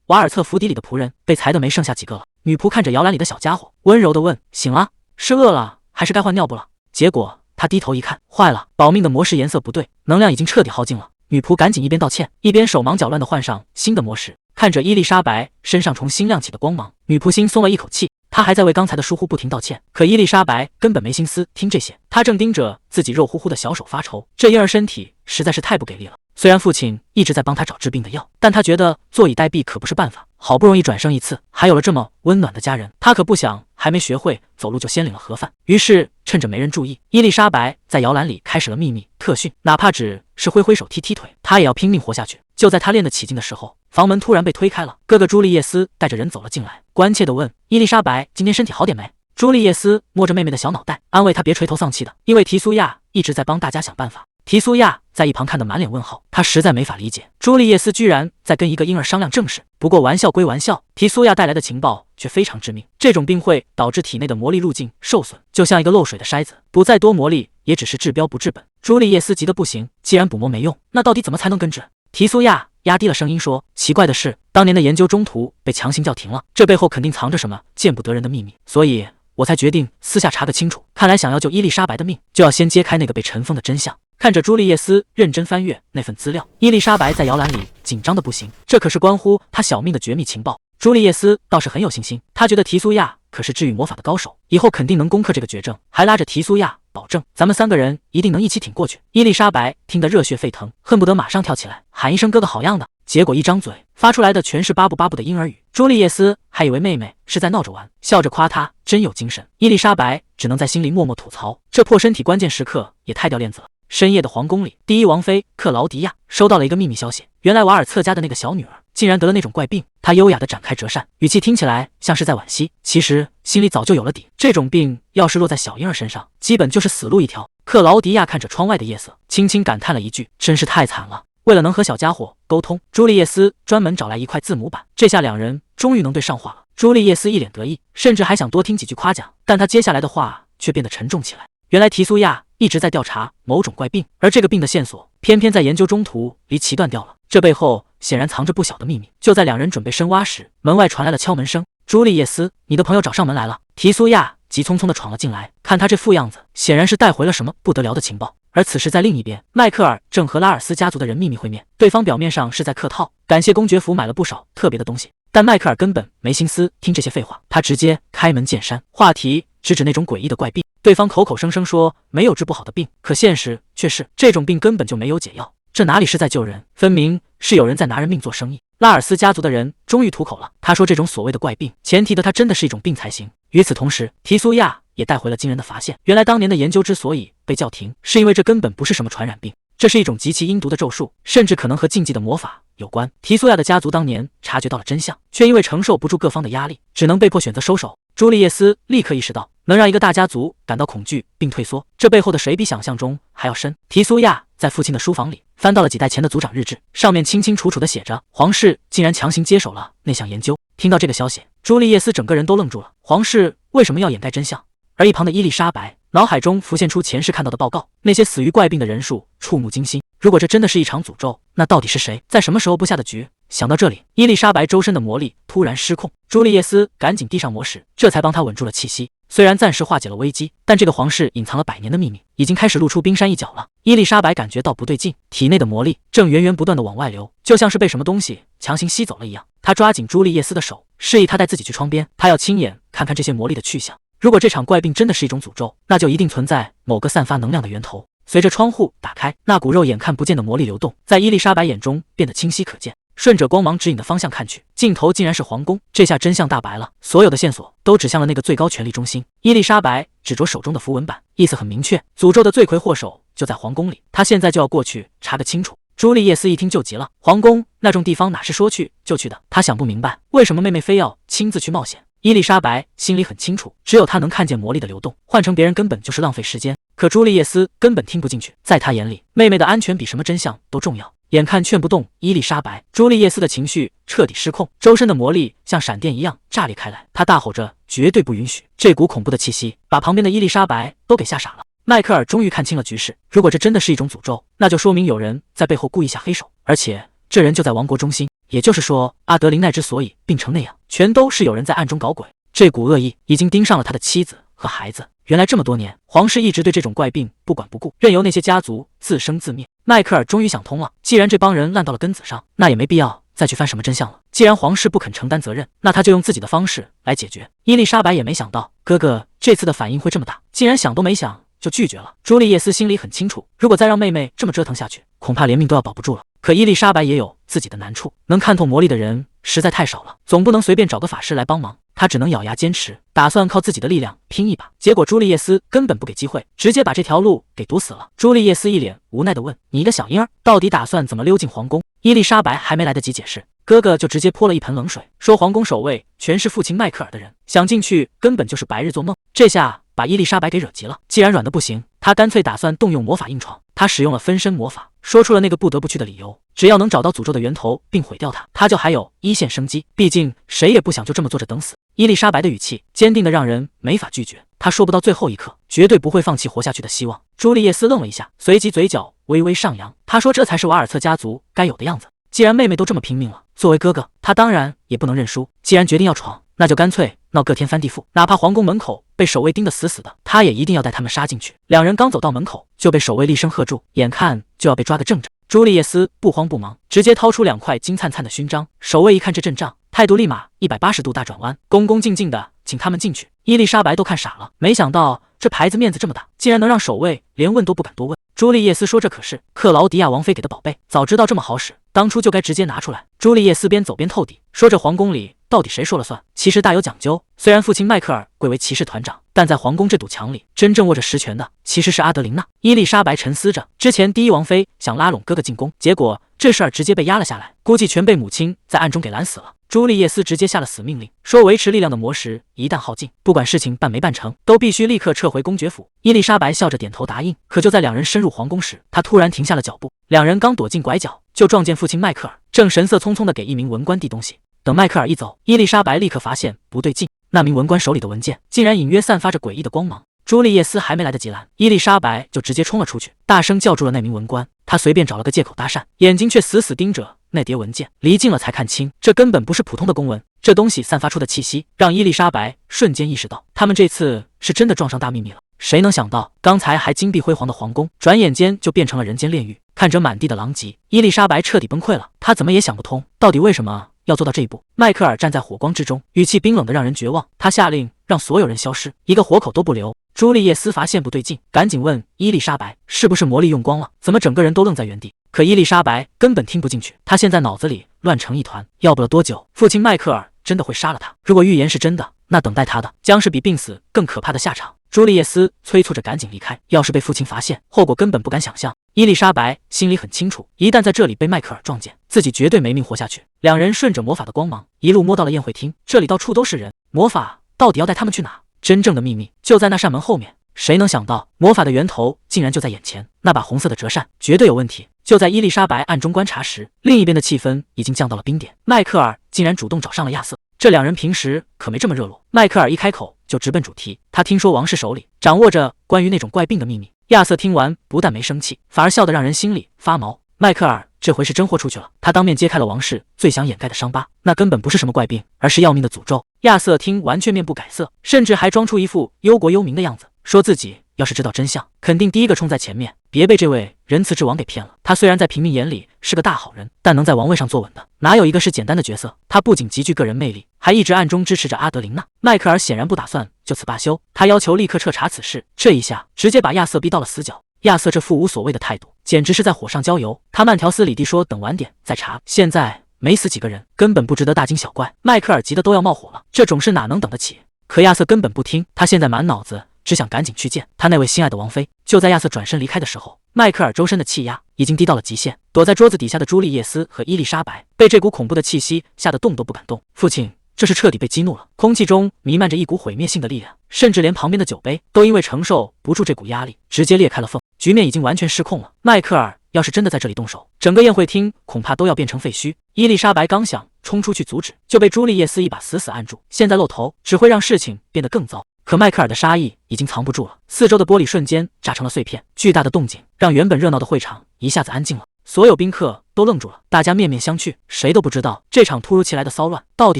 瓦尔策府邸里的仆人被裁得没剩下几个了。女仆看着摇篮里的小家伙，温柔地问：“醒了？是饿了，还是该换尿布了？”结果他低头一看，坏了，保命的魔石颜色不对，能量已经彻底耗尽了。女仆赶紧一边道歉，一边手忙脚乱地换上新的魔石。看着伊丽莎白身上重新亮起的光芒，女仆心松了一口气。她还在为刚才的疏忽不停道歉，可伊丽莎白根本没心思听这些，她正盯着自己肉乎乎的小手发愁。这婴儿身体实在是太不给力了。虽然父亲一直在帮他找治病的药，但他觉得坐以待毙可不是办法。好不容易转生一次，还有了这么温暖的家人，他可不想还没学会走路就先领了盒饭。于是趁着没人注意，伊丽莎白在摇篮里开始了秘密特训，哪怕只是挥挥手踢踢腿，他也要拼命活下去。就在他练得起劲的时候，房门突然被推开了，哥哥朱利叶斯带着人走了进来，关切地问：“伊丽莎白今天身体好点没？”朱利叶斯摸着妹妹的小脑袋，安慰她别垂头丧气的，因为提苏亚一直在帮大家想办法。提苏亚在一旁看得满脸问号，他实在没法理解朱利叶斯居然在跟一个婴儿商量正事。不过玩笑归玩笑，提苏亚带来的情报却非常致命。这种病会导致体内的魔力路径受损，就像一个漏水的筛子，补再多魔力也只是治标不治本。朱利叶斯急得不行，既然补魔没用，那到底怎么才能根治？提苏亚压低了声音说：“奇怪的是，当年的研究中途被强行叫停了，这背后肯定藏着什么见不得人的秘密，所以我才决定私下查个清楚。看来想要救伊丽莎白的命，就要先揭开那个被尘封的真相。”看着朱利叶斯认真翻阅那份资料，伊丽莎白在摇篮里紧张的不行，这可是关乎她小命的绝密情报。朱利叶斯倒是很有信心，他觉得提苏亚可是治愈魔法的高手，以后肯定能攻克这个绝症，还拉着提苏亚保证咱们3个人一定能一起挺过去。伊丽莎白听得热血沸腾，恨不得马上跳起来喊一声哥哥好样的，结果一张嘴发出来的全是巴布巴布的婴儿语。朱利叶斯还以为妹妹是在闹着玩，笑着夸她真有精神。伊丽莎白只能在心里默默吐槽，这破身体关键时刻也太掉链子了。深夜的皇宫里，第一王妃克劳迪亚收到了一个秘密消息，原来瓦尔策家的那个小女儿竟然得了那种怪病。她优雅地展开折扇，语气听起来像是在惋惜，其实心里早就有了底。这种病要是落在小婴儿身上，基本就是死路一条。克劳迪亚看着窗外的夜色，轻轻感叹了一句：“真是太惨了。”为了能和小家伙沟通，朱利叶斯专门找来一块字母板，这下两人终于能对上话了。朱利叶斯一脸得意，甚至还想多听几句夸奖，但他接下来的话却变得沉重起来。原来提苏亚一直在调查某种怪病，而这个病的线索偏偏在研究中途离奇断掉了，这背后显然藏着不小的秘密。就在两人准备深挖时，门外传来了敲门声。朱利叶斯，你的朋友找上门来了。提苏亚急匆匆地闯了进来，看他这副样子，显然是带回了什么不得了的情报。而此时在另一边，迈克尔正和拉尔斯家族的人秘密会面，对方表面上是在客套，感谢公爵府买了不少特别的东西，但迈克尔根本没心思听这些废话，他直接开门见山，话题直指那种诡异的怪病。对方口口声声说没有治不好的病，可现实却是这种病根本就没有解药，这哪里是在救人，分明是有人在拿人命做生意。拉尔斯家族的人终于吐口了，他说这种所谓的怪病，前提的他真的是一种病才行。与此同时，提苏亚也带回了惊人的发现，原来当年的研究之所以被叫停，是因为这根本不是什么传染病，这是一种极其阴毒的咒术，甚至可能和禁忌的魔法有关。提苏亚的家族当年察觉到了真相，却因为承受不住各方的压力，只能被迫选择收手。朱利叶斯立刻意识到，能让一个大家族感到恐惧并退缩，这背后的水比想象中还要深。提苏亚在父亲的书房里翻到了几代前的族长日志，上面清清楚楚地写着，皇室竟然强行接手了那项研究。听到这个消息，朱利叶斯整个人都愣住了，皇室为什么要掩盖真相？而一旁的伊丽莎白脑海中浮现出前世看到的报告，那些死于怪病的人数触目惊心。如果这真的是一场诅咒，那到底是谁在什么时候布下的局？想到这里，伊丽莎白周身的魔力突然失控，朱利叶斯赶紧递上魔石，这才帮他稳住了气息。虽然暂时化解了危机，但这个皇室隐藏了100年的秘密已经开始露出冰山一角了。伊丽莎白感觉到不对劲，体内的魔力正源源不断的往外流，就像是被什么东西强行吸走了一样。她抓紧朱丽叶斯的手，示意她带自己去窗边，她要亲眼看看这些魔力的去向。如果这场怪病真的是一种诅咒，那就一定存在某个散发能量的源头。随着窗户打开，那股肉眼看不见的魔力流动，在伊丽莎白眼中变得清晰可见。顺着光芒指引的方向看去，尽头竟然是皇宫。这下真相大白了，所有的线索都指向了那个最高权力中心。伊丽莎白指着手中的符文板，意思很明确，诅咒的罪魁祸首就在皇宫里，她现在就要过去查个清楚。朱丽叶斯一听就急了，皇宫那种地方哪是说去就去的？她想不明白，为什么妹妹非要亲自去冒险。伊丽莎白心里很清楚，只有她能看见魔力的流动，换成别人根本就是浪费时间。可朱丽叶斯根本听不进去，在她眼里，妹妹的安全比什么真相都重要。眼看劝不动伊丽莎白，朱丽叶斯的情绪彻底失控，周身的魔力像闪电一样炸裂开来。她大吼着：“绝对不允许！”这股恐怖的气息把旁边的伊丽莎白都给吓傻了。迈克尔终于看清了局势，如果这真的是一种诅咒，那就说明有人在背后故意下黑手，而且这人就在王国中心。也就是说，阿德林奈之所以病成那样，全都是有人在暗中搞鬼。这股恶意已经盯上了他的妻子和孩子。原来这么多年，皇室一直对这种怪病不管不顾，任由那些家族自生自灭。迈克尔终于想通了，既然这帮人烂到了根子上，那也没必要再去翻什么真相了。既然皇室不肯承担责任，那他就用自己的方式来解决。伊丽莎白也没想到哥哥这次的反应会这么大，竟然想都没想就拒绝了。朱丽叶斯心里很清楚，如果再让妹妹这么折腾下去，恐怕连命都要保不住了。可伊丽莎白也有自己的难处，能看透魔力的人实在太少了，总不能随便找个法师来帮忙。他只能咬牙坚持，打算靠自己的力量拼一把。结果朱丽叶斯根本不给机会，直接把这条路给堵死了。朱丽叶斯一脸无奈地问：“你一个小婴儿，到底打算怎么溜进皇宫？”伊丽莎白还没来得及解释，哥哥就直接泼了一盆冷水，说皇宫守卫全是父亲迈克尔的人，想进去根本就是白日做梦。这下把伊丽莎白给惹急了，既然软的不行，她干脆打算动用魔法硬闯。她使用了分身魔法，说出了那个不得不去的理由，只要能找到诅咒的源头并毁掉它，她就还有一线生机。毕竟谁也不想就这么坐着等死。伊丽莎白的语气坚定的让人没法拒绝，她说不到最后一刻，绝对不会放弃活下去的希望。朱丽叶斯愣了一下，随即嘴角微微上扬，她说这才是瓦尔策家族该有的样子。既然妹妹都这么拼命了，作为哥哥，他当然也不能认输。既然决定要闯，那就干脆闹个天翻地覆，哪怕皇宫门口被守卫盯得死死的，他也一定要带他们杀进去。两人刚走到门口，就被守卫厉声喝住，眼看就要被抓个正着。朱丽叶斯不慌不忙，直接掏出2块金灿灿的勋章。守卫一看这阵仗，态度立马180度大转弯，恭恭敬敬的请他们进去。伊丽莎白都看傻了，没想到这牌子面子这么大，竟然能让守卫连问都不敢多问。朱丽叶斯说：“这可是克劳迪亚王妃给的宝贝，早知道这么好使，当初就该直接拿出来。”朱丽叶斯边走边透底，说：“这皇宫里到底谁说了算？其实大有讲究。虽然父亲迈克尔贵为骑士团长，但在皇宫这堵墙里，真正握着实权的其实是阿德琳娜。”伊丽莎白沉思着，之前第一王妃想拉拢哥哥进宫，结果这事儿直接被压了下来，估计全被母亲在暗中给拦死了。朱丽叶斯直接下了死命令，说维持力量的魔石一旦耗尽，不管事情办没办成，都必须立刻撤回公爵府。伊丽莎白笑着点头答应。可就在两人深入皇宫时，她突然停下了脚步。两人刚躲进拐角，就撞见父亲迈克尔正神色匆匆地给一名文官递东西。等迈克尔一走，伊丽莎白立刻发现不对劲，那名文官手里的文件竟然隐约散发着诡异的光芒。朱丽叶斯还没来得及拦，伊丽莎白就直接冲了出去，大声叫住了那名文官。他随便找了个借口搭讪，眼睛却死死盯着那叠文件，离近了才看清，这根本不是普通的公文。这东西散发出的气息，让伊丽莎白瞬间意识到，他们这次是真的撞上大秘密了。谁能想到，刚才还金碧辉煌的皇宫，转眼间就变成了人间炼狱。看着满地的狼藉，伊丽莎白彻底崩溃了。她怎么也想不通，到底为什么要做到这一步。迈克尔站在火光之中，语气冰冷的让人绝望。他下令让所有人消失，一个活口都不留。朱丽叶斯发现不对劲，赶紧问伊丽莎白是不是魔力用光了，怎么整个人都愣在原地。可伊丽莎白根本听不进去，她现在脑子里乱成一团，要不了多久，父亲迈克尔真的会杀了他。如果预言是真的，那等待他的将是比病死更可怕的下场。朱丽叶斯催促着赶紧离开，要是被父亲发现，后果根本不敢想象。伊丽莎白心里很清楚，一旦在这里被迈克尔撞见，自己绝对没命活下去。两人顺着魔法的光芒，一路摸到了宴会厅，这里到处都是人，魔法到底要带他们去哪？真正的秘密就在那扇门后面。谁能想到，魔法的源头竟然就在眼前，那把红色的折扇绝对有问题。就在伊丽莎白暗中观察时，另一边的气氛已经降到了冰点，迈克尔竟然主动找上了亚瑟。这两人平时可没这么热络。迈克尔一开口就直奔主题，他听说王室手里掌握着关于那种怪病的秘密。亚瑟听完不但没生气，反而笑得让人心里发毛。迈克尔这回是真豁出去了，他当面揭开了王室最想掩盖的伤疤，那根本不是什么怪病，而是要命的诅咒。亚瑟听完却面不改色，甚至还装出一副忧国忧民的样子，说自己要是知道真相，肯定第一个冲在前面，别被这位仁慈之王给骗了。他虽然在平民眼里是个大好人，但能在王位上坐稳的，哪有一个是简单的角色？他不仅极具个人魅力，还一直暗中支持着阿德琳娜。迈克尔显然不打算就此罢休，他要求立刻彻查此事。这一下直接把亚瑟逼到了死角。亚瑟这副无所谓的态度，简直是在火上浇油。他慢条斯理地说，等晚点再查，现在没死几个人，根本不值得大惊小怪。迈克尔急得都要冒火了，这种事哪能等得起？可亚瑟根本不听，他现在满脑子只想赶紧去见他那位心爱的王妃。就在亚瑟转身离开的时候，迈克尔周身的气压已经低到了极限，躲在桌子底下的朱丽叶斯和伊丽莎白被这股恐怖的气息吓得动都不敢动。父亲这是彻底被激怒了，空气中弥漫着一股毁灭性的力量，甚至连旁边的酒杯都因为承受不住这股压力，直接裂开了缝。局面已经完全失控了。迈克尔要是真的在这里动手，整个宴会厅恐怕都要变成废墟。伊丽莎白刚想冲出去阻止，就被朱丽叶斯一把死死按住，现在露头只会让事情变得更糟。可迈克尔的杀意已经藏不住了，四周的玻璃瞬间炸成了碎片，巨大的动静让原本热闹的会场一下子安静了。所有宾客都愣住了，大家面面相觑，谁都不知道这场突如其来的骚乱到底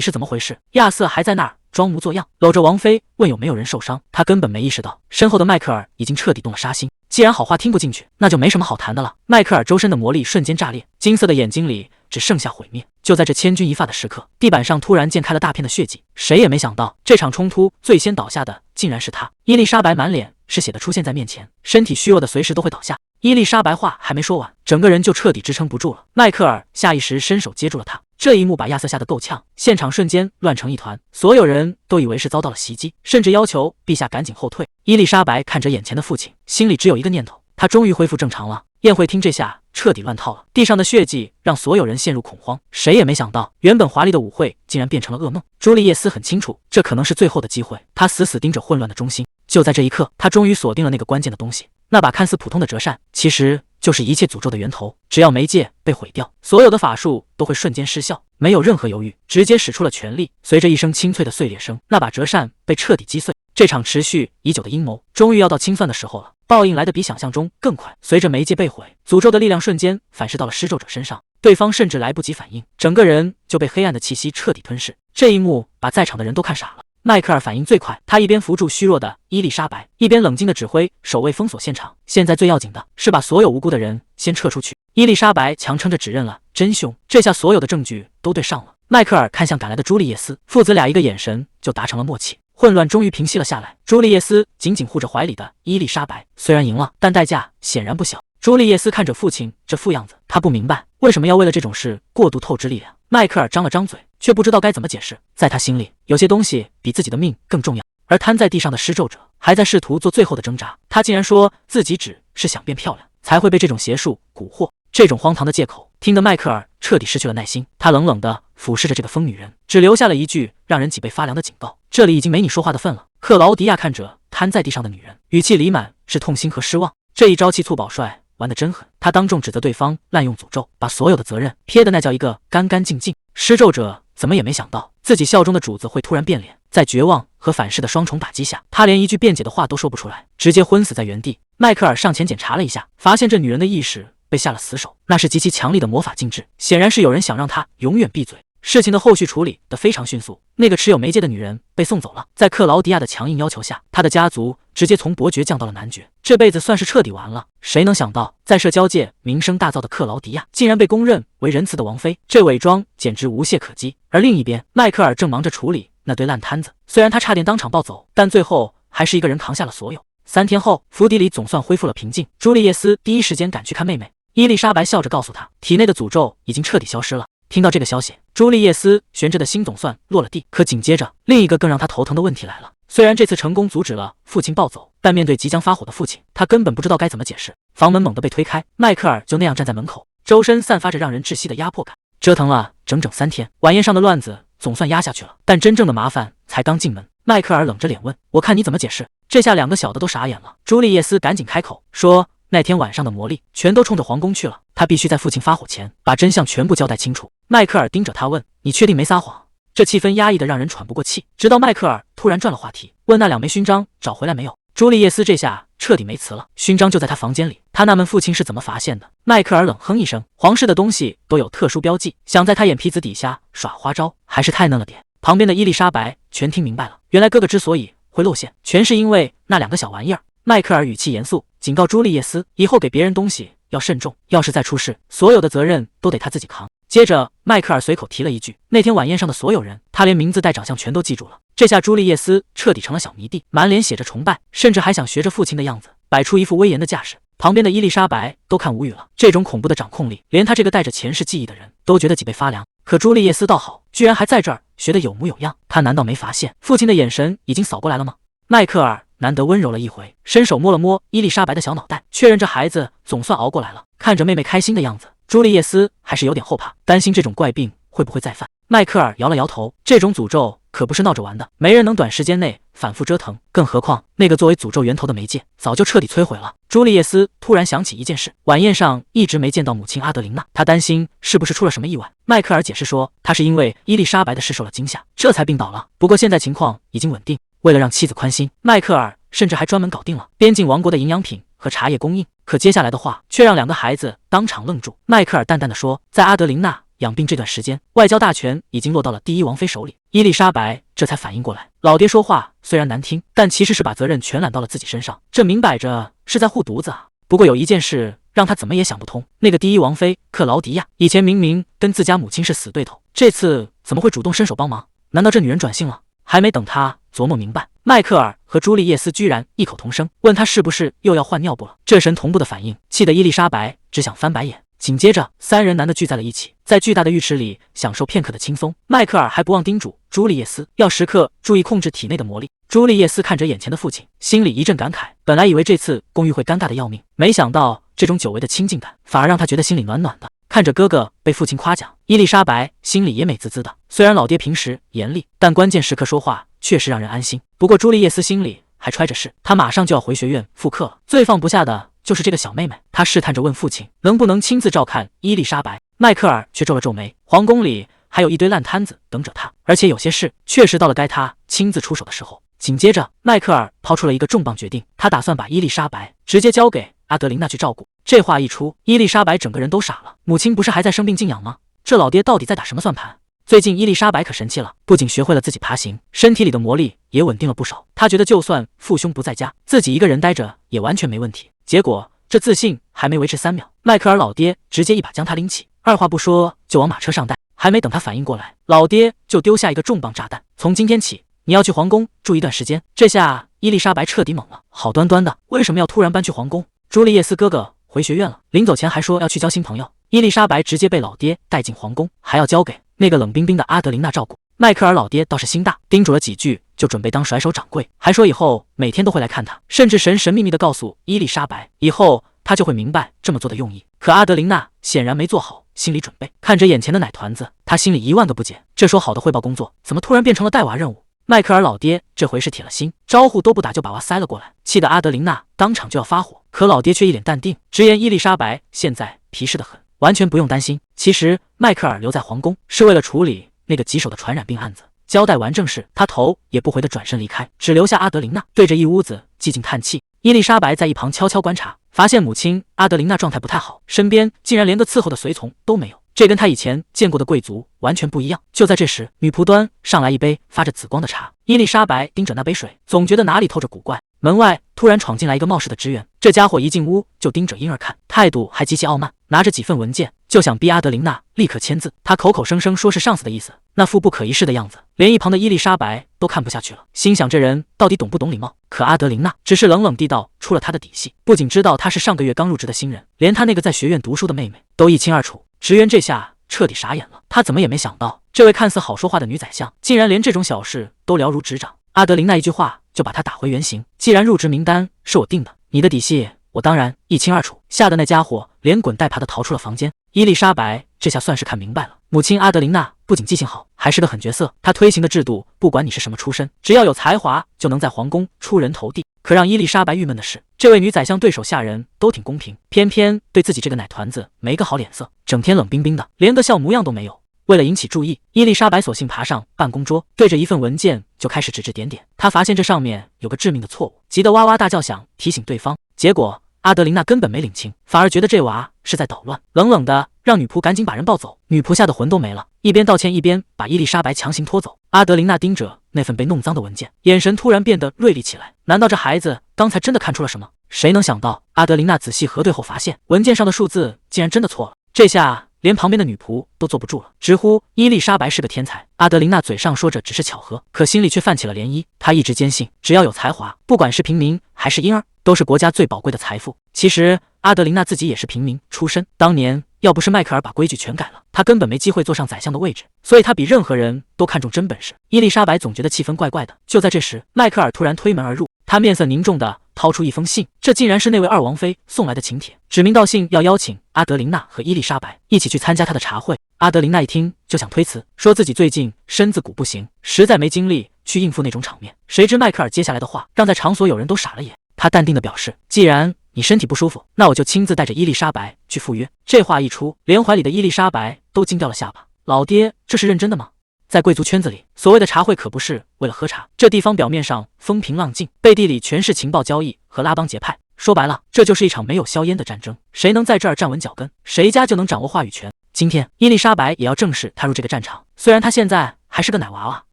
是怎么回事。亚瑟还在那儿装模作样，搂着王妃问有没有人受伤，他根本没意识到身后的迈克尔已经彻底动了杀心。既然好话听不进去，那就没什么好谈的了。迈克尔周身的魔力瞬间炸裂，金色的眼睛里只剩下毁灭。就在这千钧一发的时刻，地板上突然溅开了大片的血迹，谁也没想到这场冲突最先倒下的竟然是他。伊丽莎白满脸是血的出现在面前，身体虚弱的随时都会倒下。伊丽莎白话还没说完，整个人就彻底支撑不住了。迈克尔下意识伸手接住了他，这一幕把亚瑟吓得够呛，现场瞬间乱成一团，所有人都以为是遭到了袭击，甚至要求陛下赶紧后退。伊丽莎白看着眼前的父亲，心里只有一个念头，他终于恢复正常了。宴会厅这下彻底乱套了，地上的血迹让所有人陷入恐慌，谁也没想到原本华丽的舞会竟然变成了噩梦。朱丽叶斯很清楚，这可能是最后的机会，她死死盯着混乱的中心。就在这一刻，她终于锁定了那个关键的东西，那把看似普通的折扇，其实就是一切诅咒的源头。只要媒介被毁掉，所有的法术都会瞬间失效。没有任何犹豫，直接使出了全力。随着一声清脆的碎裂声，那把折扇被彻底击碎。这场持续已久的阴谋终于要到清算的时候了，报应来得比想象中更快。随着媒介被毁，诅咒的力量瞬间反噬到了施咒者身上，对方甚至来不及反应，整个人就被黑暗的气息彻底吞噬。这一幕把在场的人都看傻了。迈克尔反应最快，他一边扶住虚弱的伊丽莎白，一边冷静地指挥守卫封锁现场。现在最要紧的是把所有无辜的人先撤出去。伊丽莎白强撑着指认了真凶，这下所有的证据都对上了。迈克尔看向赶来的朱丽叶斯，父子俩一个眼神就达成了默契。混乱终于平息了下来，朱丽叶斯紧紧护着怀里的伊丽莎白，虽然赢了，但代价显然不小。朱丽叶斯看着父亲这副样子，他不明白为什么要为了这种事过度透支力量。迈克尔张了张嘴，却不知道该怎么解释。在他心里，有些东西比自己的命更重要。而瘫在地上的施咒者还在试图做最后的挣扎，他竟然说自己只是想变漂亮，才会被这种邪术蛊惑。这种荒唐的借口听得迈克尔彻底失去了耐心，他冷冷地俯视着这个疯女人，只留下了一句让人脊背发凉的警告：这里已经没你说话的份了。克劳迪亚看着瘫在地上的女人，语气里满是痛心和失望。这一招气促保帅玩得真狠，他当众指责对方滥用诅咒，把所有的责任撇得那叫一个干干净净。施咒者怎么也没想到自己效忠的主子会突然变脸，在绝望和反噬的双重打击下，他连一句辩解的话都说不出来，直接昏死在原地。迈克尔上前检查了一下，发现这女人的意识被下了死手，那是极其强力的魔法禁制，显然是有人想让她永远闭嘴。事情的后续处理得非常迅速，那个持有媒介的女人被送走了。在克劳迪亚的强硬要求下，她的家族直接从伯爵降到了男爵，这辈子算是彻底完了。谁能想到，在社交界名声大噪的克劳迪亚，竟然被公认为仁慈的王妃，这伪装简直无懈可击。而另一边，迈克尔正忙着处理那堆烂摊子，虽然他差点当场暴走，但最后还是一个人扛下了所有。3天后，府邸里总算恢复了平静。朱丽叶斯第一时间赶去看妹妹，伊丽莎白笑着告诉她，体内的诅咒已经彻底消失了。听到这个消息，朱丽叶斯悬着的心总算落了地。可紧接着，另一个更让他头疼的问题来了。虽然这次成功阻止了父亲暴走，但面对即将发火的父亲，他根本不知道该怎么解释。房门猛地被推开，迈克尔就那样站在门口，周身散发着让人窒息的压迫感。折腾了整整3天，晚宴上的乱子总算压下去了，但真正的麻烦才刚进门。迈克尔冷着脸问：“我看你怎么解释？”这下2个小的都傻眼了。朱丽叶斯赶紧开口说：“那天晚上的魔力全都冲着皇宫去了，他必须在父亲发火前把真相全部交代清楚。”迈克尔盯着他问：“你确定没撒谎？”这气氛压抑得让人喘不过气，直到迈克尔突然转了话题，问那2枚勋章找回来没有。朱丽叶斯这下彻底没词了。勋章就在他房间里，他纳闷父亲是怎么发现的。迈克尔冷哼一声，皇室的东西都有特殊标记，想在他眼皮子底下耍花招，还是太嫩了点。旁边的伊丽莎白全听明白了，原来哥哥之所以会露馅，全是因为那2个小玩意儿。迈克尔语气严肃，警告朱丽叶斯，以后给别人东西要慎重，要是再出事，所有的责任都得他自己扛。接着，迈克尔随口提了一句，那天晚宴上的所有人，他连名字带长相全都记住了。这下朱丽叶斯彻底成了小迷弟，满脸写着崇拜，甚至还想学着父亲的样子，摆出一副威严的架势。旁边的伊丽莎白都看无语了，这种恐怖的掌控力，连他这个带着前世记忆的人都觉得脊背发凉。可朱丽叶斯倒好，居然还在这儿学得有模有样，他难道没发现父亲的眼神已经扫过来了吗？迈克尔难得温柔了一回，伸手摸了摸伊丽莎白的小脑袋，确认这孩子总算熬过来了。看着妹妹开心的样子，朱丽叶斯还是有点后怕，担心这种怪病会不会再犯。迈克尔摇了摇头，这种诅咒可不是闹着玩的，没人能短时间内反复折腾，更何况那个作为诅咒源头的媒介早就彻底摧毁了。朱丽叶斯突然想起一件事，晚宴上一直没见到母亲阿德琳娜，她担心是不是出了什么意外。迈克尔解释说，他是因为伊丽莎白的事受了惊吓，这才病倒了，不过现在情况已经稳定。为了让妻子宽心，迈克尔甚至还专门搞定了边境王国的营养品和茶叶供应。可接下来的话却让2个孩子当场愣住。迈克尔淡淡的说，在阿德琳娜养病这段时间，外交大权已经落到了第1王妃手里。伊丽莎白这才反应过来，老爹说话虽然难听，但其实是把责任全揽到了自己身上，这明摆着是在护犊子啊。不过有一件事让他怎么也想不通，那个第1王妃克劳迪亚以前明明跟自家母亲是死对头，这次怎么会主动伸手帮忙？难道这女人转性了？还没等他琢磨明白，迈克尔和朱丽叶斯居然异口同声问他是不是又要换尿布了。这神同步的反应气得伊丽莎白只想翻白眼。紧接着3人男的聚在了一起，在巨大的浴池里享受片刻的轻松。迈克尔还不忘叮嘱朱丽叶斯要时刻注意控制体内的魔力。朱丽叶斯看着眼前的父亲，心里一阵感慨，本来以为这次共浴会尴尬的要命，没想到这种久违的亲近感反而让他觉得心里暖暖的。看着哥哥被父亲夸奖，伊丽莎白心里也美滋滋的。虽然老爹平时严厉，但关键时刻说话确实让人安心。不过朱丽叶斯心里还揣着事，她马上就要回学院复课了，最放不下的就是这个小妹妹。她试探着问父亲能不能亲自照看伊丽莎白。迈克尔却皱了皱眉，皇宫里还有一堆烂摊子等着他，而且有些事确实到了该他亲自出手的时候。紧接着，迈克尔抛出了一个重磅决定，他打算把伊丽莎白直接交给阿德琳娜去照顾。这话一出，伊丽莎白整个人都傻了，母亲不是还在生病静养吗？这老爹到底在打什么算盘？最近伊丽莎白可神气了，不仅学会了自己爬行，身体里的魔力也稳定了不少。她觉得就算父兄不在家，自己一个人待着也完全没问题。结果这自信还没维持3秒，迈克尔老爹直接一把将她拎起，二话不说就往马车上带。还没等他反应过来，老爹就丢下一个重磅炸弹，从今天起你要去皇宫住一段时间。这下伊丽莎白彻底懵了，好端端的为什么要突然搬去皇宫？朱丽叶斯哥哥回学院了，临走前还说要去交新朋友。伊丽莎白直接被老爹带进皇宫，还要交给那个冷冰冰的阿德琳娜照顾。迈克尔老爹倒是心大，叮嘱了几句就准备当甩手掌柜，还说以后每天都会来看他，甚至神秘的告诉伊丽莎白，以后他就会明白这么做的用意。可阿德琳娜显然没做好心理准备，看着眼前的奶团子，他心里1万个不解，这说好的汇报工作怎么突然变成了带娃任务？迈克尔老爹这回是铁了心，招呼都不打就把娃塞了过来，气得阿德琳娜当场就要发火。可老爹却一脸淡定，直言伊丽莎白现在皮实得很，完全不用担心。其实迈克尔留在皇宫是为了处理那个棘手的传染病案子。交代完正事，他头也不回的转身离开，只留下阿德琳娜对着一屋子寂静叹气。伊丽莎白在一旁悄悄观察，发现母亲阿德琳娜状态不太好，身边竟然连个伺候的随从都没有，这跟她以前见过的贵族完全不一样。就在这时，女仆端上来一杯发着紫光的茶，伊丽莎白盯着那杯水，总觉得哪里透着古怪。门外突然闯进来一个冒失的职员，这家伙一进屋就盯着婴儿看，态度还极其傲慢，拿着几份文件就想逼阿德琳娜立刻签字。他口口声声说是上司的意思，那副不可一世的样子，连一旁的伊丽莎白都看不下去了，心想这人到底懂不懂礼貌？可阿德琳娜只是冷冷地道出了他的底细，不仅知道他是上个月刚入职的新人，连他那个在学院读书的妹妹都一清二楚。职员这下彻底傻眼了，他怎么也没想到，这位看似好说话的女宰相，竟然连这种小事都了如指掌。阿德琳娜一句话就把他打回原形，既然入职名单是我定的，你的底细我当然一清二楚。吓得那家伙连滚带爬的逃出了房间。伊丽莎白这下算是看明白了，母亲阿德琳娜不仅记性好，还是个狠角色。她推行的制度，不管你是什么出身，只要有才华就能在皇宫出人头地。可让伊丽莎白郁闷的是，这位女宰相对手下人都挺公平，偏偏对自己这个奶团子没个好脸色，整天冷冰冰的，连个笑模样都没有。为了引起注意，伊丽莎白索性爬上办公桌，对着一份文件就开始指指点点。她发现这上面有个致命的错误，急得哇哇大叫，想提醒对方。结果阿德琳娜根本没领情，反而觉得这娃是在捣乱，冷冷的让女仆赶紧把人抱走。女仆吓得魂都没了，一边道歉一边把伊丽莎白强行拖走。阿德琳娜盯着那份被弄脏的文件，眼神突然变得锐利起来。难道这孩子刚才真的看出了什么？谁能想到，阿德琳娜仔细核对后发现，文件上的数字竟然真的错了。这下连旁边的女仆都坐不住了，直呼伊丽莎白是个天才。阿德琳娜嘴上说着只是巧合，可心里却泛起了涟漪。她一直坚信，只要有才华，不管是平民还是婴儿，都是国家最宝贵的财富。其实阿德琳娜自己也是平民出身，当年要不是迈克尔把规矩全改了，她根本没机会坐上宰相的位置，所以她比任何人都看重真本事。伊丽莎白总觉得气氛怪怪的。就在这时，迈克尔突然推门而入，他面色凝重地掏出一封信，这竟然是那位二王妃送来的请帖，指名道姓要邀请阿德琳娜和伊丽莎白一起去参加她的茶会。阿德琳娜一听就想推辞，说自己最近身子骨不行，实在没精力去应付那种场面。谁知迈克尔接下来的话让在场所有人都傻了眼。他淡定地表示，既然你身体不舒服，那我就亲自带着伊丽莎白去赴约。这话一出，连怀里的伊丽莎白都惊掉了下巴。老爹，这是认真的吗？在贵族圈子里，所谓的茶会可不是为了喝茶，这地方表面上风平浪静，背地里全是情报交易和拉帮结派。说白了，这就是一场没有硝烟的战争，谁能在这儿站稳脚跟，谁家就能掌握话语权。今天伊丽莎白也要正式踏入这个战场，虽然她现在还是个奶娃娃，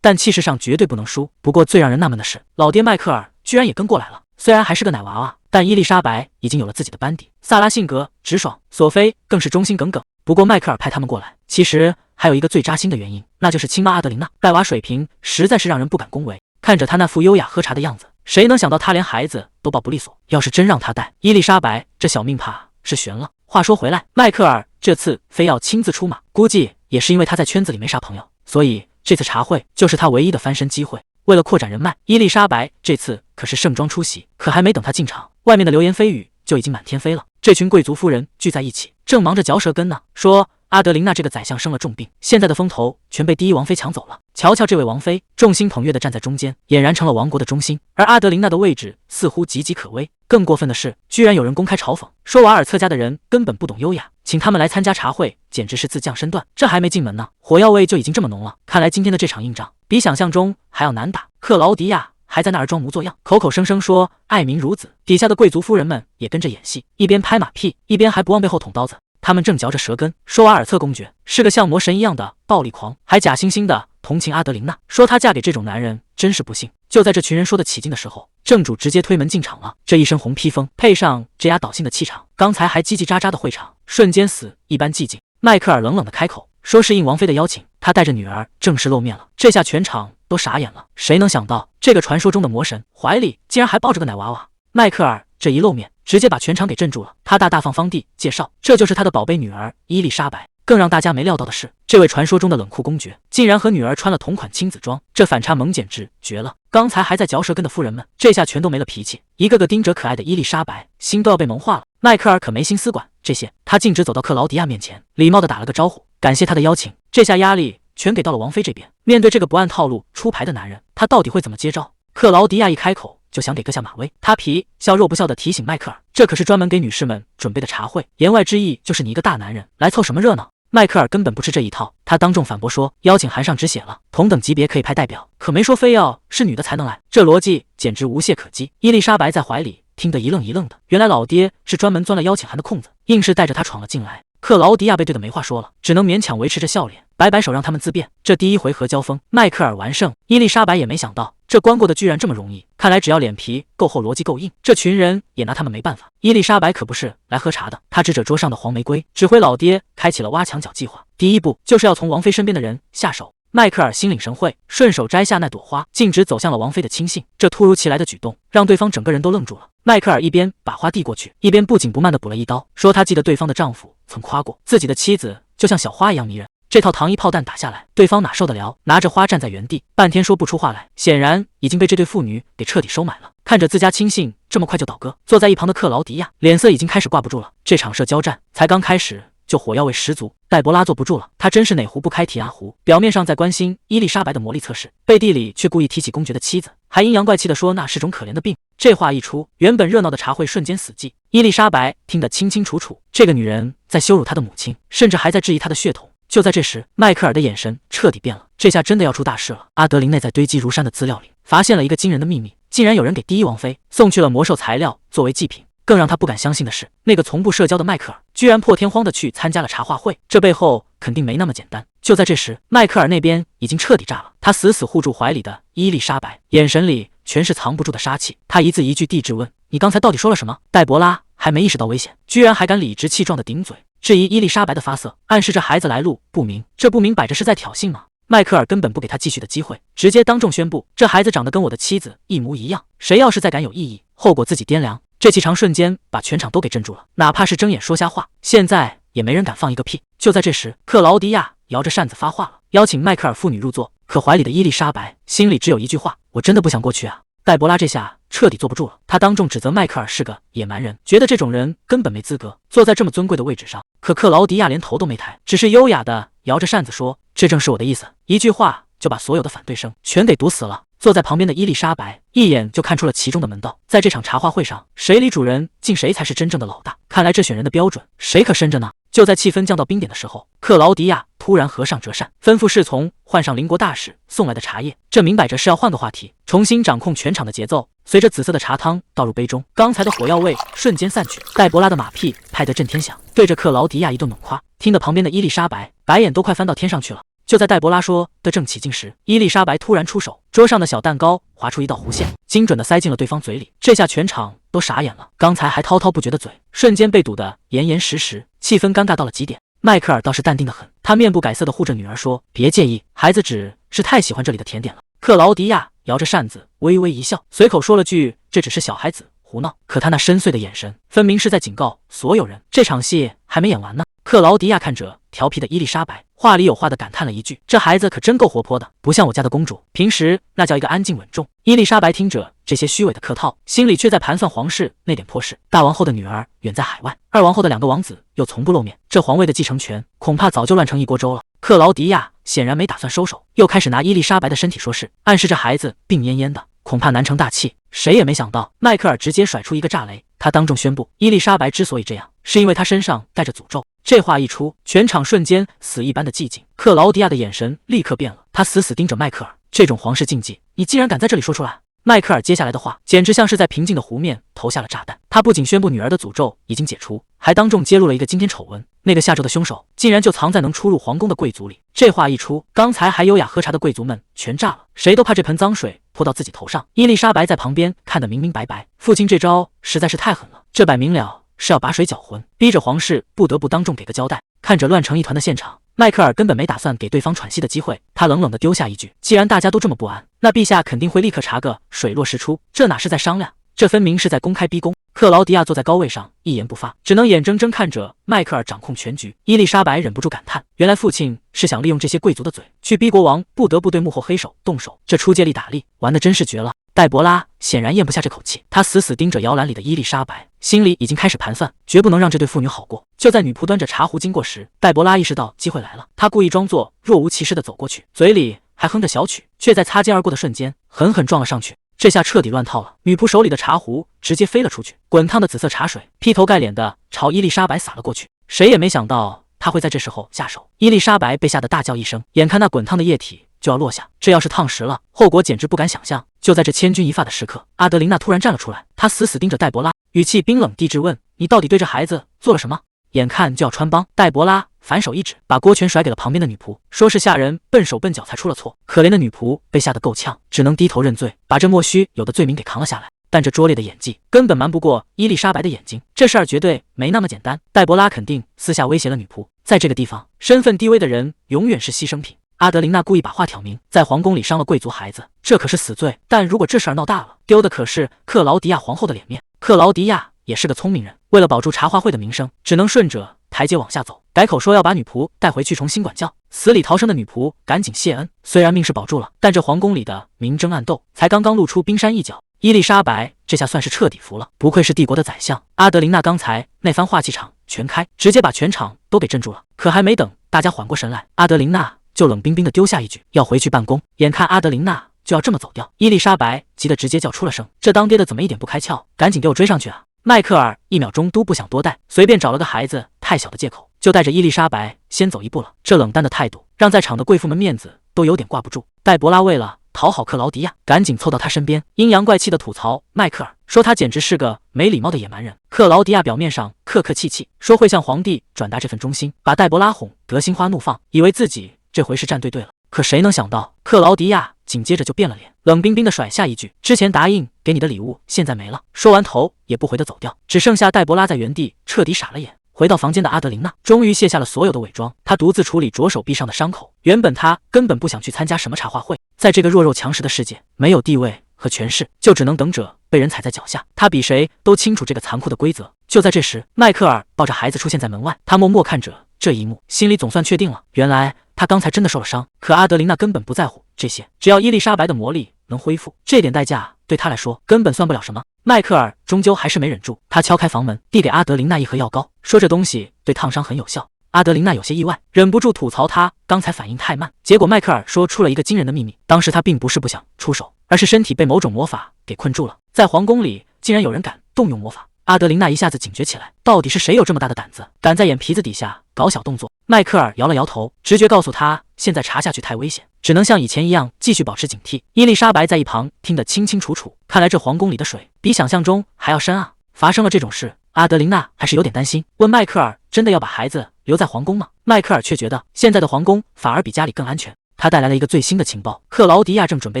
但气势上绝对不能输。不过最让人纳闷的是，老爹迈克尔居然也跟过来了。虽然还是个奶娃娃，但伊丽莎白已经有了自己的班底。萨拉性格直爽，索菲更是忠心耿耿。不过迈克尔派他们过来，其实还有一个最扎心的原因，那就是亲妈阿德琳娜。带娃水平实在是让人不敢恭维，看着她那副优雅喝茶的样子，谁能想到她连孩子都抱不利索？要是真让她带，伊丽莎白这小命怕是悬了。话说回来，迈克尔这次非要亲自出马，估计也是因为他在圈子里没啥朋友，所以这次茶会就是他唯一的翻身机会。为了扩展人脉，伊丽莎白这次可是盛装出席。可还没等她进场，外面的流言蜚语就已经满天飞了。这群贵族夫人聚在一起，正忙着嚼舌根呢，说阿德琳娜这个宰相生了重病，现在的风头全被第一王妃抢走了。瞧瞧这位王妃，众星捧月的站在中间，俨然成了王国的中心，而阿德琳娜的位置似乎岌岌可危。更过分的是，居然有人公开嘲讽，说瓦尔策家的人根本不懂优雅，请他们来参加茶会简直是自降身段。这还没进门呢，火药味就已经这么浓了。看来今天的这场硬仗比想象中还要难打。克劳迪亚还在那儿装模作样，口口声声说爱民如子，底下的贵族夫人们也跟着演戏，一边拍马屁，一边还不忘背后捅刀子。他们正嚼着舌根，说瓦尔策公爵是个像魔神一样的暴力狂，还假惺惺的同情阿德琳娜，说她嫁给这种男人真是不幸。就在这群人说得起劲的时候，正主直接推门进场了。这一身红披风配上这压倒性的气场，刚才还叽叽喳喳的会场瞬间死一般寂静。迈克尔冷冷的开口说，是应王妃的邀请，他带着女儿正式露面了。这下全场都傻眼了，谁能想到这个传说中的魔神怀里竟然还抱着个奶娃娃？迈克尔这一露面，直接把全场给镇住了。他大方方地介绍，这就是他的宝贝女儿伊丽莎白。更让大家没料到的是，这位传说中的冷酷公爵竟然和女儿穿了同款亲子装，这反差萌简直绝了。刚才还在嚼舌根的夫人们，这下全都没了脾气，一个个盯着可爱的伊丽莎白，心都要被萌化了。迈克尔可没心思管这些，他径直走到克劳迪亚面前，礼貌地打了个招呼，感谢他的邀请。这下压力全给到了王妃这边。面对这个不按套路出牌的男人，他到底会怎么接招？克劳迪亚一开口就想给个下马威，他皮笑肉不笑地提醒迈克尔，这可是专门给女士们准备的茶会，言外之意就是你一个大男人来凑什么热闹？迈克尔根本不吃这一套，他当众反驳说，邀请函上只写了同等级别可以派代表，可没说非要是女的才能来，这逻辑简直无懈可击。伊丽莎白在怀里听得一愣一愣的，原来老爹是专门钻了邀请函的空子，硬是带着他闯了进来。克劳迪亚被对的没话说了，只能勉强维持着笑脸，摆摆手让他们自便。这第一回合交锋，迈克尔完胜，伊丽莎白也没想到这关过的居然这么容易，看来只要脸皮够厚，逻辑够硬，这群人也拿他们没办法。伊丽莎白可不是来喝茶的，她指着桌上的黄玫瑰，指挥老爹开启了挖墙脚计划。第一步就是要从王妃身边的人下手。迈克尔心领神会，顺手摘下那朵花，径直走向了王妃的亲信。这突如其来的举动让对方整个人都愣住了。迈克尔一边把花递过去，一边不紧不慢地补了一刀，说他记得对方的丈夫曾夸过自己的妻子就像小花一样迷人。这套糖衣炮弹打下来，对方哪受得了？拿着花站在原地，半天说不出话来，显然已经被这对父女给彻底收买了。看着自家亲信这么快就倒戈，坐在一旁的克劳迪亚脸色已经开始挂不住了。这场社交战才刚开始就火药味十足，黛博拉坐不住了，他真是哪壶不开提哪壶，表面上在关心伊丽莎白的魔力测试，背地里却故意提起公爵的妻子，还阴阳怪气地说那是种可怜的病。这话一出，原本热闹的茶会瞬间死寂。伊丽莎白听得清清楚楚，这个女人在羞辱她的母亲，甚至还在质疑她的血统，就在这时，迈克尔的眼神彻底变了，这下真的要出大事了。阿德林内在堆积如山的资料里发现了一个惊人的秘密，竟然有人给第一王妃送去了魔兽材料作为祭品。更让他不敢相信的是，那个从不社交的迈克尔居然破天荒的去参加了茶话会，这背后肯定没那么简单。就在这时，迈克尔那边已经彻底炸了，他死死护住怀里的伊丽莎白，眼神里全是藏不住的杀气。他一字一句地质问：“你刚才到底说了什么？”黛博拉还没意识到危险，居然还敢理直气壮的顶嘴，质疑伊丽莎白的发色，暗示这孩子来路不明。这不明摆着是在挑衅吗？迈克尔根本不给他继续的机会，直接当众宣布：“这孩子长得跟我的妻子一模一样，谁要是再敢有异议，后果自己掂量。”这气场瞬间把全场都给镇住了，哪怕是睁眼说瞎话，现在也没人敢放一个屁。就在这时，克劳迪亚摇着扇子发话了，邀请迈克尔父女入座。可怀里的伊丽莎白心里只有一句话：我真的不想过去啊。黛博拉这下彻底坐不住了，她当众指责迈克尔是个野蛮人，觉得这种人根本没资格坐在这么尊贵的位置上。可克劳迪亚连头都没抬，只是优雅的摇着扇子说：这正是我的意思。一句话就把所有的反对声全给堵死了。坐在旁边的伊丽莎白一眼就看出了其中的门道，在这场茶话会上，谁理主人，敬谁才是真正的老大。看来这选人的标准，谁可深着呢？就在气氛降到冰点的时候，克劳迪亚突然合上折扇，吩咐侍从换上邻国大使送来的茶叶。这明摆着是要换个话题，重新掌控全场的节奏。随着紫色的茶汤倒入杯中，刚才的火药味瞬间散去，黛博拉的马屁拍得震天响，对着克劳迪亚一顿猛夸，听得旁边的伊丽莎白白眼都快翻到天上去了。就在黛博拉说的正起劲时，伊丽莎白突然出手，桌上的小蛋糕划出一道弧线，精准的塞进了对方嘴里。这下全场都傻眼了，刚才还滔滔不绝的嘴，瞬间被堵得严严实实，气氛尴尬到了极点。迈克尔倒是淡定的很，他面不改色的护着女儿说：别介意，孩子只是太喜欢这里的甜点了。克劳迪亚摇着扇子微微一笑，随口说了句：这只是小孩子胡闹。可他那深邃的眼神分明是在警告所有人，这场戏还没演完呢。克劳迪亚看着调皮的伊丽莎白，话里有话的感叹了一句：这孩子可真够活泼的，不像我家的公主，平时那叫一个安静稳重。伊丽莎白听着这些虚伪的客套，心里却在盘算皇室那点破事。大王后的女儿远在海外，二王后的2个王子又从不露面，这皇位的继承权恐怕早就乱成一锅粥了。克劳迪亚显然没打算收手，又开始拿伊丽莎白的身体说事，暗示这孩子病恹恹的，恐怕难成大器。谁也没想到，迈克尔直接甩出一个炸雷，他当众宣布，伊丽莎白之所以这样，是因为她身上带着诅咒。这话一出，全场瞬间死一般的寂静。克劳迪亚的眼神立刻变了，他死死盯着迈克尔，这种皇室禁忌，你竟然敢在这里说出来！迈克尔接下来的话简直像是在平静的湖面投下了炸弹。他不仅宣布女儿的诅咒已经解除，还当众揭露了一个惊天丑闻，那个下咒的凶手竟然就藏在能出入皇宫的贵族里。这话一出，刚才还优雅喝茶的贵族们全炸了，谁都怕这盆脏水泼到自己头上。伊丽莎白在旁边看得明明白白，父亲这招实在是太狠了，这摆明了是要把水搅浑，逼着皇室不得不当众给个交代。看着乱成一团的现场，迈克尔根本没打算给对方喘息的机会，他冷冷地丢下一句：既然大家都这么不安，那陛下肯定会立刻查个水落石出，这哪是在商量，这分明是在公开逼宫。克劳迪亚坐在高位上一言不发，只能眼睁睁看着迈克尔掌控全局。伊丽莎白忍不住感叹，原来父亲是想利用这些贵族的嘴去逼国王不得不对幕后黑手动手，这出借力打力玩的真是绝了。黛博拉显然咽不下这口气，她死死盯着摇篮里的伊丽莎白，心里已经开始盘算，绝不能让这对父女好过。就在女仆端着茶壶经过时，黛博拉意识到机会来了，她故意装作若无其事地走过去，嘴里还哼着小曲，却在擦肩而过的瞬间狠狠撞了上去。这下彻底乱套了，女仆手里的茶壶直接飞了出去，滚烫的紫色茶水劈头盖脸的朝伊丽莎白洒了过去。谁也没想到他会在这时候下手，伊丽莎白被吓得大叫一声，眼看那滚烫的液体就要落下，这要是烫实了，后果简直不敢想象。就在这千钧一发的时刻，阿德琳娜突然站了出来，她死死盯着黛博拉，语气冰冷地质问：你到底对这孩子做了什么？眼看就要穿帮，黛博拉反手一指，把锅全甩给了旁边的女仆，说是下人笨手笨脚才出了错。可怜的女仆被吓得够呛，只能低头认罪，把这莫须有的罪名给扛了下来。但这拙劣的演技根本瞒不过伊丽莎白的眼睛，这事儿绝对没那么简单。黛博拉肯定私下威胁了女仆，在这个地方，身份低微的人永远是牺牲品。阿德琳娜故意把话挑明，在皇宫里伤了贵族孩子，这可是死罪。但如果这事儿闹大了，丢的可是克劳迪亚皇后的脸面。克劳迪亚也是个聪明人，为了保住茶话会的名声，只能顺着台阶往下走，改口说要把女仆带回去重新管教。死里逃生的女仆赶紧谢恩，虽然命是保住了，但这皇宫里的明争暗斗才刚刚露出冰山一角。伊丽莎白这下算是彻底服了，不愧是帝国的宰相。阿德琳娜刚才那番话气场全开，直接把全场都给镇住了。可还没等大家缓过神来，阿德琳娜就冷冰冰的丢下一句要回去办公。眼看阿德琳娜就要这么走掉，伊丽莎白急得直接叫出了声：这当爹的怎么一点不开窍，赶紧给我追上去啊！迈克尔1秒钟都不想多待，随便找了个孩子太小的借口就带着伊丽莎白先走一步了。这冷淡的态度让在场的贵妇们面子都有点挂不住。黛博拉为了讨好克劳迪亚，赶紧凑到他身边，阴阳怪气的吐槽迈克尔，说他简直是个没礼貌的野蛮人。克劳迪亚表面上客客气气，说会向皇帝转达这份忠心，把黛博拉哄得心花怒放，以为自己这回是站对了。可谁能想到，克劳迪亚紧接着就变了脸，冷冰冰的甩下一句：“之前答应给你的礼物现在没了。”说完头也不回的走掉，只剩下黛博拉在原地彻底傻了眼。回到房间的阿德琳娜终于卸下了所有的伪装，她独自处理左手臂上的伤口。原本她根本不想去参加什么茶话会，在这个弱肉强食的世界，没有地位和权势，就只能等着被人踩在脚下。她比谁都清楚这个残酷的规则。就在这时，迈克尔抱着孩子出现在门外，他默默看着这一幕，心里总算确定了，原来他刚才真的受了伤。可阿德琳娜根本不在乎这些，只要伊丽莎白的魔力能恢复，这点代价对他来说根本算不了什么。迈克尔终究还是没忍住，他敲开房门，递给阿德琳娜一盒药膏，说这东西对烫伤很有效。阿德琳娜有些意外，忍不住吐槽他刚才反应太慢。结果迈克尔说出了一个惊人的秘密，当时他并不是不想出手，而是身体被某种魔法给困住了。在皇宫里竟然有人敢动用魔法。阿德琳娜一下子警觉起来，到底是谁有这么大的胆子，敢在眼皮子底下搞小动作？迈克尔摇了摇头，直觉告诉他现在查下去太危险，只能像以前一样继续保持警惕。伊丽莎白在一旁听得清清楚楚，看来这皇宫里的水比想象中还要深啊！发生了这种事，阿德琳娜还是有点担心，问迈克尔真的要把孩子留在皇宫吗？迈克尔却觉得现在的皇宫反而比家里更安全。他带来了一个最新的情报，克劳迪亚正准备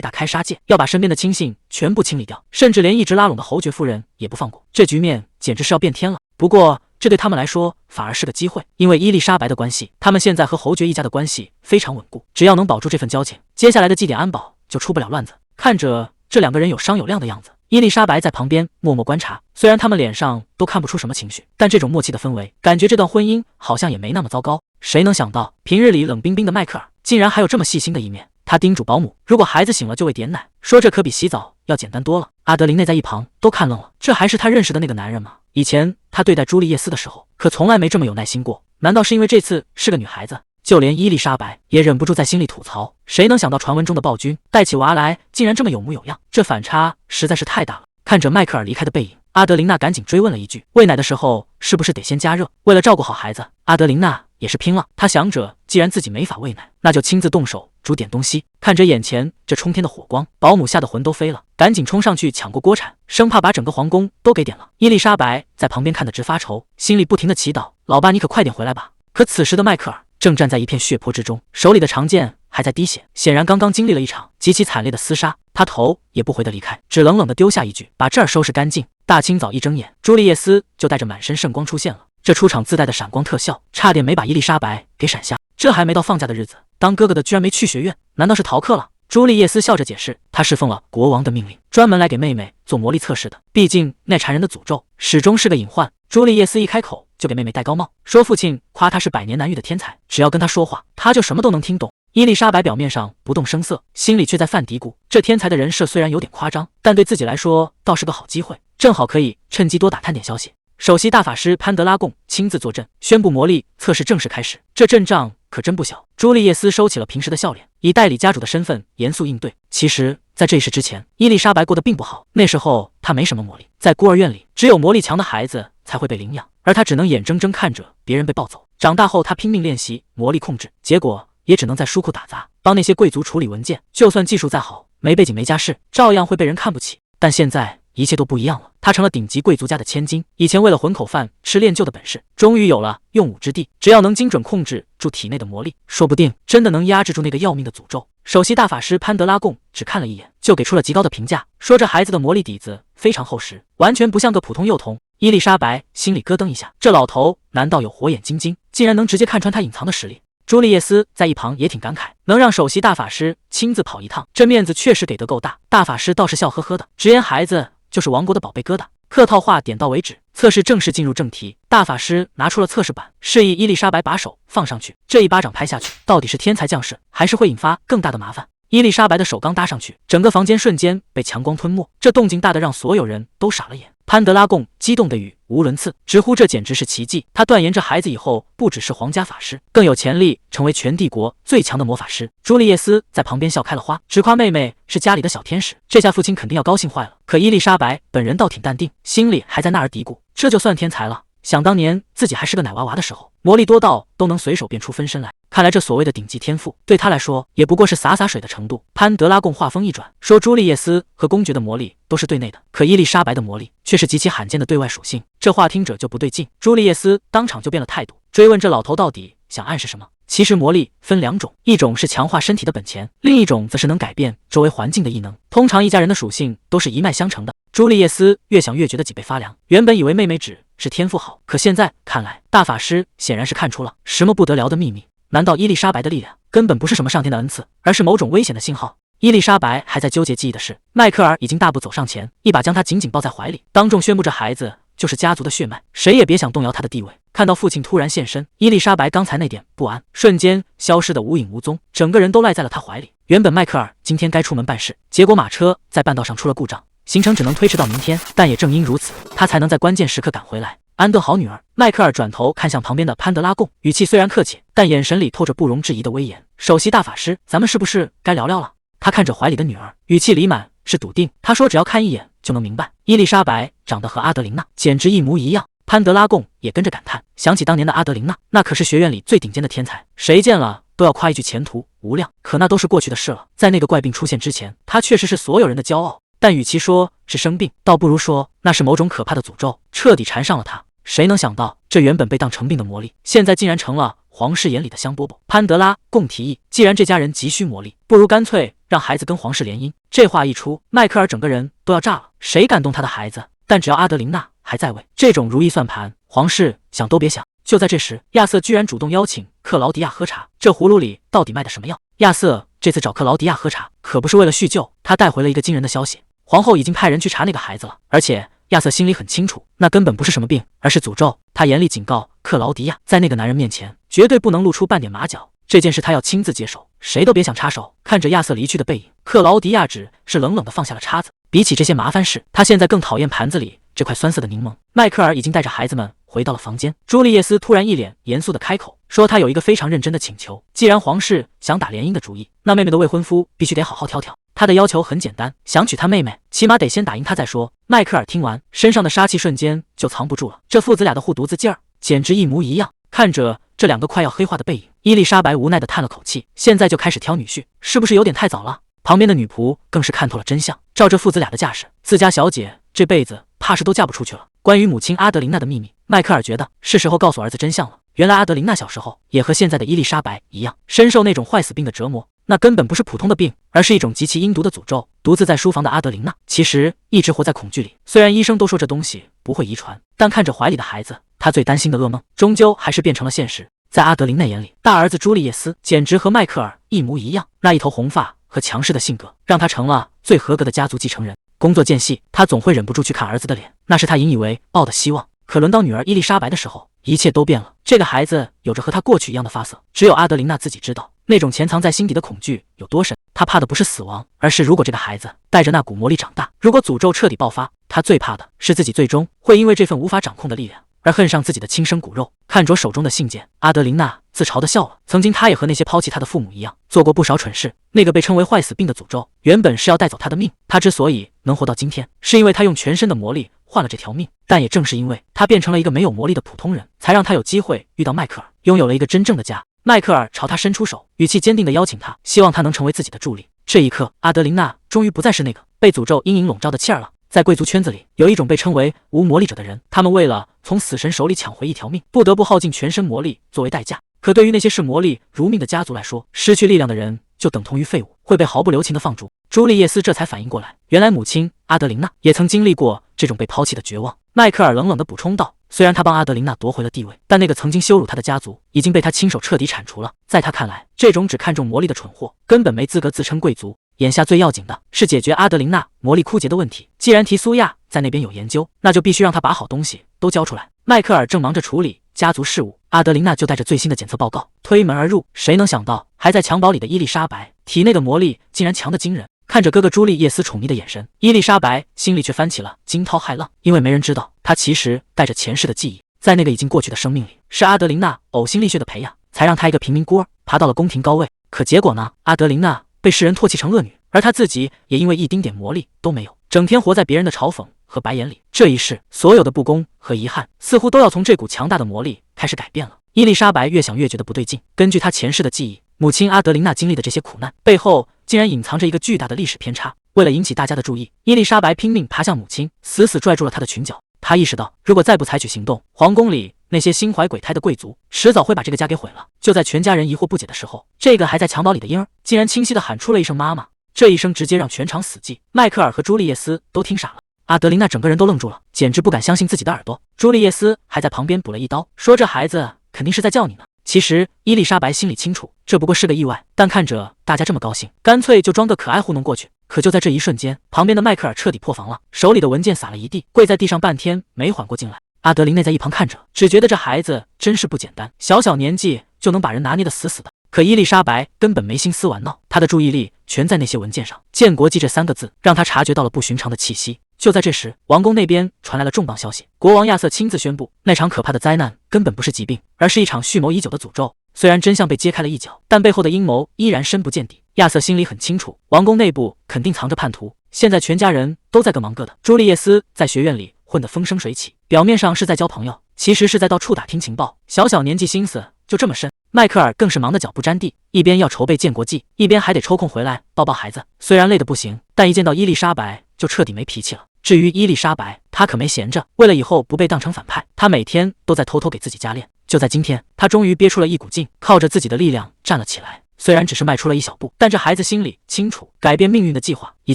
大开杀戒，要把身边的亲信全部清理掉，甚至连一直拉拢的侯爵夫人也不放过。这局面简直是要变天了。不过这对他们来说反而是个机会，因为伊丽莎白的关系，他们现在和侯爵一家的关系非常稳固，只要能保住这份交情，接下来的祭典安保就出不了乱子。看着这两个人有商有量的样子，伊丽莎白在旁边默默观察，虽然他们脸上都看不出什么情绪，但这种默契的氛围，感觉这段婚姻好像也没那么糟糕。谁能想到，平日里冷冰冰的迈克尔竟然还有这么细心的一面。他叮嘱保姆，如果孩子醒了就喂点奶，说这可比洗澡要简单多了。阿德琳内在一旁都看愣了，这还是他认识的那个男人吗？以前他对待朱丽叶斯的时候，可从来没这么有耐心过。难道是因为这次是个女孩子？就连伊丽莎白也忍不住在心里吐槽，谁能想到传闻中的暴君带起娃来竟然这么有模有样，这反差实在是太大了。看着迈克尔离开的背影，阿德琳娜赶紧追问了一句，喂奶的时候是不是得先加热？为了照顾好孩子，阿德琳娜也是拼了，她想着既然自己没法喂奶，那就亲自动手煮点东西。看着眼前这冲天的火光，保姆吓得魂都飞了，赶紧冲上去抢过锅铲，生怕把整个皇宫都给点了。伊丽莎白在旁边看得直发愁，心里不停地祈祷，老爸你可快点回来吧。可此时的迈克尔正站在一片血泊之中，手里的长剑还在滴血，显然刚刚经历了一场极其惨烈的厮杀。他头也不回的离开，只冷冷的丢下一句，把这儿收拾干净。大清早一睁眼，朱丽叶斯就带着满身圣光出现了，这出场自带的闪光特效差点没把伊丽莎白给闪瞎。这还没到放假的日子，当哥哥的居然没去学院，难道是逃课了？朱丽叶斯笑着解释，他侍奉了国王的命令，专门来给妹妹做魔力测试的，毕竟那缠人的诅咒始终是个隐患。朱丽叶斯一开口就给妹妹戴高帽，说父亲夸他是百年难遇的天才，只要跟他说话，他就什么都能听懂。伊丽莎白表面上不动声色，心里却在犯嘀咕，这天才的人设虽然有点夸张，但对自己来说倒是个好机会，正好可以趁机多打探点消息。首席大法师潘德拉贡亲自坐镇，宣布魔力测试正式开始，这阵仗可真不小。朱丽叶斯收起了平时的笑脸，以代理家主的身份严肃应对。其实在这一事之前，伊丽莎白过得并不好，那时候她没什么魔力，在孤儿院里，只有魔力强的孩子才会被领养，而她只能眼睁睁看着别人被抱走。长大后，她拼命练习魔力控制，结果也只能在书库打杂，帮那些贵族处理文件。就算技术再好，没背景没家世，照样会被人看不起。但现在一切都不一样了，他成了顶级贵族家的千金。以前为了混口饭吃练就的本事，终于有了用武之地。只要能精准控制住体内的魔力，说不定真的能压制住那个要命的诅咒。首席大法师潘德拉贡只看了一眼，就给出了极高的评价，说这孩子的魔力底子非常厚实，完全不像个普通幼童。伊丽莎白心里咯噔一下，这老头难道有火眼金睛，竟然能直接看穿他隐藏的实力？朱丽叶斯在一旁也挺感慨，能让首席大法师亲自跑一趟，这面子确实给得够大。大法师倒是笑呵呵的，直言孩子就是王国的宝贝疙瘩。客套话点到为止，测试正式进入正题。大法师拿出了测试板，示意伊丽莎白把手放上去。这一巴掌拍下去，到底是天才降世，还是会引发更大的麻烦？伊丽莎白的手刚搭上去，整个房间瞬间被强光吞没，这动静大得让所有人都傻了眼。潘德拉贡激动的语无伦次，直呼这简直是奇迹。他断言这孩子以后不只是皇家法师，更有潜力成为全帝国最强的魔法师。朱丽叶斯在旁边笑开了花，直夸妹妹是家里的小天使，这下父亲肯定要高兴坏了。可伊丽莎白本人倒挺淡定，心里还在那儿嘀咕，这就算天才了，想当年自己还是个奶娃娃的时候，魔力多到都能随手变出分身来。看来这所谓的顶级天赋，对他来说也不过是洒洒水的程度。潘德拉贡话锋一转，说朱丽叶斯和公爵的魔力都是对内的，可伊丽莎白的魔力却是极其罕见的对外属性。这话听者就不对劲，朱丽叶斯当场就变了态度，追问这老头到底想暗示什么。其实魔力分两种，一种是强化身体的本钱，另一种则是能改变周围环境的异能。通常一家人的属性都是一脉相承的。朱丽叶斯越想越觉得脊背发凉，原本以为妹妹只是天赋好，可现在看来，大法师显然是看出了什么不得了的秘密。难道伊丽莎白的力量根本不是什么上天的恩赐，而是某种危险的信号？伊丽莎白还在纠结记忆的事，迈克尔已经大步走上前，一把将她紧紧抱在怀里，当众宣布这孩子就是家族的血脉，谁也别想动摇他的地位。看到父亲突然现身，伊丽莎白刚才那点不安瞬间消失得无影无踪，整个人都赖在了他怀里。原本迈克尔今天该出门办事，结果马车在半道上出了故障，行程只能推迟到明天，但也正因如此，他才能在关键时刻赶回来。安德豪女儿，迈克尔转头看向旁边的潘德拉贡，语气虽然客气，但眼神里透着不容置疑的威严。首席大法师，咱们是不是该聊聊了？他看着怀里的女儿，语气里满是笃定。他说只要看一眼就能明白，伊丽莎白长得和阿德琳娜简直一模一样。潘德拉贡也跟着感叹，想起当年的阿德琳娜，那可是学院里最顶尖的天才，谁见了都要夸一句前途无量。可那都是过去的事了，在那个怪病出现之前，她确实是所有人的骄傲。但与其说是生病，倒不如说那是某种可怕的诅咒，彻底缠上了他。谁能想到，这原本被当成病的魔力，现在竟然成了皇室眼里的香饽饽。潘德拉贡提议，既然这家人急需魔力，不如干脆让孩子跟皇室联姻。这话一出，迈克尔整个人都要炸了，谁敢动他的孩子？但只要阿德琳娜还在位，这种如意算盘，皇室想都别想。就在这时，亚瑟居然主动邀请克劳迪亚喝茶，这葫芦里到底卖的什么药？亚瑟这次找克劳迪亚喝茶，可不是为了叙旧，他带回了一个惊人的消息，皇后已经派人去查那个孩子了，而且亚瑟心里很清楚，那根本不是什么病，而是诅咒。他严厉警告克劳迪亚，在那个男人面前绝对不能露出半点马脚，这件事他要亲自接手，谁都别想插手。看着亚瑟离去的背影，克劳迪亚只是冷冷地放下了叉子。比起这些麻烦事，他现在更讨厌盘子里这块酸涩的柠檬。迈克尔已经带着孩子们回到了房间，朱丽叶斯突然一脸严肃地开口说，他有一个非常认真的请求，既然皇室想打联姻的主意，那妹妹的未婚夫必须得好好挑挑。他的要求很简单，想娶他妹妹，起码得先打赢他再说。迈克尔听完，身上的杀气瞬间就藏不住了，这父子俩的护犊子劲儿简直一模一样。看着这两个快要黑化的背影，伊丽莎白无奈地叹了口气，现在就开始挑女婿，是不是有点太早了？旁边的女仆更是看透了真相，照这父子俩的架势，自家小姐这辈子怕是都嫁不出去了。关于母亲阿德琳娜的秘密，迈克尔觉得是时候告诉儿子真相了。原来阿德琳娜小时候也和现在的伊丽莎白一样，深受那种坏死病的折磨，那根本不是普通的病，而是一种极其阴毒的诅咒。独自在书房的阿德琳娜其实一直活在恐惧里，虽然医生都说这东西不会遗传，但看着怀里的孩子，她最担心的噩梦终究还是变成了现实。在阿德琳娜眼里，大儿子朱利叶斯简直和迈克尔一模一样，那一头红发和强势的性格让他成了最合格的家族继承人。工作间隙，他总会忍不住去看儿子的脸，那是他引以为傲的希望。可轮到女儿伊丽莎白的时候，一切都变了。这个孩子有着和他过去一样的发色，只有阿德琳娜自己知道，那种潜藏在心底的恐惧有多深。他怕的不是死亡，而是如果这个孩子带着那股魔力长大，如果诅咒彻底爆发，他最怕的是自己最终会因为这份无法掌控的力量而恨上自己的亲生骨肉。看着手中的信件，阿德琳娜自嘲地笑了。曾经她也和那些抛弃她的父母一样，做过不少蠢事。那个被称为坏死病的诅咒，原本是要带走她的命。她之所以能活到今天，是因为她用全身的魔力换了这条命。但也正是因为她变成了一个没有魔力的普通人，才让她有机会遇到迈克尔，拥有了一个真正的家。迈克尔朝她伸出手，语气坚定地邀请她，希望她能成为自己的助力。这一刻，阿德琳娜终于不再是那个被诅咒阴影笼罩的妻儿了。在贵族圈子里，有一种被称为无魔力者的人，他们为了从死神手里抢回一条命，不得不耗尽全身魔力作为代价。可对于那些视魔力如命的家族来说，失去力量的人就等同于废物，会被毫不留情地放逐。朱利叶斯这才反应过来，原来母亲阿德琳娜也曾经历过这种被抛弃的绝望。迈克尔冷冷地补充道，虽然他帮阿德琳娜夺回了地位，但那个曾经羞辱他的家族已经被他亲手彻底铲除了。在他看来，这种只看重魔力的蠢货根本没资格自称贵族。眼下最要紧的是解决阿德琳娜魔力枯竭的问题。既然提苏亚在那边有研究，那就必须让他把好东西都交出来。迈克尔正忙着处理家族事务，阿德琳娜就带着最新的检测报告推门而入。谁能想到，还在襁褓里的伊丽莎白体内的魔力竟然强得惊人。看着哥哥朱利叶斯宠溺的眼神，伊丽莎白心里却翻起了惊涛骇浪，因为没人知道她其实带着前世的记忆，在那个已经过去的生命里，是阿德琳娜呕心沥血的培养，才让她一个平民孤儿爬到了宫廷高位。可结果呢？阿德琳娜被世人唾弃成恶女，而她自己也因为一丁点魔力都没有，整天活在别人的嘲讽和白眼里。这一世，所有的不公和遗憾，似乎都要从这股强大的魔力开始改变了。伊丽莎白越想越觉得不对劲。根据她前世的记忆，母亲阿德琳娜经历的这些苦难背后，竟然隐藏着一个巨大的历史偏差。为了引起大家的注意，伊丽莎白拼命爬向母亲，死死拽住了她的裙角。她意识到，如果再不采取行动，皇宫里那些心怀鬼胎的贵族迟早会把这个家给毁了。就在全家人疑惑不解的时候，这个还在襁褓里的婴儿竟然清晰地喊出了一声妈妈。这一声直接让全场死寂，迈克尔和朱丽叶斯都听傻了。阿德琳娜整个人都愣住了，简直不敢相信自己的耳朵。朱丽叶斯还在旁边补了一刀，说这孩子肯定是在叫你呢。其实伊丽莎白心里清楚，这不过是个意外，但看着大家这么高兴，干脆就装个可爱糊弄过去。可就在这一瞬间，旁边的迈克尔彻底破防了，手里的文件撒了一地，跪在地上半天没缓过劲来。阿德琳内在一旁看着，只觉得这孩子真是不简单，小年纪就能把人拿捏得死死的。可伊丽莎白根本没心思玩闹，她的注意力全在那些文件上。建国记这3个字让她察觉到了不寻常的气息。就在这时，王宫那边传来了重磅消息，国王亚瑟亲自宣布，那场可怕的灾难根本不是疾病，而是一场蓄谋已久的诅咒。虽然真相被揭开了一角，但背后的阴谋依然深不见底。亚瑟心里很清楚，王宫内部肯定藏着叛徒，现在全家人都在各忙各的。朱丽叶斯在学院里混得风生水起，表面上是在交朋友，其实是在到处打听情报。小年纪心思就这么深。迈克尔更是忙得脚不沾地，一边要筹备建国祭，一边还得抽空回来抱抱孩子。虽然累得不行，但一见到伊丽莎白就彻底没脾气了。至于伊丽莎白，她可没闲着，为了以后不被当成反派，她每天都在偷偷给自己加练。就在今天，她终于憋出了一股劲，靠着自己的力量站了起来。虽然只是迈出了一小步，但这孩子心里清楚，改变命运的计划已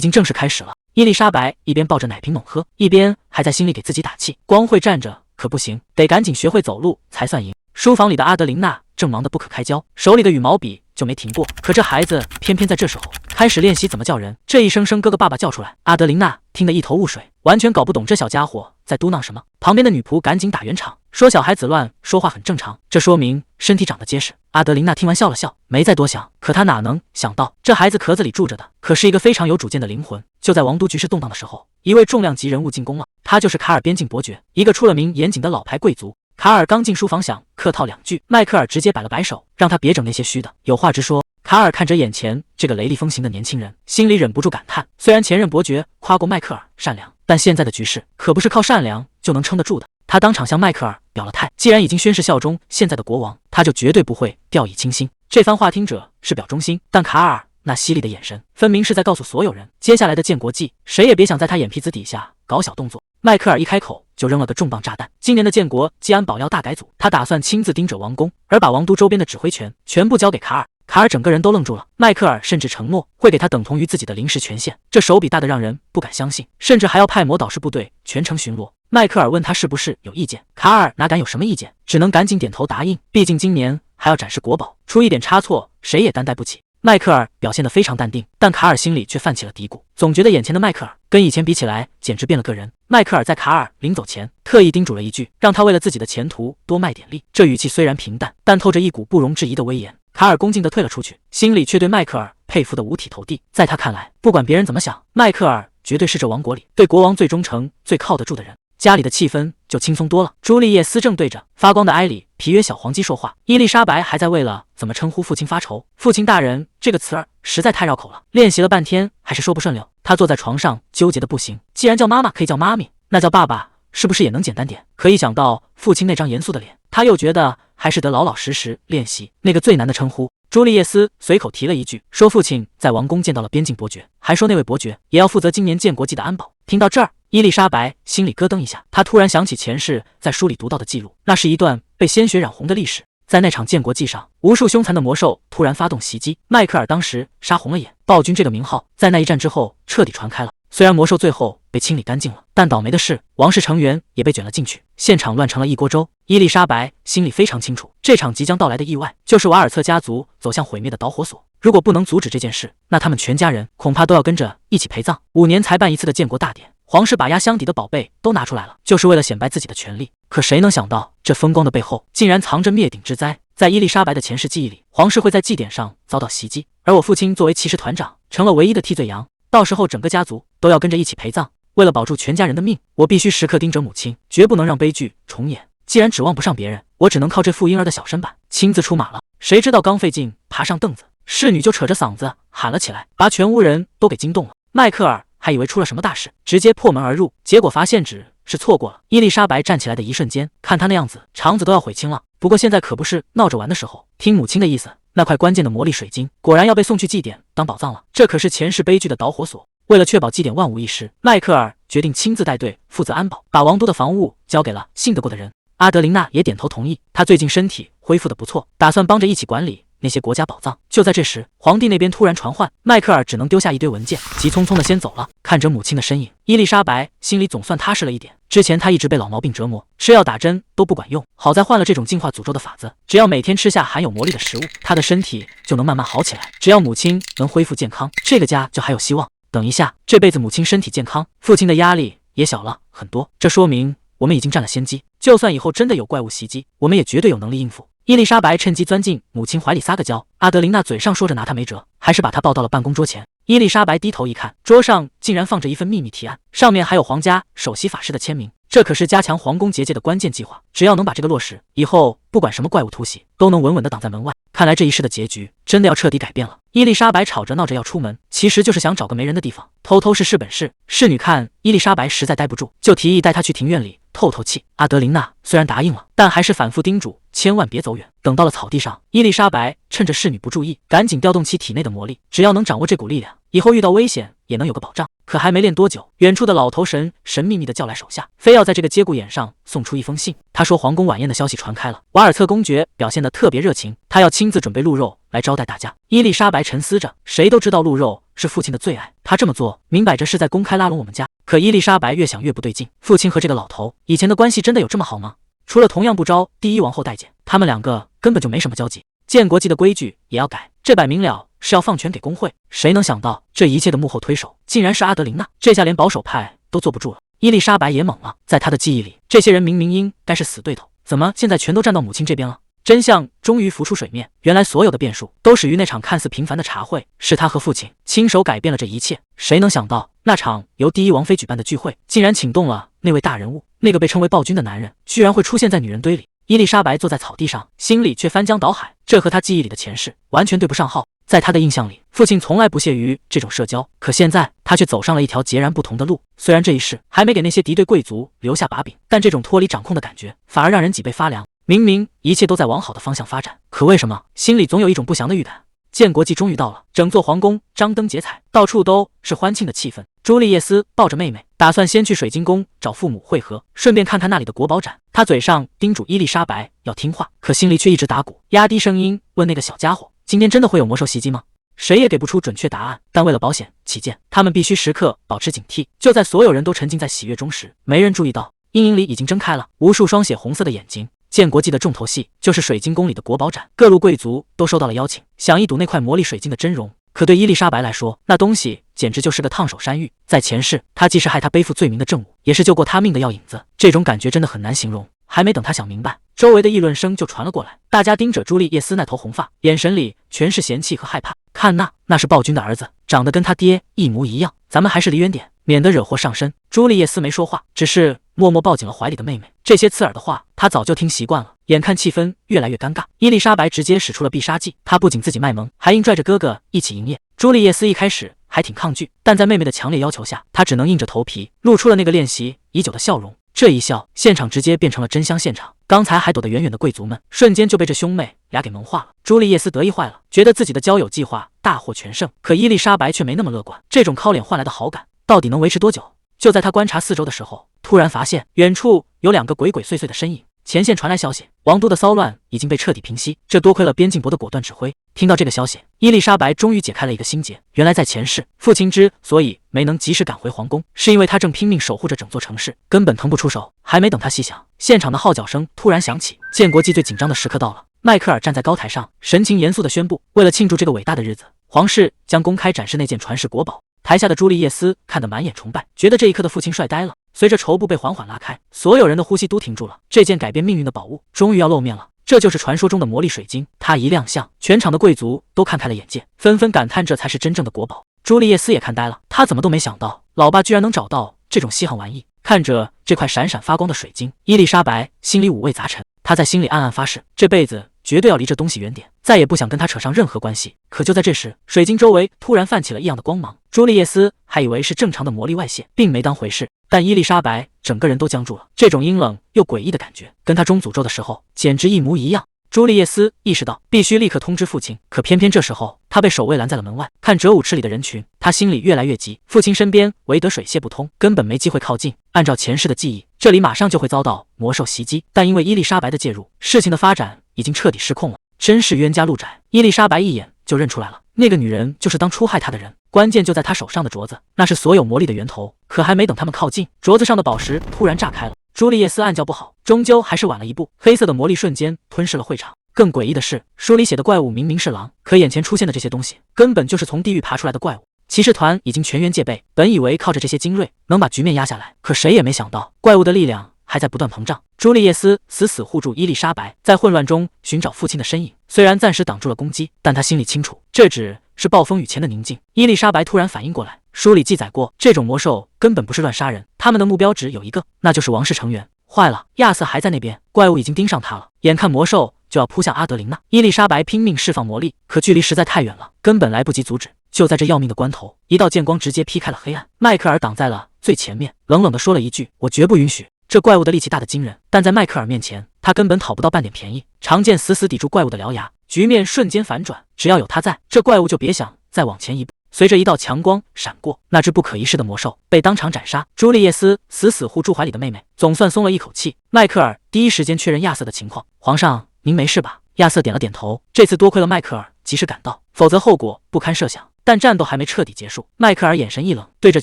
经正式开始了。伊丽莎白一边抱着奶瓶猛喝，一边还在心里给自己打气，光会站着可不行，得赶紧学会走路才算赢。书房里的阿德琳娜正忙得不可开交，手里的羽毛笔就没停过。可这孩子偏偏在这时候开始练习怎么叫人，这一声声哥哥爸爸叫出来，阿德琳娜听得一头雾水，完全搞不懂这小家伙在嘟囔什么。旁边的女仆赶紧打圆场，说小孩子乱说话很正常，这说明身体长得结实。阿德琳娜听完笑了笑，没再多想。可她哪能想到，这孩子壳子里住着的可是一个非常有主见的灵魂。就在王都局势动荡的时候，一位重量级人物进宫了，他就是卡尔边境伯爵，一个出了名严谨的老牌贵族。卡尔刚进书房想客套2句，迈克尔直接摆了摆手，让他别整那些虚的，有话直说。卡尔看着眼前这个雷厉风行的年轻人，心里忍不住感叹，虽然前任伯爵夸过迈克尔善良，但现在的局势可不是靠善良就能撑得住的。他当场向迈克尔表了态，既然已经宣誓效忠现在的国王，他就绝对不会掉以轻心。这番话听着是表忠心，但卡尔那犀利的眼神分明是在告诉所有人，接下来的建国祭谁也别想在他眼皮子底下搞小动作。迈克尔一开口就扔了个重磅炸弹，今年的建国祭安保要大改组，他打算亲自盯着王宫，而把王都周边的指挥权全部交给卡尔。卡尔整个人都愣住了，迈克尔甚至承诺会给他等同于自己的临时权限，这手笔大得让人不敢相信，甚至还要派魔导士部队全程巡逻。迈克尔问他是不是有意见，卡尔哪敢有什么意见，只能赶紧点头答应，毕竟今年还要展示国宝，出一点差错谁也担待不起。迈克尔表现得非常淡定，但卡尔心里却泛起了嘀咕，总觉得眼前的迈克尔跟以前比起来简直变了个人。迈克尔在卡尔临走前特意叮嘱了一句，让他为了自己的前途多卖点力，这语气虽然平淡，但透着一股不容置疑的威严。卡尔恭敬地退了出去，心里却对迈克尔佩服得五体投地。在他看来，不管别人怎么想，迈克尔绝对是这王国里对国王最忠诚最靠得住的人。家里的气氛就轻松多了。朱丽叶斯正对着发光的埃里皮约小黄鸡说话，伊丽莎白还在为了怎么称呼父亲发愁。父亲大人这个词儿实在太绕口了，练习了半天还是说不顺溜。他坐在床上纠结的不行，既然叫妈妈可以叫妈咪，那叫爸爸是不是也能简单点？可一想到父亲那张严肃的脸，他又觉得还是得老老实实练习那个最难的称呼。朱丽叶斯随口提了一句，说父亲在王宫见到了边境伯爵，还说那位伯爵也要负责今年建国祭的安保。听到这儿，伊丽莎白心里咯噔一下，她突然想起前世在书里读到的记录，那是一段被鲜血染红的历史。在那场建国祭上，无数凶残的魔兽突然发动袭击，迈克尔当时杀红了眼，暴君这个名号在那一战之后彻底传开了。虽然魔兽最后被清理干净了，但倒霉的是王室成员也被卷了进去，现场乱成了一锅粥。伊丽莎白心里非常清楚，这场即将到来的意外就是瓦尔策家族走向毁灭的导火索。如果不能阻止这件事，那他们全家人恐怕都要跟着一起陪葬。5年才办一次的建国大典，皇室把压箱底的宝贝都拿出来了，就是为了显摆自己的权力。可谁能想到，这风光的背后竟然藏着灭顶之灾。在伊丽莎白的前世记忆里，皇室会在祭典上遭到袭击，而我父亲作为骑士团长，成了唯一的替罪羊。到时候整个家族都要跟着一起陪葬。为了保住全家人的命，我必须时刻盯着母亲，绝不能让悲剧重演。既然指望不上别人，我只能靠这副婴儿的小身板亲自出马了。谁知道刚费劲爬上凳子，侍女就扯着嗓子喊了起来，把全屋人都给惊动了。迈克尔还以为出了什么大事，直接破门而入，结果发现只是错过了。伊丽莎白站起来的一瞬间，看她那样子，肠子都要悔青了。不过现在可不是闹着玩的时候，听母亲的意思，那块关键的魔力水晶果然要被送去祭典当宝藏了。这可是前世悲剧的导火索。为了确保祭典万无一失，迈克尔决定亲自带队负责安保，把王都的防务交给了信得过的人。阿德琳娜也点头同意，她最近身体恢复得不错，打算帮着一起管理那些国家宝藏。就在这时，皇帝那边突然传唤，迈克尔只能丢下一堆文件，急匆匆的先走了。看着母亲的身影，伊丽莎白心里总算踏实了一点。之前她一直被老毛病折磨，吃药打针都不管用，好在换了这种净化诅咒的法子，只要每天吃下含有魔力的食物，她的身体就能慢慢好起来。只要母亲能恢复健康，这个家就还有希望。等一下，这辈子母亲身体健康，父亲的压力也小了很多，这说明我们已经占了先机，就算以后真的有怪物袭击，我们也绝对有能力应付。伊丽莎白趁机钻进母亲怀里撒个娇，阿德琳娜嘴上说着拿她没辙，还是把她抱到了办公桌前。伊丽莎白低头一看，桌上竟然放着一份秘密提案，上面还有皇家首席法师的签名。这可是加强皇宫结界的关键计划，只要能把这个落实，以后不管什么怪物突袭，都能稳稳地挡在门外。看来这一世的结局真的要彻底改变了。伊丽莎白吵着闹着要出门，其实就是想找个没人的地方偷偷试本事。侍女看伊丽莎白实在待不住，就提议带她去庭院里透透气。阿德琳娜虽然答应了，但还是反复叮嘱千万别走远。等到了草地上，伊丽莎白趁着侍女不注意，赶紧调动起体内的魔力，只要能掌握这股力量，以后遇到危险也能有个保障。可还没练多久，远处的老头神秘地叫来手下，非要在这个节骨眼上送出一封信。他说皇宫晚宴的消息传开了，瓦尔策公爵表现得特别热情，他要亲自准备鹿肉来招待大家。伊丽莎白沉思着，谁都知道鹿肉是父亲的最爱，他这么做明摆着是在公开拉拢我们家。可伊丽莎白越想越不对劲，父亲和这个老头以前的关系真的有这么好吗？除了同样不招第一王后待见，他们两个根本就没什么交集。建国际的规矩也要改，这摆明了是要放权给工会。谁能想到这一切的幕后推手竟然是阿德琳娜，这下连保守派都坐不住了。伊丽莎白也懵了，在她的记忆里，这些人明明应该是死对头，怎么现在全都站到母亲这边了？真相终于浮出水面，原来所有的变数都始于那场看似平凡的茶会，是他和父亲亲手改变了这一切。谁能想到那场由第一王妃举办的聚会，竟然请动了那位大人物，那个被称为暴君的男人，居然会出现在女人堆里。伊丽莎白坐在草地上，心里却翻江倒海，这和她记忆里的前世完全对不上号。在她的印象里，父亲从来不屑于这种社交，可现在他却走上了一条截然不同的路。虽然这一世还没给那些敌对贵族留下把柄，但这种脱离掌控的感觉反而让人脊背发凉。明明一切都在往好的方向发展，可为什么心里总有一种不祥的预感？建国祭终于到了，整座皇宫张灯结彩，到处都是欢庆的气氛。朱丽叶斯抱着妹妹，打算先去水晶宫找父母会合，顺便看看那里的国宝展。他嘴上叮嘱伊丽莎白要听话，可心里却一直打鼓，压低声音问那个小家伙：“今天真的会有魔兽袭击吗？”谁也给不出准确答案，但为了保险起见，他们必须时刻保持警惕。就在所有人都沉浸在喜悦中时，没人注意到阴影里已经睁开了无数双血红色的眼睛。建国际的重头戏就是水晶宫里的国宝展，各路贵族都收到了邀请，想一睹那块魔力水晶的真容。可对伊丽莎白来说，那东西简直就是个烫手山芋。在前世，他既是害他背负罪名的证物，也是救过他命的药引子。这种感觉真的很难形容。还没等他想明白，周围的议论声就传了过来，大家盯着朱丽叶斯那头红发，眼神里全是嫌弃和害怕。看那是暴君的儿子，长得跟他爹一模一样，咱们还是离远点，免得惹祸上身。朱丽叶斯没说话，只是默默抱紧了怀里的妹妹。这些刺耳的话，他早就听习惯了。眼看气氛越来越尴尬，伊丽莎白直接使出了必杀技，她不仅自己卖萌，还硬拽着哥哥一起营业。朱丽叶斯一开始还挺抗拒，但在妹妹的强烈要求下，她只能硬着头皮，露出了那个练习已久的笑容。这一笑，现场直接变成了真香现场。刚才还躲得远远的贵族们，瞬间就被这兄妹俩给萌化了。朱丽叶斯得意坏了，觉得自己的交友计划大获全胜。可伊丽莎白却没那么乐观，这种靠脸换来的好感，到底能维持多久？就在他观察四周的时候，突然发现远处有两个鬼鬼祟祟的身影。前线传来消息，王都的骚乱已经被彻底平息，这多亏了边境伯的果断指挥。听到这个消息，伊丽莎白终于解开了一个心结，原来在前世，父亲之所以没能及时赶回皇宫，是因为他正拼命守护着整座城市，根本腾不出手。还没等他细想，现场的号角声突然响起，建国祭最紧张的时刻到了。迈克尔站在高台上，神情严肃地宣布，为了庆祝这个伟大的日子，皇室将公开展示那件传世国宝。台下的朱丽叶斯看得满眼崇拜，觉得这一刻的父亲帅呆了。随着绸布被缓缓拉开，所有人的呼吸都停住了。这件改变命运的宝物终于要露面了，这就是传说中的魔力水晶。它一亮相，全场的贵族都看开了眼界，纷纷感叹这才是真正的国宝。朱丽叶斯也看呆了，他怎么都没想到老爸居然能找到这种稀罕玩意。看着这块闪闪发光的水晶，伊丽莎白心里五味杂陈。她在心里暗暗发誓，这辈子绝对要离这东西远点，再也不想跟他扯上任何关系。可就在这时，水晶周围突然泛起了异样的光芒。朱丽叶斯还以为是正常的魔力外泄，并没当回事。但伊丽莎白整个人都僵住了，这种阴冷又诡异的感觉，跟她中诅咒的时候简直一模一样。朱丽叶斯意识到必须立刻通知父亲，可偏偏这时候他被守卫拦在了门外。看折舞池里的人群，他心里越来越急。父亲身边唯得水泄不通，根本没机会靠近。按照前世的记忆，这里马上就会遭到魔兽袭击，但因为伊丽莎白的介入，事情的发展已经彻底失控了。真是冤家路窄，伊丽莎白一眼就认出来了，那个女人就是当初害她的人。关键就在她手上的镯子，那是所有魔力的源头。可还没等他们靠近，镯子上的宝石突然炸开了。朱丽叶斯暗叫不好，终究还是晚了一步。黑色的魔力瞬间吞噬了会场。更诡异的是，书里写的怪物明明是狼，可眼前出现的这些东西根本就是从地狱爬出来的怪物。骑士团已经全员戒备，本以为靠着这些精锐能把局面压下来，可谁也没想到怪物的力量还在不断膨胀。朱丽叶斯死护住伊丽莎白，在混乱中寻找父亲的身影。虽然暂时挡住了攻击，但他心里清楚，这只是暴风雨前的宁静。伊丽莎白突然反应过来，书里记载过，这种魔兽根本不是乱杀人，他们的目标只有一个，那就是王室成员。坏了，亚瑟还在那边，怪物已经盯上他了。眼看魔兽就要扑向阿德琳娜，伊丽莎白拼命释放魔力，可距离实在太远了，根本来不及阻止。就在这要命的关头，一道剑光直接劈开了黑暗，迈克尔挡在了最前面，冷冷地说了一句：“我绝不允许。”这怪物的力气大得惊人，但在迈克尔面前，他根本讨不到半点便宜。长剑死死抵住怪物的獠牙，局面瞬间反转。只要有他在，这怪物就别想再往前一步。随着一道强光闪过，那只不可一世的魔兽被当场斩杀。朱丽叶斯死护住怀里的妹妹，总算松了一口气。迈克尔第一时间确认亚瑟的情况：“皇上，您没事吧？”亚瑟点了点头。这次多亏了迈克尔及时赶到，否则后果不堪设想。但战斗还没彻底结束，迈克尔眼神一冷，对着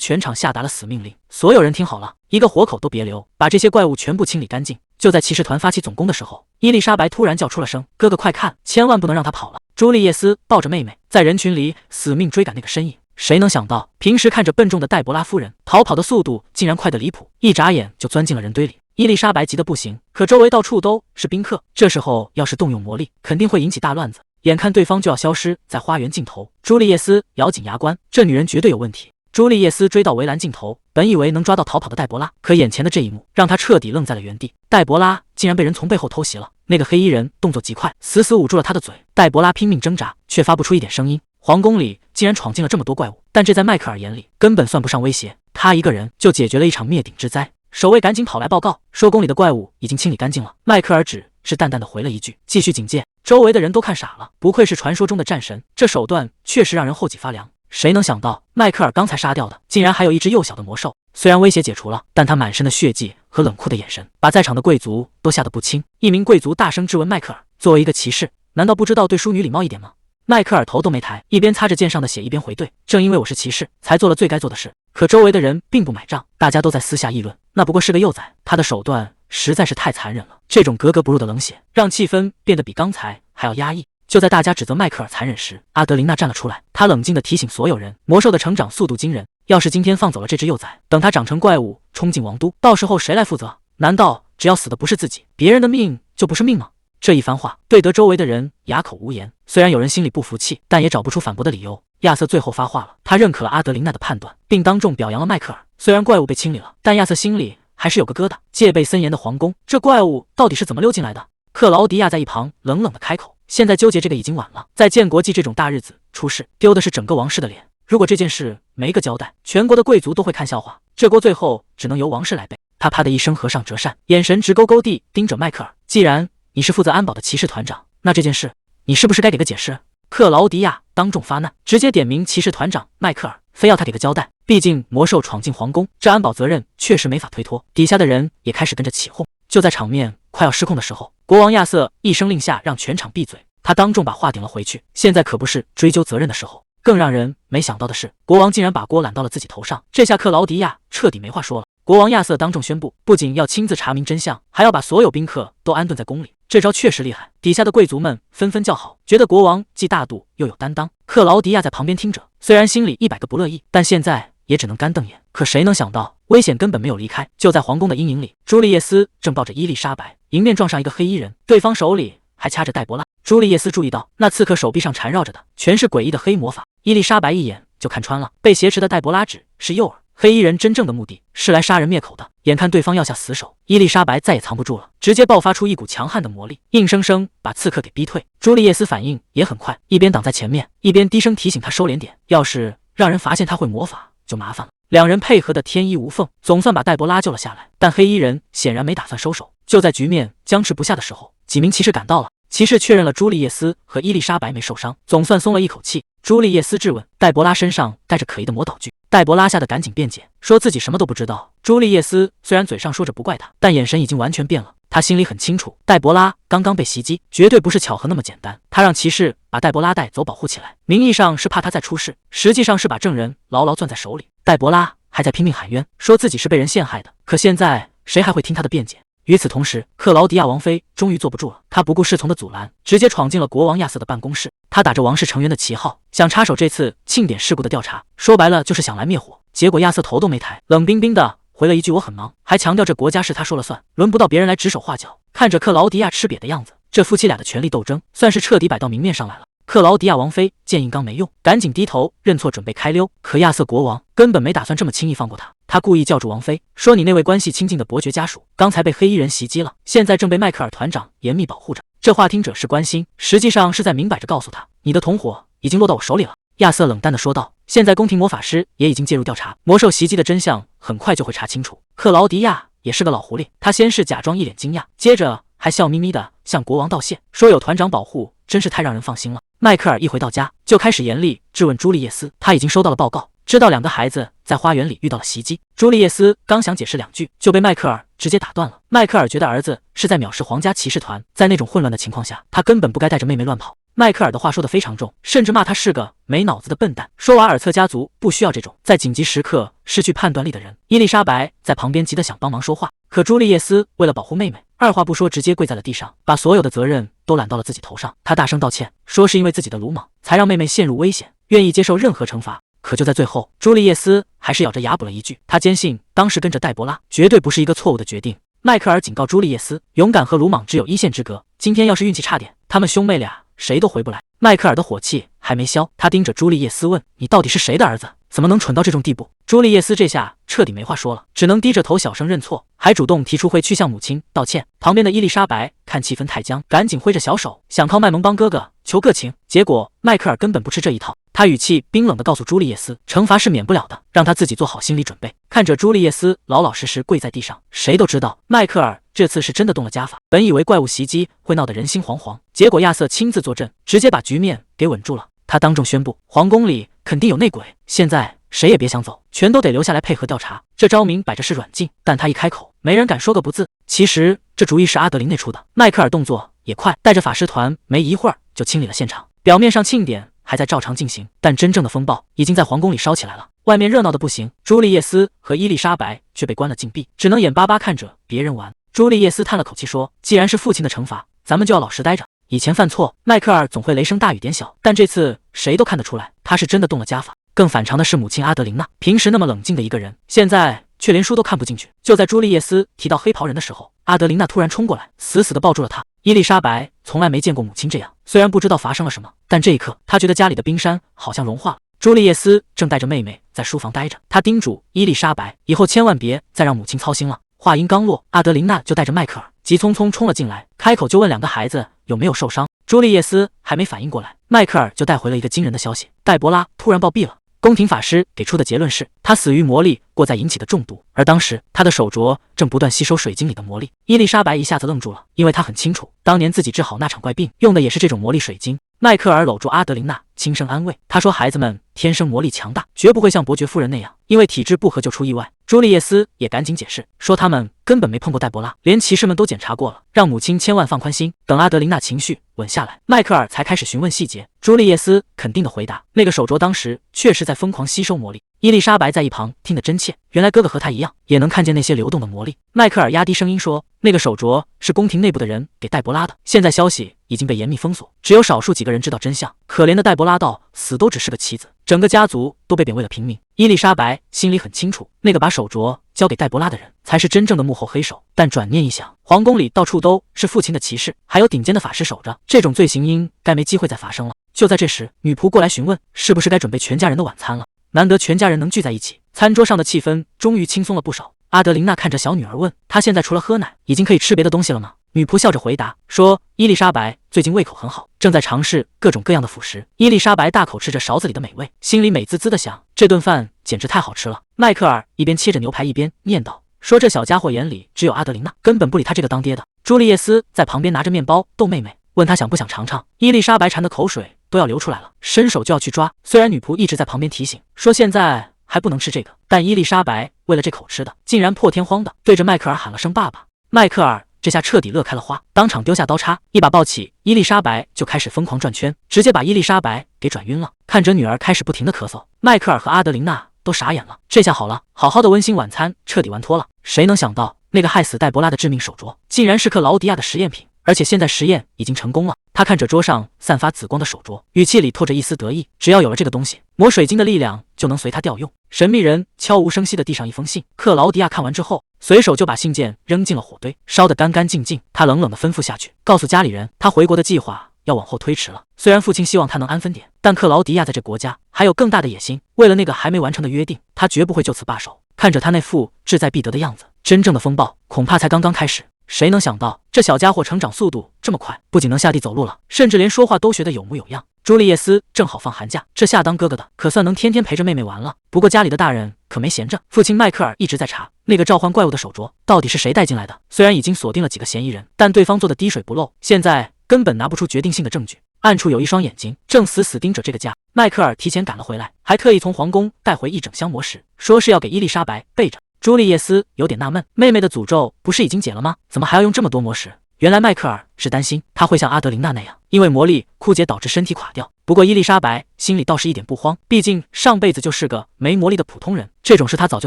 全场下达了死命令：“所有人听好了，一个活口都别留，把这些怪物全部清理干净。”就在骑士团发起总攻的时候，伊丽莎白突然叫出了声：“哥哥快看，千万不能让他跑了！”朱丽叶斯抱着妹妹在人群里死命追赶那个身影。谁能想到，平时看着笨重的黛博拉夫人逃跑的速度竟然快得离谱，一眨眼就钻进了人堆里。伊丽莎白急得不行，可周围到处都是宾客，这时候要是动用魔力，肯定会引起大乱子。眼看对方就要消失在花园尽头，朱丽叶斯咬紧牙关，这女人绝对有问题。朱丽叶斯追到围栏尽头，本以为能抓到逃跑的黛博拉，可眼前的这一幕让她彻底愣在了原地。黛博拉竟然被人从背后偷袭了，那个黑衣人动作极快，死捂住了她的嘴。黛博拉拼命挣扎，却发不出一点声音。皇宫里竟然闯进了这么多怪物，但这在迈克尔眼里根本算不上威胁，他一个人就解决了一场灭顶之灾。守卫赶紧跑来报告，说宫里的怪物已经清理干净了。迈克尔只是淡淡的回了一句：“继续警戒。”周围的人都看傻了，不愧是传说中的战神，这手段确实让人后脊发凉。谁能想到，迈克尔刚才杀掉的竟然还有一只幼小的魔兽。虽然威胁解除了，但他满身的血迹和冷酷的眼神，把在场的贵族都吓得不轻。一名贵族大声质问迈克尔：“作为一个骑士，难道不知道对淑女礼貌一点吗？”迈克尔头都没抬，一边擦着剑上的血，一边回怼：“正因为我是骑士，才做了最该做的事。”可周围的人并不买账，大家都在私下议论，那不过是个幼崽，他的手段实在是太残忍了。这种格格不入的冷血，让气氛变得比刚才还要压抑。就在大家指责迈克尔残忍时，阿德琳娜站了出来，她冷静地提醒所有人，魔兽的成长速度惊人，要是今天放走了这只幼崽，等它长成怪物冲进王都，到时候谁来负责？难道只要死的不是自己，别人的命就不是命吗？这一番话对得周围的人哑口无言，虽然有人心里不服气，但也找不出反驳的理由。亚瑟最后发话了，他认可了阿德琳娜的判断，并当众表扬了迈克尔。虽然怪物被清理了，但亚瑟心里还是有个疙瘩。戒备森严的皇宫，这怪物到底是怎么溜进来的？克劳迪亚在一旁冷冷的开口：“现在纠结这个已经晚了，在建国祭这种大日子出事，丢的是整个王室的脸。如果这件事没个交代，全国的贵族都会看笑话，这锅最后只能由王室来背。”他啪的一声合上折扇，眼神直勾勾地盯着迈克尔：“既然你是负责安保的骑士团长，那这件事你是不是该给个解释？”克劳迪亚当众发难，直接点名骑士团长迈克尔，非要他给个交代。毕竟魔兽闯进皇宫，这安保责任确实没法推脱。底下的人也开始跟着起哄。就在场面快要失控的时候，国王亚瑟一声令下，让全场闭嘴。他当众把话顶了回去。现在可不是追究责任的时候。更让人没想到的是，国王竟然把锅揽到了自己头上。这下克劳迪亚彻底没话说了。国王亚瑟当众宣布，不仅要亲自查明真相，还要把所有宾客都安顿在宫里。这招确实厉害，底下的贵族们纷纷叫好，觉得国王既大度又有担当。克劳迪亚在旁边听着，虽然心里100个不乐意，但现在也只能干瞪眼。可谁能想到，危险根本没有离开。就在皇宫的阴影里，朱丽叶斯正抱着伊丽莎白，迎面撞上一个黑衣人，对方手里还掐着黛博拉。朱丽叶斯注意到，那刺客手臂上缠绕着的全是诡异的黑魔法。伊丽莎白一眼就看穿了，被挟持的黛博拉只是诱饵，黑衣人真正的目的是来杀人灭口的。眼看对方要下死手，伊丽莎白再也藏不住了，直接爆发出一股强悍的魔力，硬生生把刺客给逼退。朱丽叶斯反应也很快，一边挡在前面，一边低声提醒他收敛点，要是让人发现他会魔法就麻烦了。两人配合的天衣无缝，总算把戴博拉救了下来。但黑衣人显然没打算收手。就在局面僵持不下的时候，几名骑士赶到了。骑士确认了朱丽叶斯和伊丽莎白没受伤，总算松了一口气。朱丽叶斯质问戴博拉身上带着可疑的魔导具，戴博拉吓得赶紧辩解，说自己什么都不知道。朱丽叶斯虽然嘴上说着不怪他，但眼神已经完全变了。他心里很清楚，戴博拉刚刚被袭击，绝对不是巧合那么简单。他让骑士把戴博拉带走保护起来，名义上是怕他再出事，实际上是把证人牢牢攥在手里。戴博拉还在拼命喊冤，说自己是被人陷害的，可现在谁还会听他的辩解？与此同时，克劳迪亚王妃终于坐不住了，她不顾侍从的阻拦，直接闯进了国王亚瑟的办公室。她打着王室成员的旗号，想插手这次庆典事故的调查，说白了就是想来灭火。结果亚瑟头都没抬，冷冰冰的回了一句我很忙，还强调这国家是他说了算，轮不到别人来指手画脚。看着克劳迪亚吃瘪的样子，这夫妻俩的权力斗争算是彻底摆到明面上来了。克劳迪亚王妃见硬刚没用，赶紧低头认错，准备开溜。可亚瑟国王根本没打算这么轻易放过他，他故意叫住王妃，说你那位关系亲近的伯爵家属刚才被黑衣人袭击了，现在正被迈克尔团长严密保护着。这话听者是关心，实际上是在明摆着告诉他，你的同伙已经落到我手里了。亚瑟冷淡地说道，现在宫廷魔法师也已经介入调查，魔兽袭击的真相很快就会查清楚。克劳迪亚也是个老狐狸，他先是假装一脸惊讶，接着还笑眯眯地向国王道谢，说有团长保护真是太让人放心了。迈克尔一回到家就开始严厉质问朱丽叶斯，他已经收到了报告，知道两个孩子在花园里遇到了袭击。朱丽叶斯刚想解释两句，就被迈克尔直接打断了。迈克尔觉得儿子是在藐视皇家骑士团，在那种混乱的情况下，他根本不该带着妹妹乱跑。迈克尔的话说得非常重，甚至骂他是个没脑子的笨蛋，说瓦尔策家族不需要这种在紧急时刻失去判断力的人。伊丽莎白在旁边急得想帮忙说话，可朱丽叶斯为了保护妹妹，二话不说直接跪在了地上，把所有的责任都揽到了自己头上。他大声道歉，说是因为自己的鲁莽才让妹妹陷入危险，愿意接受任何惩罚。可就在最后，朱丽叶斯还是咬着牙补了一句，他坚信当时跟着戴博拉绝对不是一个错误的决定。迈克尔警告朱丽叶斯，勇敢和鲁莽只有一线之隔，今天要是运气差点，他们兄妹俩谁都回不来。迈克尔的火气还没消，他盯着朱丽叶斯问，你到底是谁的儿子？怎么能蠢到这种地步？朱丽叶斯这下彻底没话说了，只能低着头小声认错，还主动提出会去向母亲道歉。旁边的伊丽莎白看气氛太僵，赶紧挥着小手想靠卖萌帮哥哥求个情，结果迈克尔根本不吃这一套，他语气冰冷地告诉朱丽叶斯，惩罚是免不了的，让他自己做好心理准备。看着朱丽叶斯老老实实跪在地上，谁都知道迈克尔这次是真的动了家法。本以为怪物袭击会闹得人心惶惶，结果亚瑟亲自坐镇，直接把局面给稳住了。他当众宣布，皇宫里肯定有内鬼，现在谁也别想走，全都得留下来配合调查。这招明摆着是软禁，但他一开口，没人敢说个不字。其实这主意是阿德琳内出的。迈克尔动作也快，带着法师团没一会儿就清理了现场。表面上庆典还在照常进行，但真正的风暴已经在皇宫里烧起来了。外面热闹的不行，朱丽叶斯和伊丽莎白却被关了禁闭，只能眼巴巴看着别人玩。朱丽叶斯叹了口气说，既然是父亲的惩罚，咱们就要老实待着。以前犯错，迈克尔总会雷声大雨点小，但这次谁都看得出来，他是真的动了家法。更反常的是母亲阿德琳娜，平时那么冷静的一个人，现在却连书都看不进去。就在朱丽叶斯提到黑袍人的时候，阿德琳娜突然冲过来，死死地抱住了他。伊丽莎白从来没见过母亲这样，虽然不知道发生了什么，但这一刻她觉得家里的冰山好像融化了。朱丽叶斯正带着妹妹在书房待着，她叮嘱伊丽莎白，以后千万别再让母亲操心了。话音刚落，阿德琳娜就带着迈克尔急匆匆冲了进来，开口就问两个孩子有没有受伤。朱丽叶斯还没反应过来，迈克尔就带回了一个惊人的消息，戴博拉突然暴毙了。宫廷法师给出的结论是，他死于魔力过载引起的中毒，而当时他的手镯正不断吸收水晶里的魔力。伊丽莎白一下子愣住了，因为她很清楚，当年自己治好那场怪病用的也是这种魔力水晶。迈克尔搂住阿德琳娜，轻声安慰，他说孩子们天生魔力强大，绝不会像伯爵夫人那样因为体质不合就出意外。朱丽叶斯也赶紧解释，说他们根本没碰过戴博拉，连骑士们都检查过了，让母亲千万放宽心。等阿德琳娜情绪稳下来，迈克尔才开始询问细节。朱丽叶斯肯定的回答，那个手镯当时确实在疯狂吸收魔力。伊丽莎白在一旁听得真切，原来哥哥和他一样，也能看见那些流动的魔力。迈克尔压低声音说，那个手镯是宫廷内部的人给戴博拉的，现在消息已经被严密封锁，只有少数几个人知道真相。可怜的戴博拉到死都只是个棋子，整个家族都被贬为了平民。伊丽莎白心里很清楚，那个把手镯交给戴博拉的人才是真正的幕后黑手，但转念一想，皇宫里到处都是父亲的骑士，还有顶尖的法师守着，这种罪行应该没机会再发生了。就在这时，女仆过来询问，是不是该准备全家人的晚餐了。难得全家人能聚在一起，餐桌上的气氛终于轻松了不少。阿德琳娜看着小女儿问：“她现在除了喝奶，已经可以吃别的东西了吗？”女仆笑着回答说：“伊丽莎白最近胃口很好，正在尝试各种各样的辅食。”伊丽莎白大口吃着勺子里的美味，心里美滋滋的想：这顿饭简直太好吃了。迈克尔一边切着牛排一边念叨说：“这小家伙眼里只有阿德琳娜，根本不理他这个当爹的。”朱丽叶斯在旁边拿着面包逗妹妹，问她想不想尝尝。伊丽莎白馋的口水都要流出来了，伸手就要去抓。虽然女仆一直在旁边提醒说现在还不能吃这个，但伊丽莎白为了这口吃的，竟然破天荒的对着迈克尔喊了声爸爸。迈克尔这下彻底乐开了花，当场丢下刀叉，一把抱起伊丽莎白就开始疯狂转圈，直接把伊丽莎白给转晕了。看着女儿开始不停的咳嗽，迈克尔和阿德琳娜都傻眼了。这下好了，好好的温馨晚餐彻底玩脱了。谁能想到那个害死黛博拉的致命手镯，竟然是克劳迪亚的实验品，而且现在实验已经成功了。他看着桌上散发紫光的手镯，语气里透着一丝得意。只要有了这个东西，魔水晶的力量就能随他调用。神秘人悄无声息地递上一封信，克劳迪亚看完之后，随手就把信件扔进了火堆，烧得干干净净。他冷冷地吩咐下去，告诉家里人，他回国的计划要往后推迟了。虽然父亲希望他能安分点，但克劳迪亚在这国家还有更大的野心，为了那个还没完成的约定，他绝不会就此罢手。看着他那副志在必得的样子，真正的风暴恐怕才刚刚开始。谁能想到这小家伙成长速度这么快，不仅能下地走路了，甚至连说话都学得有模有样。朱丽叶斯正好放寒假，这下当哥哥的可算能天天陪着妹妹玩了。不过家里的大人可没闲着，父亲迈克尔一直在查那个召唤怪物的手镯到底是谁带进来的。虽然已经锁定了几个嫌疑人，但对方做的滴水不漏，现在根本拿不出决定性的证据。暗处有一双眼睛正死死盯着这个家。迈克尔提前赶了回来，还特意从皇宫带回一整箱魔石，说是要给伊丽莎白备着。朱丽叶斯有点纳闷，妹妹的诅咒不是已经解了吗？怎么还要用这么多魔石？原来迈克尔是担心她会像阿德琳娜那样，因为魔力枯竭导致身体垮掉。不过伊丽莎白心里倒是一点不慌，毕竟上辈子就是个没魔力的普通人，这种事她早就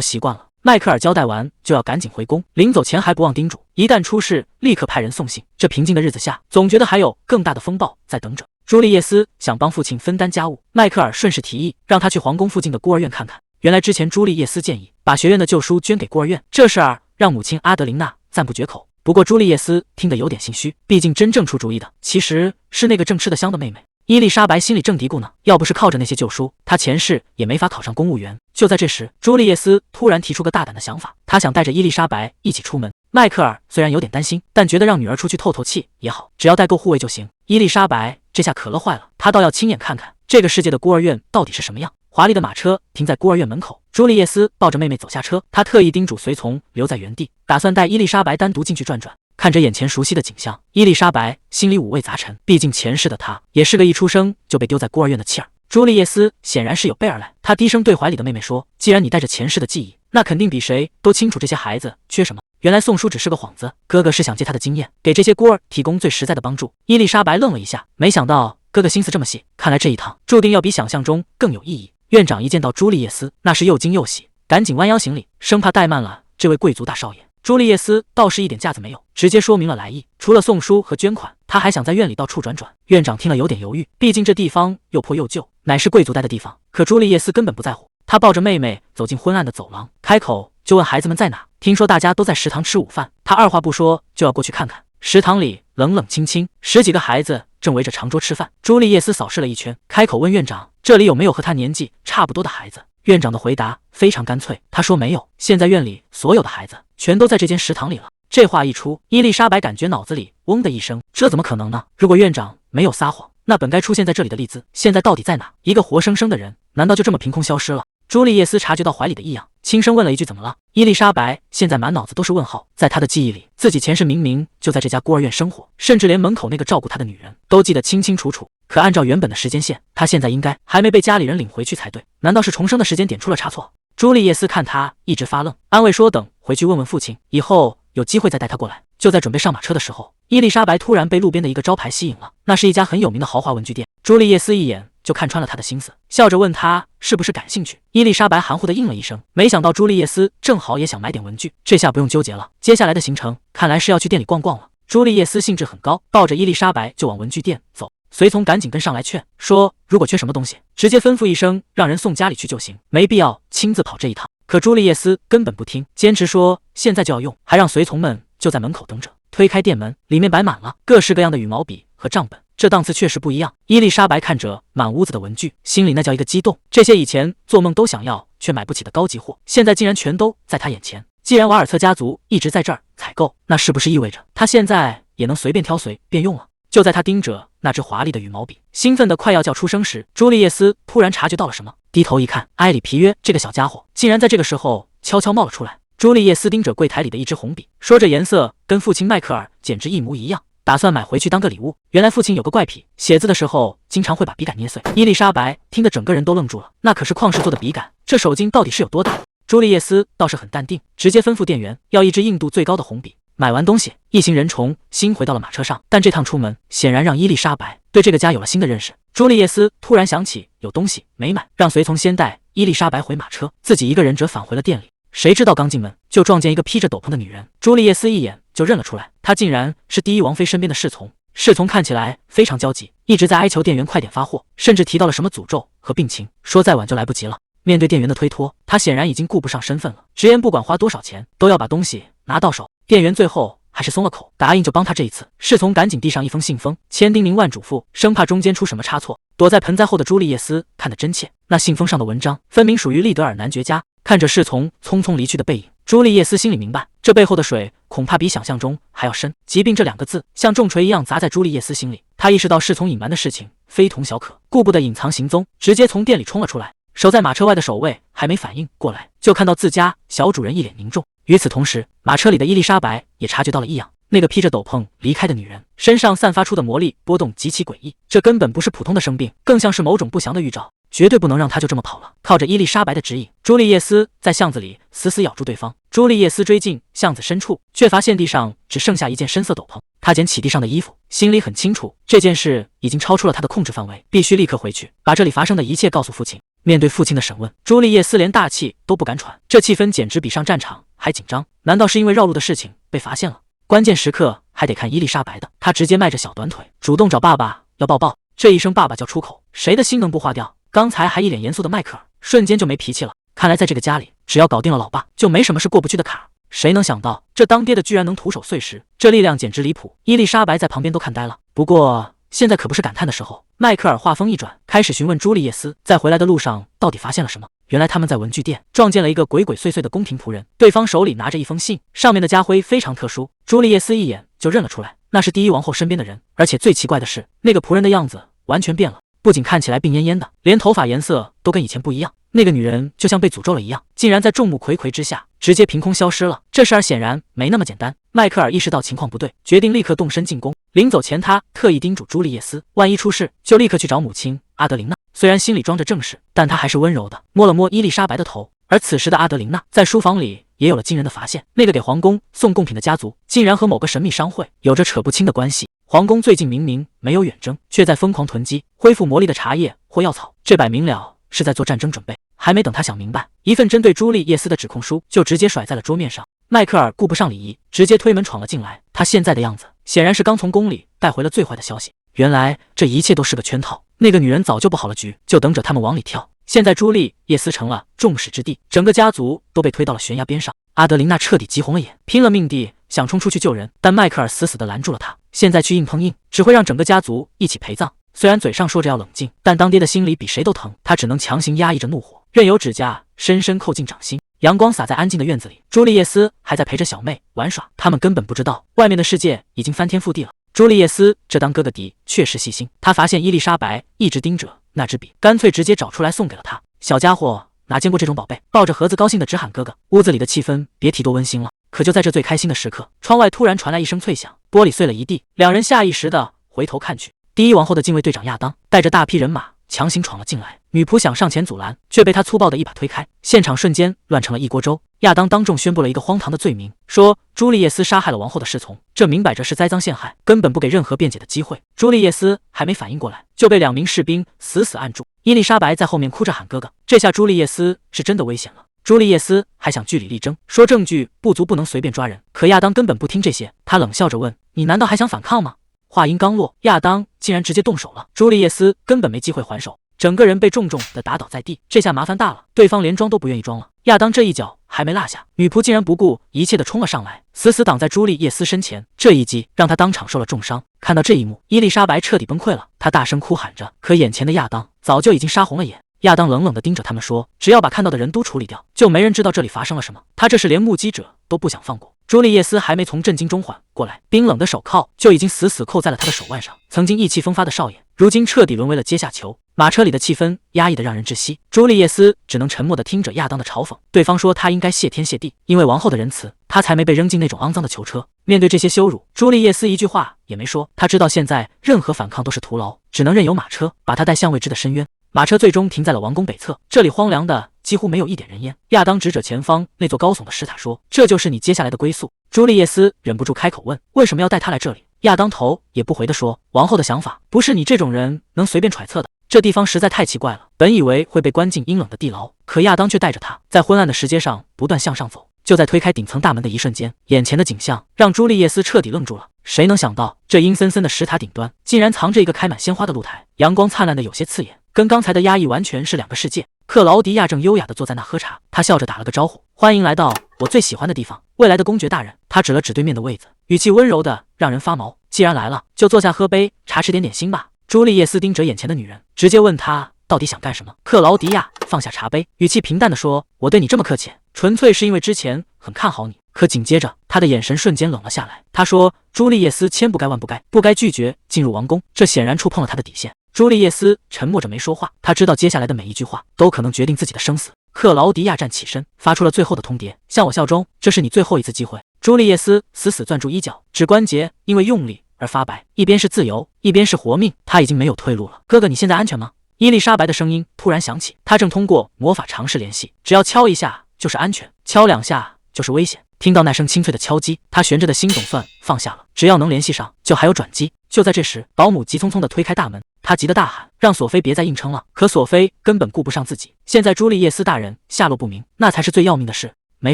习惯了。迈克尔交代完就要赶紧回宫，临走前还不忘叮嘱，一旦出事立刻派人送信。这平静的日子下，总觉得还有更大的风暴在等着。朱丽叶斯想帮父亲分担家务，迈克尔顺势提议让他去皇宫附近的孤儿院看看。原来之前朱丽叶斯建议把学院的旧书捐给孤儿院，这事儿让母亲阿德琳娜赞不绝口。不过朱丽叶斯听得有点心虚，毕竟真正出主意的其实是那个正吃得香的妹妹。伊丽莎白心里正嘀咕呢，要不是靠着那些旧书，她前世也没法考上公务员。就在这时，朱丽叶斯突然提出个大胆的想法，她想带着伊丽莎白一起出门。迈克尔虽然有点担心，但觉得让女儿出去透透气也好，只要带够护卫就行。伊丽莎白这下可乐坏了，她倒要亲眼看看这个世界的孤儿院到底是什么样。华丽的马车停在孤儿院门口，朱丽叶斯抱着妹妹走下车，她特意叮嘱随从留在原地，打算带伊丽莎白单独进去转转。看着眼前熟悉的景象，伊丽莎白心里五味杂陈，毕竟前世的她也是个一出生就被丢在孤儿院的弃儿。朱丽叶斯显然是有备而来，她低声对怀里的妹妹说：“既然你带着前世的记忆，那肯定比谁都清楚这些孩子缺什么。”原来送书只是个幌子，哥哥是想借他的经验，给这些孤儿提供最实在的帮助。伊丽莎白愣了一下，没想到哥哥心思这么细，看来这一趟注定要比想象中更有意义。院长一见到朱丽叶斯，那是又惊又喜，赶紧弯腰行礼，生怕怠慢了这位贵族大少爷。朱丽叶斯倒是一点架子没有，直接说明了来意，除了送书和捐款，他还想在院里到处转转。院长听了有点犹豫，毕竟这地方又破又旧，乃是贵族待的地方。可朱丽叶斯根本不在乎，他抱着妹妹走进昏暗的走廊，开口就问孩子们在哪。听说大家都在食堂吃午饭，他二话不说就要过去看看。食堂里冷冷清清，10几个孩子正围着长桌吃饭。朱丽叶斯扫视了一圈，开口问院长：“这里有没有和他年纪差不多的孩子？”院长的回答非常干脆，他说没有，现在院里所有的孩子全都在这间食堂里了。这话一出，伊丽莎白感觉脑子里嗡的一声，这怎么可能呢？如果院长没有撒谎，那本该出现在这里的丽兹现在到底在哪？一个活生生的人，难道就这么凭空消失了？朱丽叶斯察觉到怀里的异样，轻声问了一句：“怎么了？”伊丽莎白现在满脑子都是问号，在她的记忆里，自己前世明明就在这家孤儿院生活，甚至连门口那个照顾她的女人都记得清清楚楚。可按照原本的时间线，她现在应该还没被家里人领回去才对，难道是重生的时间点出了差错？朱丽叶斯看她一直发愣，安慰说：“等回去问问父亲，以后有机会再带他过来。”就在准备上马车的时候，伊丽莎白突然被路边的一个招牌吸引了，那是一家很有名的豪华文具店。朱丽叶斯一眼就看穿了他的心思，笑着问他是不是感兴趣。伊丽莎白含糊的应了一声，没想到朱丽叶斯正好也想买点文具，这下不用纠结了，接下来的行程看来是要去店里逛逛了。朱丽叶斯兴致很高，抱着伊丽莎白就往文具店走，随从赶紧跟上来劝说，如果缺什么东西，直接吩咐一声，让人送家里去就行，没必要亲自跑这一趟。可朱丽叶斯根本不听，坚持说现在就要用，还让随从们就在门口等着。推开店门，里面摆满了各式各样的羽毛笔和账本，这档次确实不一样。伊丽莎白看着满屋子的文具，心里那叫一个激动。这些以前做梦都想要却买不起的高级货，现在竟然全都在她眼前。既然瓦尔策家族一直在这儿采购，那是不是意味着他现在也能随便挑随便用了？就在他盯着那支华丽的羽毛笔，兴奋得快要叫出声时，朱丽叶斯突然察觉到了什么，低头一看，埃里皮约这个小家伙竟然在这个时候悄悄冒了出来。朱丽叶斯盯着柜台里的一支红笔，说这颜色跟父亲迈克尔简直一模一样，打算买回去当个礼物。原来父亲有个怪癖，写字的时候经常会把笔杆捏碎。伊丽莎白听得整个人都愣住了，那可是矿石做的笔杆，这手劲到底是有多大？朱丽叶斯倒是很淡定，直接吩咐店员要一支硬度最高的红笔。买完东西，一行人重新回到了马车上，但这趟出门显然让伊丽莎白对这个家有了新的认识。朱丽叶斯突然想起有东西没买，让随从先带伊丽莎白回马车，自己一个人折返回了店里。谁知道刚进门就撞见一个披着斗篷的女人，朱丽叶斯一眼就认了出来，她竟然是第一王妃身边的侍从。侍从看起来非常焦急，一直在哀求店员快点发货，甚至提到了什么诅咒和病情，说再晚就来不及了。面对店员的推脱，他显然已经顾不上身份了，直言不管花多少钱都要把东西拿到手。店员最后还是松了口，答应就帮他这一次。侍从赶紧递上一封信封，千叮咛万嘱咐，生怕中间出什么差错。躲在盆栽后的朱丽叶斯看得真切，那信封上的文章分明属于利德尔男爵家。看着侍从匆匆离去的背影，朱丽叶斯心里明白，这背后的水恐怕比想象中还要深。疾病这两个字像重锤一样砸在朱丽叶斯心里，他意识到侍从隐瞒的事情非同小可，顾不得隐藏行踪，直接从店里冲了出来。守在马车外的守卫还没反应过来，就看到自家小主人一脸凝重。与此同时，马车里的伊丽莎白也察觉到了异样，那个披着斗篷离开的女人身上散发出的魔力波动极其诡异，这根本不是普通的生病，更像是某种不祥的预兆，绝对不能让她就这么跑了。靠着伊丽莎白的指引，朱丽叶斯在巷子里死死咬住对方。朱丽叶斯追进巷子深处，却发现地上只剩下一件深色斗篷。她捡起地上的衣服，心里很清楚，这件事已经超出了她的控制范围，必须立刻回去，把这里发生的一切告诉父亲。面对父亲的审问，朱丽叶斯连大气都不敢喘，这气氛简直比上战场还紧张。难道是因为绕路的事情被发现了？关键时刻还得看伊丽莎白的，她直接迈着小短腿，主动找爸爸要抱抱。这一声爸爸叫出口，谁的心能不化掉？刚才还一脸严肃的迈克尔，瞬间就没脾气了。看来在这个家里，只要搞定了老爸，就没什么是过不去的坎儿。谁能想到，这当爹的居然能徒手碎石，这力量简直离谱。伊丽莎白在旁边都看呆了。不过现在可不是感叹的时候。迈克尔话锋一转，开始询问朱丽叶斯在回来的路上到底发现了什么。原来他们在文具店撞见了一个鬼鬼祟祟的宫廷仆人，对方手里拿着一封信，上面的家徽非常特殊。朱丽叶斯一眼就认了出来，那是第一王后身边的人。而且最奇怪的是，那个仆人的样子完全变了，不仅看起来病恹恹的，连头发颜色都跟以前不一样。那个女人就像被诅咒了一样，竟然在众目睽睽之下直接凭空消失了。这事儿显然没那么简单。迈克尔意识到情况不对，决定立刻动身进攻。临走前，他特意叮嘱朱丽叶斯，万一出事就立刻去找母亲阿德琳娜。虽然心里装着正事，但他还是温柔的摸了摸伊丽莎白的头。而此时的阿德琳娜在书房里也有了惊人的发现，那个给皇宫送贡品的家族竟然和某个神秘商会有着扯不清的关系。皇宫最近明明没有远征，却在疯狂囤积恢复魔力的茶叶或药草，这摆明了是在做战争准备。还没等他想明白，一份针对朱丽叶斯的指控书就直接甩在了桌面上。迈克尔顾不上礼仪，直接推门闯了进来。他现在的样子显然是刚从宫里带回了最坏的消息。原来这一切都是个圈套，那个女人早就布好了局，就等着他们往里跳。现在朱丽叶斯成了众矢之的，整个家族都被推到了悬崖边上。阿德琳娜彻底急红了眼，拼了命地想冲出去救人，但迈克尔死死地拦住了她。现在去硬碰硬，只会让整个家族一起陪葬。虽然嘴上说着要冷静，但当爹的心里比谁都疼，他只能强行压抑着怒火，任由指甲深深扣进掌心。阳光洒在安静的院子里，朱丽叶斯还在陪着小妹玩耍，他们根本不知道外面的世界已经翻天覆地了。朱丽叶斯这当哥哥弟确实细心，他发现伊丽莎白一直盯着那支笔，干脆直接找出来送给了他。小家伙哪见过这种宝贝，抱着盒子高兴的直喊哥哥。屋子里的气氛别提多温馨了。可就在这最开心的时刻，窗外突然传来一声脆响，玻璃碎了一地，两人下意识地回头看去，第一王后的禁卫队长亚当带着大批人马强行闯了进来，女仆想上前阻拦，却被他粗暴的一把推开，现场瞬间乱成了一锅粥。亚当当众宣布了一个荒唐的罪名，说朱丽叶斯杀害了王后的侍从，这明摆着是栽赃陷害，根本不给任何辩解的机会。朱丽叶斯还没反应过来，就被2名士兵死死按住。伊丽莎白在后面哭着喊哥哥，这下朱丽叶斯是真的危险了。朱丽叶斯还想据理力争，说证据不足不能随便抓人，可亚当根本不听这些，他冷笑着问，你难道还想反抗吗？话音刚落，亚当竟然直接动手了，朱丽叶斯根本没机会还手，整个人被重重的打倒在地。这下麻烦大了，对方连装都不愿意装了。亚当这一脚还没落下，女仆竟然不顾一切的冲了上来，死死挡在朱莉叶斯身前。这一击让她当场受了重伤。看到这一幕，伊丽莎白彻底崩溃了，她大声哭喊着，可眼前的亚当早就已经杀红了眼。亚当冷冷地盯着他们说：“只要把看到的人都处理掉，就没人知道这里发生了什么。”他这是连目击者都不想放过。朱莉叶斯还没从震惊中缓过来，冰冷的手铐就已经死死扣在了他的手腕上。曾经意气风发的少爷，如今彻底沦为了阶下囚。马车里的气氛压抑得让人窒息，朱莉叶斯只能沉默地听着亚当的嘲讽。对方说他应该谢天谢地，因为王后的仁慈，他才没被扔进那种肮脏的囚车。面对这些羞辱，朱莉叶斯一句话也没说。他知道现在任何反抗都是徒劳，只能任由马车把他带向未知的深渊。马车最终停在了王宫北侧，这里荒凉的几乎没有一点人烟。亚当指着前方那座高耸的石塔说：“这就是你接下来的归宿。”朱莉叶斯忍不住开口问：“为什么要带他来这里？”亚当头也不回地说：“王后的想法不是你这种人能随便揣测的。这地方实在太奇怪了，本以为会被关进阴冷的地牢，可亚当却带着他在昏暗的石阶上不断向上走。就在推开顶层大门的一瞬间，眼前的景象让朱莉叶斯彻底愣住了。谁能想到，这阴森森的石塔顶端竟然藏着一个开满鲜花的露台，阳光灿烂的有些刺眼，跟刚才的压抑完全是两个世界。克劳迪亚正优雅地坐在那喝茶，他笑着打了个招呼：“欢迎来到我最喜欢的地方，未来的公爵大人。”他指了指对面的位子，语气温柔的让人发毛。既然来了，就坐下喝杯茶，吃点点心吧。朱莉叶斯盯着眼前的女人，直接问她到底想干什么。克劳迪亚放下茶杯，语气平淡地说：“我对你这么客气，纯粹是因为之前很看好你。”可紧接着，他的眼神瞬间冷了下来。他说：“朱莉叶斯千不该万不该，不该拒绝进入王宫。”这显然触碰了他的底线。朱莉叶斯沉默着没说话，他知道接下来的每一句话都可能决定自己的生死。克劳迪亚站起身，发出了最后的通牒：“向我效忠，这是你最后一次机会。”朱莉叶斯死死攥住衣角，指关节因为用力而发白，一边是自由，一边是活命，他已经没有退路了。哥哥，你现在安全吗？伊丽莎白的声音突然响起，她正通过魔法尝试联系，只要敲一下就是安全，敲两下就是危险。听到那声清脆的敲击，他悬着的心总算放下了，只要能联系上，就还有转机。就在这时，保姆急匆匆地推开大门，他急得大喊：“让索菲别再硬撑了！”可索菲根本顾不上自己，现在朱莉叶斯大人下落不明，那才是最要命的事。没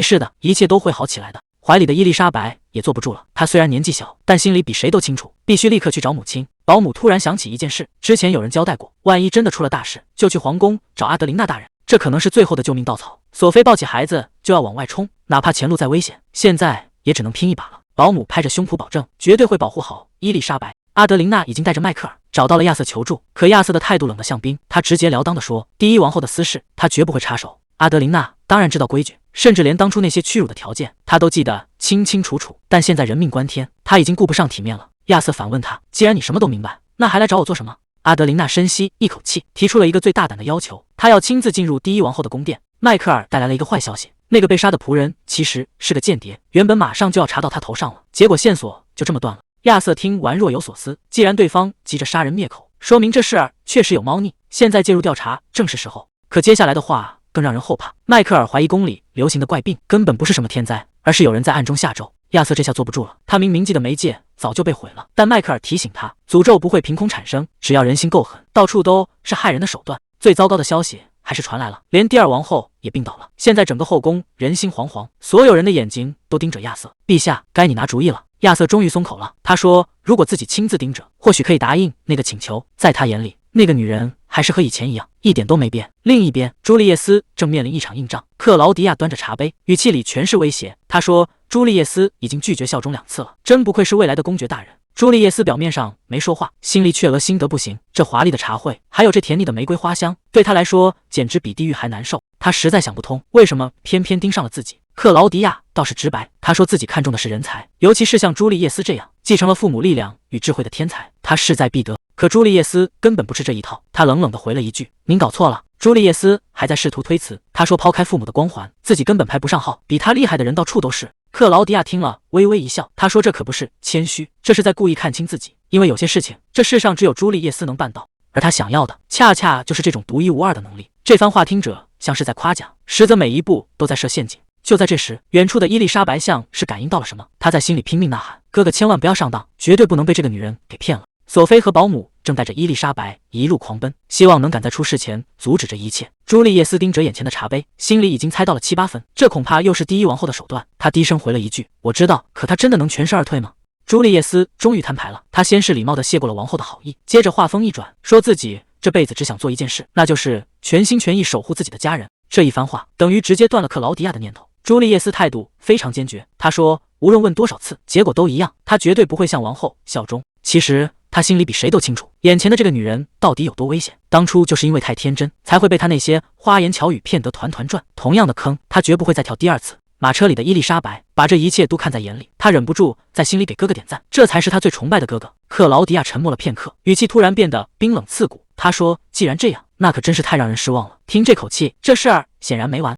事的，一切都会好起来的。怀里的伊丽莎白也坐不住了，她虽然年纪小，但心里比谁都清楚，必须立刻去找母亲。保姆突然想起一件事，之前有人交代过，万一真的出了大事，就去皇宫找阿德琳娜大人，这可能是最后的救命稻草。索菲抱起孩子就要往外冲，哪怕前路再危险，现在也只能拼一把了。保姆拍着胸脯保证，绝对会保护好伊丽莎白。阿德琳娜已经带着迈克尔找到了亚瑟求助，可亚瑟的态度冷得像冰，他直截了当地说：“第一王后的私事，他绝不会插手。”阿德琳娜当然知道规矩，甚至连当初那些屈辱的条件，他都记得清清楚楚。但现在人命关天，他已经顾不上体面了。亚瑟反问他：“既然你什么都明白，那还来找我做什么？”阿德琳娜深吸一口气，提出了一个最大胆的要求，她要亲自进入第一王后的宫殿。迈克尔带来了一个坏消息，那个被杀的仆人其实是个间谍，原本马上就要查到他头上了，结果线索就这么断了。亚瑟听完若有所思，既然对方急着杀人灭口，说明这事儿确实有猫腻，现在介入调查正是时候。可接下来的话更让人后怕，迈克尔怀疑宫里流行的怪病根本不是什么天灾，而是有人在暗中下咒。亚瑟这下坐不住了，他明明记得媒介早就被毁了，但迈克尔提醒他，诅咒不会凭空产生，只要人心够狠，到处都是害人的手段。最糟糕的消息还是传来了，连第二王后也病倒了。现在整个后宫人心惶惶，所有人的眼睛都盯着亚瑟。陛下，该你拿主意了。亚瑟终于松口了，他说如果自己亲自盯着，或许可以答应那个请求。在他眼里，那个女人还是和以前一样，一点都没变。另一边，朱丽叶斯正面临一场硬仗，克劳迪亚端着茶杯，语气里全是威胁。他说朱丽叶斯已经拒绝效忠2次了，真不愧是未来的公爵大人。朱丽叶斯表面上没说话，心里却心得不行。这华丽的茶会，还有这甜腻的玫瑰花香，对他来说简直比地狱还难受。他实在想不通，为什么偏偏盯上了自己。克劳迪亚倒是直白，他说自己看中的是人才，尤其是像朱丽叶斯这样继承了父母力量与智慧的天才，他势在必得。可朱丽叶斯根本不吃这一套，他冷冷地回了一句：“您搞错了。”朱丽叶斯还在试图推辞，他说抛开父母的光环，自己根本排不上号，比他厉害的人到处都是。克劳迪亚听了微微一笑，他说这可不是谦虚，这是在故意看清自己，因为有些事情这世上只有朱丽叶斯能办到，而他想要的恰恰就是这种独一无二的能力。这番话听着像是在夸奖，实则每一步都在设陷阱。就在这时，远处的伊丽莎白像是感应到了什么，她在心里拼命呐喊：“哥哥千万不要上当，绝对不能被这个女人给骗了。”索菲和保姆正带着伊丽莎白一路狂奔，希望能赶在出事前阻止这一切。朱丽叶斯盯着眼前的茶杯，心里已经猜到了7、8分，这恐怕又是第一王后的手段。她低声回了一句：“我知道。”可她真的能全身而退吗？朱丽叶斯终于摊牌了，她先是礼貌地谢过了王后的好意，接着话锋一转，说自己这辈子只想做一件事，那就是全心全意守护自己的家人。这一番话等于直接断了克劳迪亚的念头。朱丽叶斯态度非常坚决，她说无论问多少次，结果都一样，她绝对不会向王后效忠。其实她心里比谁都清楚，眼前的这个女人到底有多危险。当初就是因为太天真，才会被她那些花言巧语骗得团团转。同样的坑，她绝不会再跳第二次。马车里的伊丽莎白把这一切都看在眼里，她忍不住在心里给哥哥点赞，这才是她最崇拜的哥哥。克劳迪亚沉默了片刻，语气突然变得冰冷刺骨。她说：“既然这样，那可真是太让人失望了。”听这口气，这事儿显然没完。